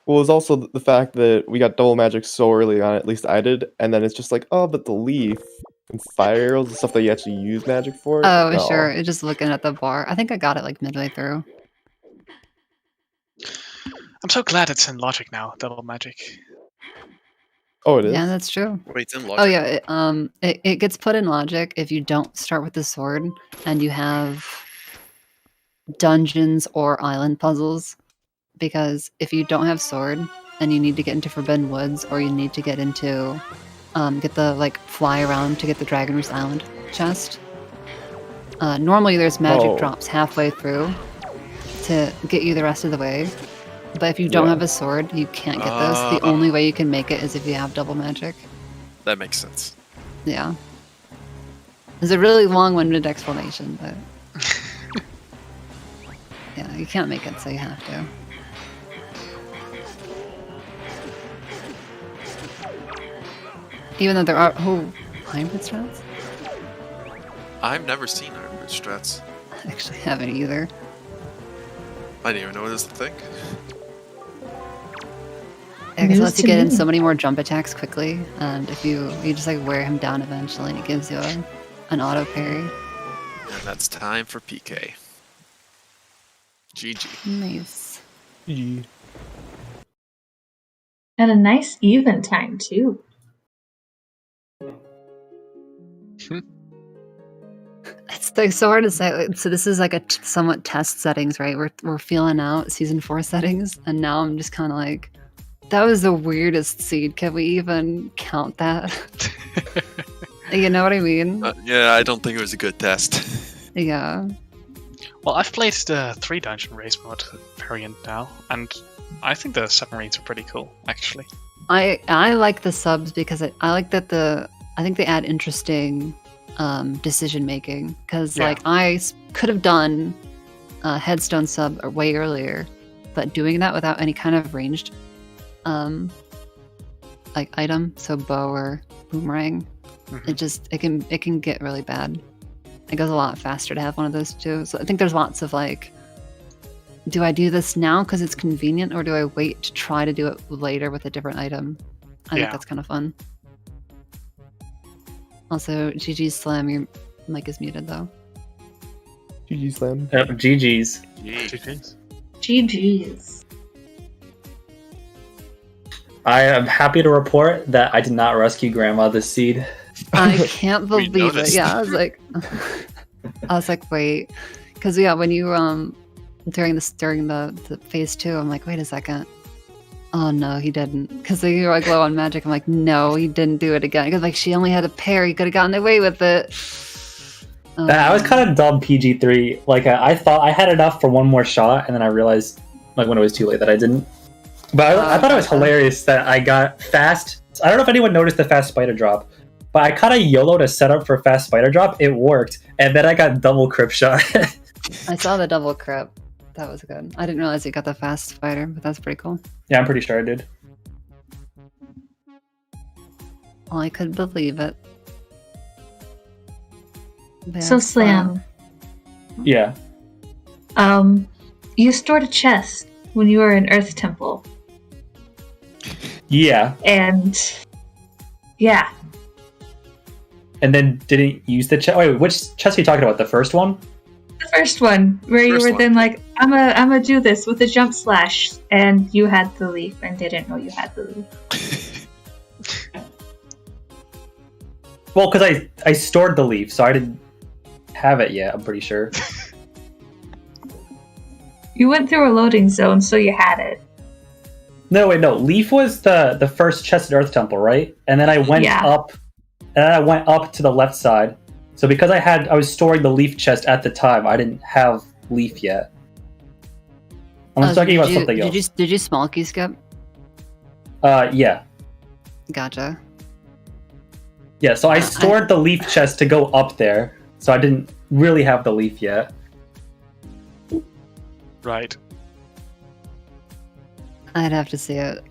Well, it was also the fact that we got double magic so early on, at least I did, and then it's just like, oh, but the leaf and fire arrows, the stuff that you actually use magic for. Oh, No. sure. It's just looking at the bar. I think I got it like midway through. I'm so glad it's in logic now, double magic. Oh, it is? Yeah, that's true. Wait, it's in logic. Oh yeah, it gets put in logic if you don't start with the sword and you have dungeons or island puzzles. Because if you don't have sword and you need to get into Forbidden Woods or you need to get into get the like fly around to get the Dragon Roost Island chest, normally there's magic drops halfway through to get you the rest of the way. But if you don't have a sword, you can't get those. The only way you can make it is if you have double magic. That makes sense. Yeah. It's a really long-winded explanation, but yeah, you can't make it, so you have to. Even though there are hybrid strats? I've never seen hybrid strats. I actually haven't either. I didn't even know it was a thing. Yeah, because it lets News you to get in me. so many more jump attacks quickly, and if you just like wear him down eventually, and it gives you an auto parry. And that's time for PK. GG. Nice. And a nice even time, too. It's like so hard to say. Like, so this is like a somewhat test settings, right? We're feeling out season 4 settings, and now I'm just kind of like, that was the weirdest seed. Can we even count that? You know what I mean? Yeah, I don't think it was a good test. Yeah. Well, I've played the 3 dungeon race mode variant now, and I think the submarines are pretty cool, actually. I like the subs because I like that I think they add interesting decision making, because Yeah. like I could have done a headstone sub way earlier, but doing that without any kind of ranged like item, so bow or boomerang, Mhm. it can get really bad. It goes a lot faster to have one of those too. So I think there's lots of like, do I do this now because it's convenient, or do I wait to try to do it later with a different item? I Yeah. think that's kind of fun. Also, GG's Slam, your mic is muted though. GG Slam. GG's. GG's. GG's. I am happy to report that I did not rescue Grandma this seed. I can't We believe it. noticed. Yeah, I was like, wait, because yeah, when you during the phase 2, I'm like, wait a second. Oh no, he didn't. Because you were like low on magic. I'm like, no, he didn't do it again. Because like she only had a pair. He could have gotten away with it. I was kind of dumb PG3. Like I thought I had enough for one more shot, and then I realized, like when it was too late, that I didn't. But I thought it was hilarious that I got fast. I don't know if anyone noticed the fast spider drop, but I kind of YOLO'd a setup for fast spider drop. It worked, and then I got double crypt shot. I saw the double crypt. That was good. I didn't realize you got the fast spider, but that's pretty cool. Yeah, I'm pretty sure I did. Well, I could believe it. So, Slam, Yeah. you stored a chest when you were in Earth Temple. Yeah. And, yeah. And then didn't use the chest. Wait, which chest are you talking about? The first one? The first one, where you First were one. then like, I'm gonna do this with a jump slash, and you had the leaf and didn't know you had the leaf. Well, because I stored the leaf, so I didn't have it yet, I'm pretty sure. You went through a loading zone, so you had it. No, wait, no. Leaf was the first chest in Earth Temple, right? And then I went up, and then I went up to the left side. So because I was storing the leaf chest at the time, I didn't have leaf yet. I'm talking about something else. Did you small key skip? Yeah. Gotcha. Yeah, so I stored the leaf chest to go up there, so I didn't really have the leaf yet. Right. I'd have to see it.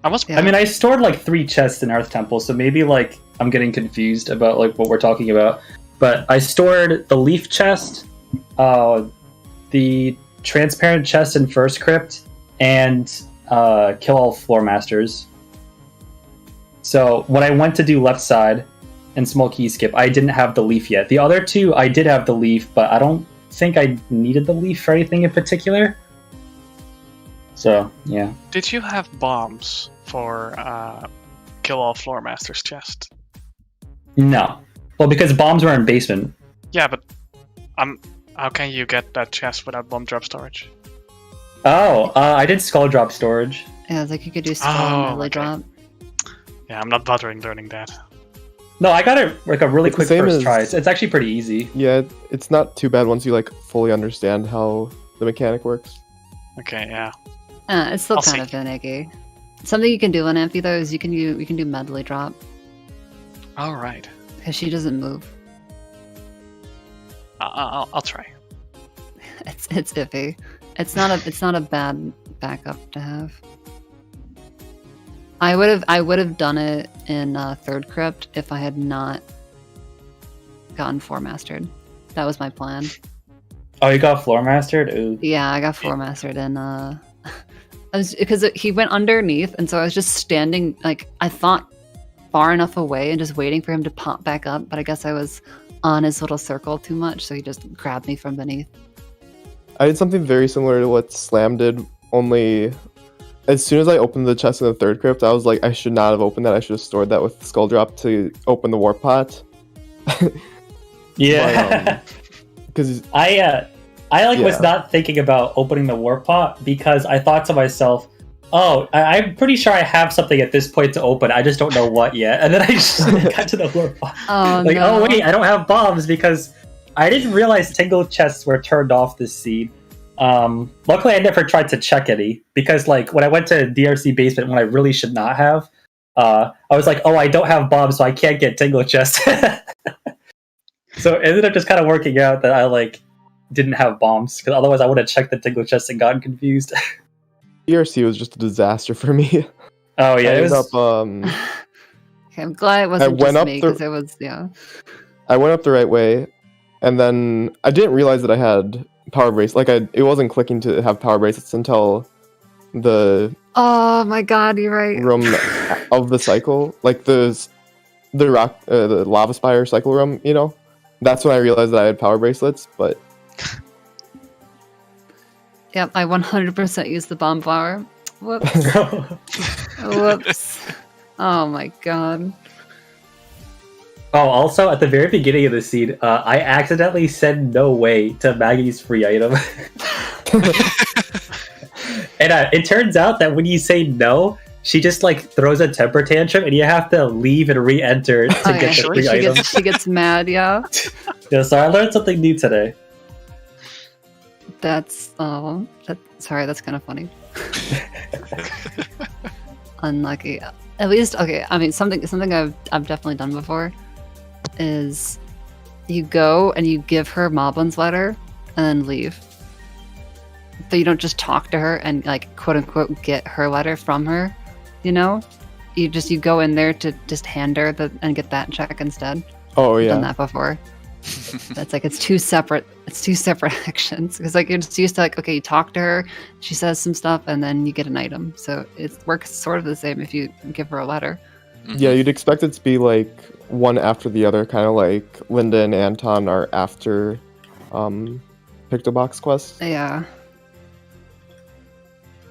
I mean, I stored like 3 chests in Earth Temple, so maybe like I'm getting confused about like what we're talking about. But I stored the leaf chest, the transparent chest in First Crypt, and kill all floor masters. So when I went to do left side and small key skip, I didn't have the leaf yet. The other 2, I did have the leaf, but I don't think I needed the leaf for anything in particular. So, yeah. Did you have bombs for kill all floor masters chest? No. Well, because bombs were in basement. Yeah, but how can you get that chest without bomb drop storage? Oh, I did skull drop storage. Yeah, it's like you could do skull and melee drop. Yeah, I'm not bothering learning that. No, I got it like a really quick same first as- try. It's actually pretty easy. Yeah, it's not too bad once you like fully understand how the mechanic works. Okay, yeah. It's still I'll kind see. of finicky. Something you can do on Amphi though is you can do medley drop All right. because she doesn't move. I'll try. It's iffy. It's not a bad backup to have. I would have done it in Third Crypt if I had not gotten Four Mastered. That was my plan. Oh, you got floor mastered? Ooh. Yeah, I got Four Mastered and because he went underneath, and so I was just standing like I thought far enough away and just waiting for him to pop back up. But I guess I was on his little circle too much, so he just grabbed me from beneath. I did something very similar to what Slam did, only as soon as I opened the chest in the Third Crypt, I was like, I should not have opened that. I should have stored that with Skull Drop to open the Warp Pot. Yeah. Because was not thinking about opening the warp pot because I thought to myself, oh, I'm pretty sure I have something at this point to open. I just don't know what yet. And then I just got to the warp pot. Oh, like, no. oh wait, I don't have bombs because I didn't realize tingle chests were turned off this seed. Luckily, I never tried to check any because, like, when I went to DRC basement when I really should not have, I was like, oh, I don't have bombs, so I can't get tingle chests. So it ended up just kind of working out that I like didn't have bombs because otherwise I would have checked the tingle chest and gotten confused. DRC was just a disaster for me. Oh yeah, I it ended was. up, Okay, I'm glad it wasn't went just up me the- because it was I went up the right way, and then I didn't realize that I had power bracelets. Like it wasn't clicking to have power bracelets until the Oh my god, you're right. room of the cycle, like the lava spire cycle room. You know, that's when I realized that I had power bracelets. But Yep, I 100% used the bomb flower. Whoops. Whoops. Oh my god. Oh, also at the very beginning of the scene, I accidentally said no way to Maggie's free item. And it turns out that when you say no, she just like throws a temper tantrum, and you have to leave and re-enter to get the sure. free item. She gets mad, yeah. Yeah, so I learned something new today. That's sorry, that's kind of funny. Unlucky. At least, okay. I mean, something I've definitely done before is you go and you give her Moblin's letter and then leave. But you don't just talk to her and like quote unquote get her letter from her. You know, you go in there to just hand her and get that check instead. oh I've done yeah, that before. That's like it's two separate actions because like you're just used to like, okay, you talk to her, she says some stuff, and then you get an item. So it works sort of the same if you give her a letter. Yeah, you'd expect it to be like one after the other, kind of like Linda and Anton are after Pictobox Quest. Yeah.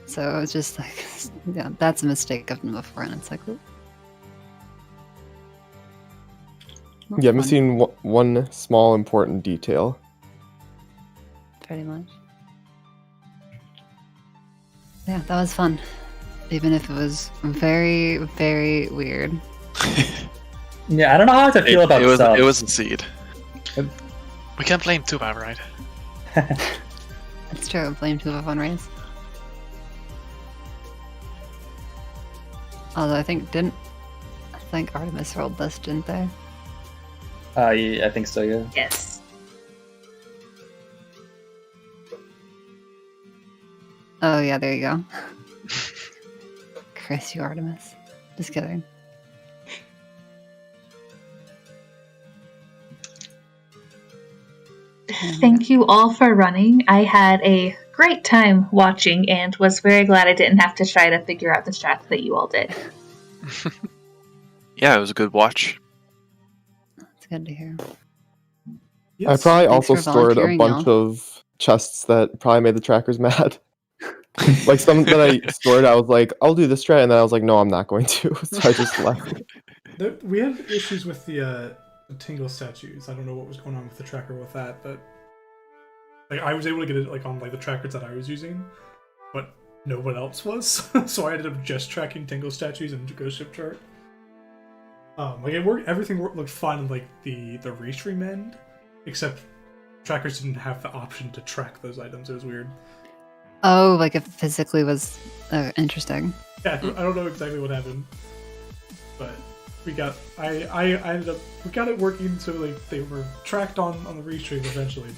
So it's just like, yeah, that's a mistake I've done before, and it's like, ooh. Not Yeah, I'm fun, missing one small important detail. pretty much. Yeah, that was fun. Even if it was very, very weird. Yeah, I don't know how to feel about subs. It was a seed. We can't blame Tuba, right? That's true. Blame Tuba on Raise. Although I think Artemis rolled this, didn't they? Yeah, I think so, yeah. Yes. Oh yeah, there you go. Chris, you Artemis. Just kidding. Thank you all for running. I had a great time watching and was very glad I didn't have to try to figure out the strats that you all did. Yeah, it was a good watch. It's good to hear. I probably Thanks also for stored a volunteering, bunch y'all. of chests that probably made the trackers mad. Like some that I stored, I was like, I'll do this strat, and then I was like, no, I'm not going to. So I just left. We had issues with the Tingle statues. I don't know what was going on with the tracker with that, but like I was able to get it like on like the trackers that I was using, but no one else was. So I ended up just tracking Tingle statues and Ghost Ship chart. Like it worked. Everything looked fine in like the restream end, except trackers didn't have the option to track those items. It was weird. Oh, like it physically was interesting. Yeah, I don't know exactly what happened, but we got I ended up we got it working so like they were tracked on the restream eventually.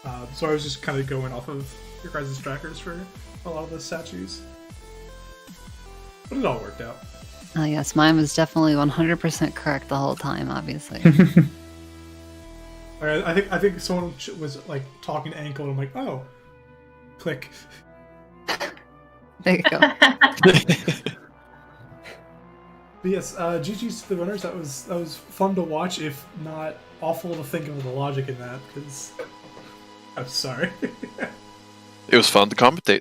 But so I was just kind of going off of your guys' trackers for a lot of the statues, but it all worked out. Yes, mine was definitely 100% correct the whole time. Obviously. I think someone was like talking to Ankle, and I'm like, oh, click. There you go. But yes, GG's to the runners. That was fun to watch, if not awful to think of the logic in that. Because I'm sorry. It was fun to commentate.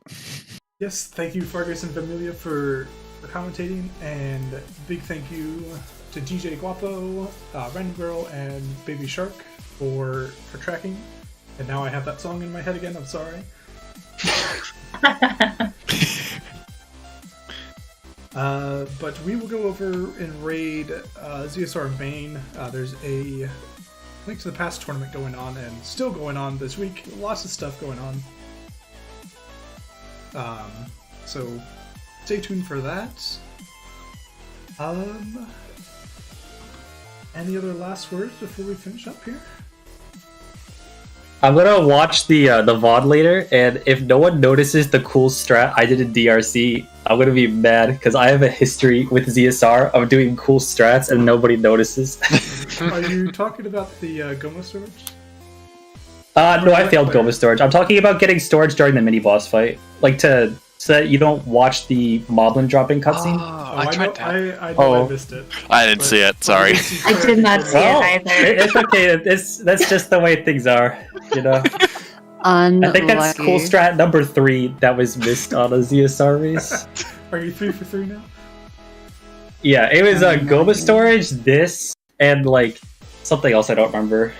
Yes, thank you Fargus and Familia for commentating, and big thank you to DJ Guapo, Random Girl, and Baby Shark for tracking. And now I have that song in my head again. I'm sorry. But we will go over and raid ZSR and Bane. There's a Link to the Past tournament going on, and still going on this week. Lots of stuff going on. So stay tuned for that. Any other last words before we finish up here? I'm gonna watch the VOD later, and if no one notices the cool strat I did in DRC, I'm gonna be mad because I have a history with ZSR of doing cool strats and nobody notices. Are you talking about the Goma storage? No, I failed Goma storage. I'm talking about getting storage during the mini boss fight, like so that you don't watch the Moblin dropping cutscene. I tried that. I know I missed it. I didn't see it. Sorry. I did not see it either. It's okay. That's just the way things are, you know. I think that's cool strat number 3 that was missed on a ZSR race. Are you 3 for 3 now? Yeah, it was Goma storage, this, and like something else I don't remember.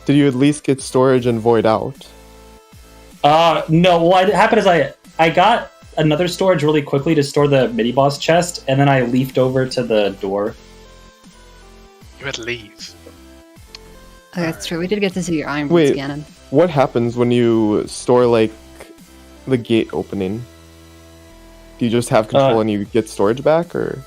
Did you at least get storage and void out? No. What happened is I got another storage really quickly to store the mini boss chest, and then I leafed over to the door. You had leave. Oh, that's true. We did get to see your Iron Boots, Ganon. What happens when you store like the gate opening? Do you just have control and you get storage back, or?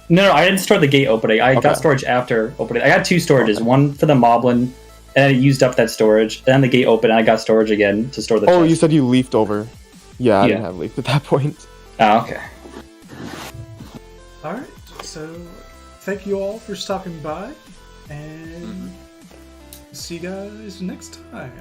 No, I didn't store the gate opening. I got storage after opening. I got 2 storages, one for the Moblin, and I used up that storage. And then the gate opened, and I got storage again to store the chest. You said you leafed over. Yeah, I didn't have leaf at that point. Oh, okay. Alright, so thank you all for stopping by, and see you guys next time.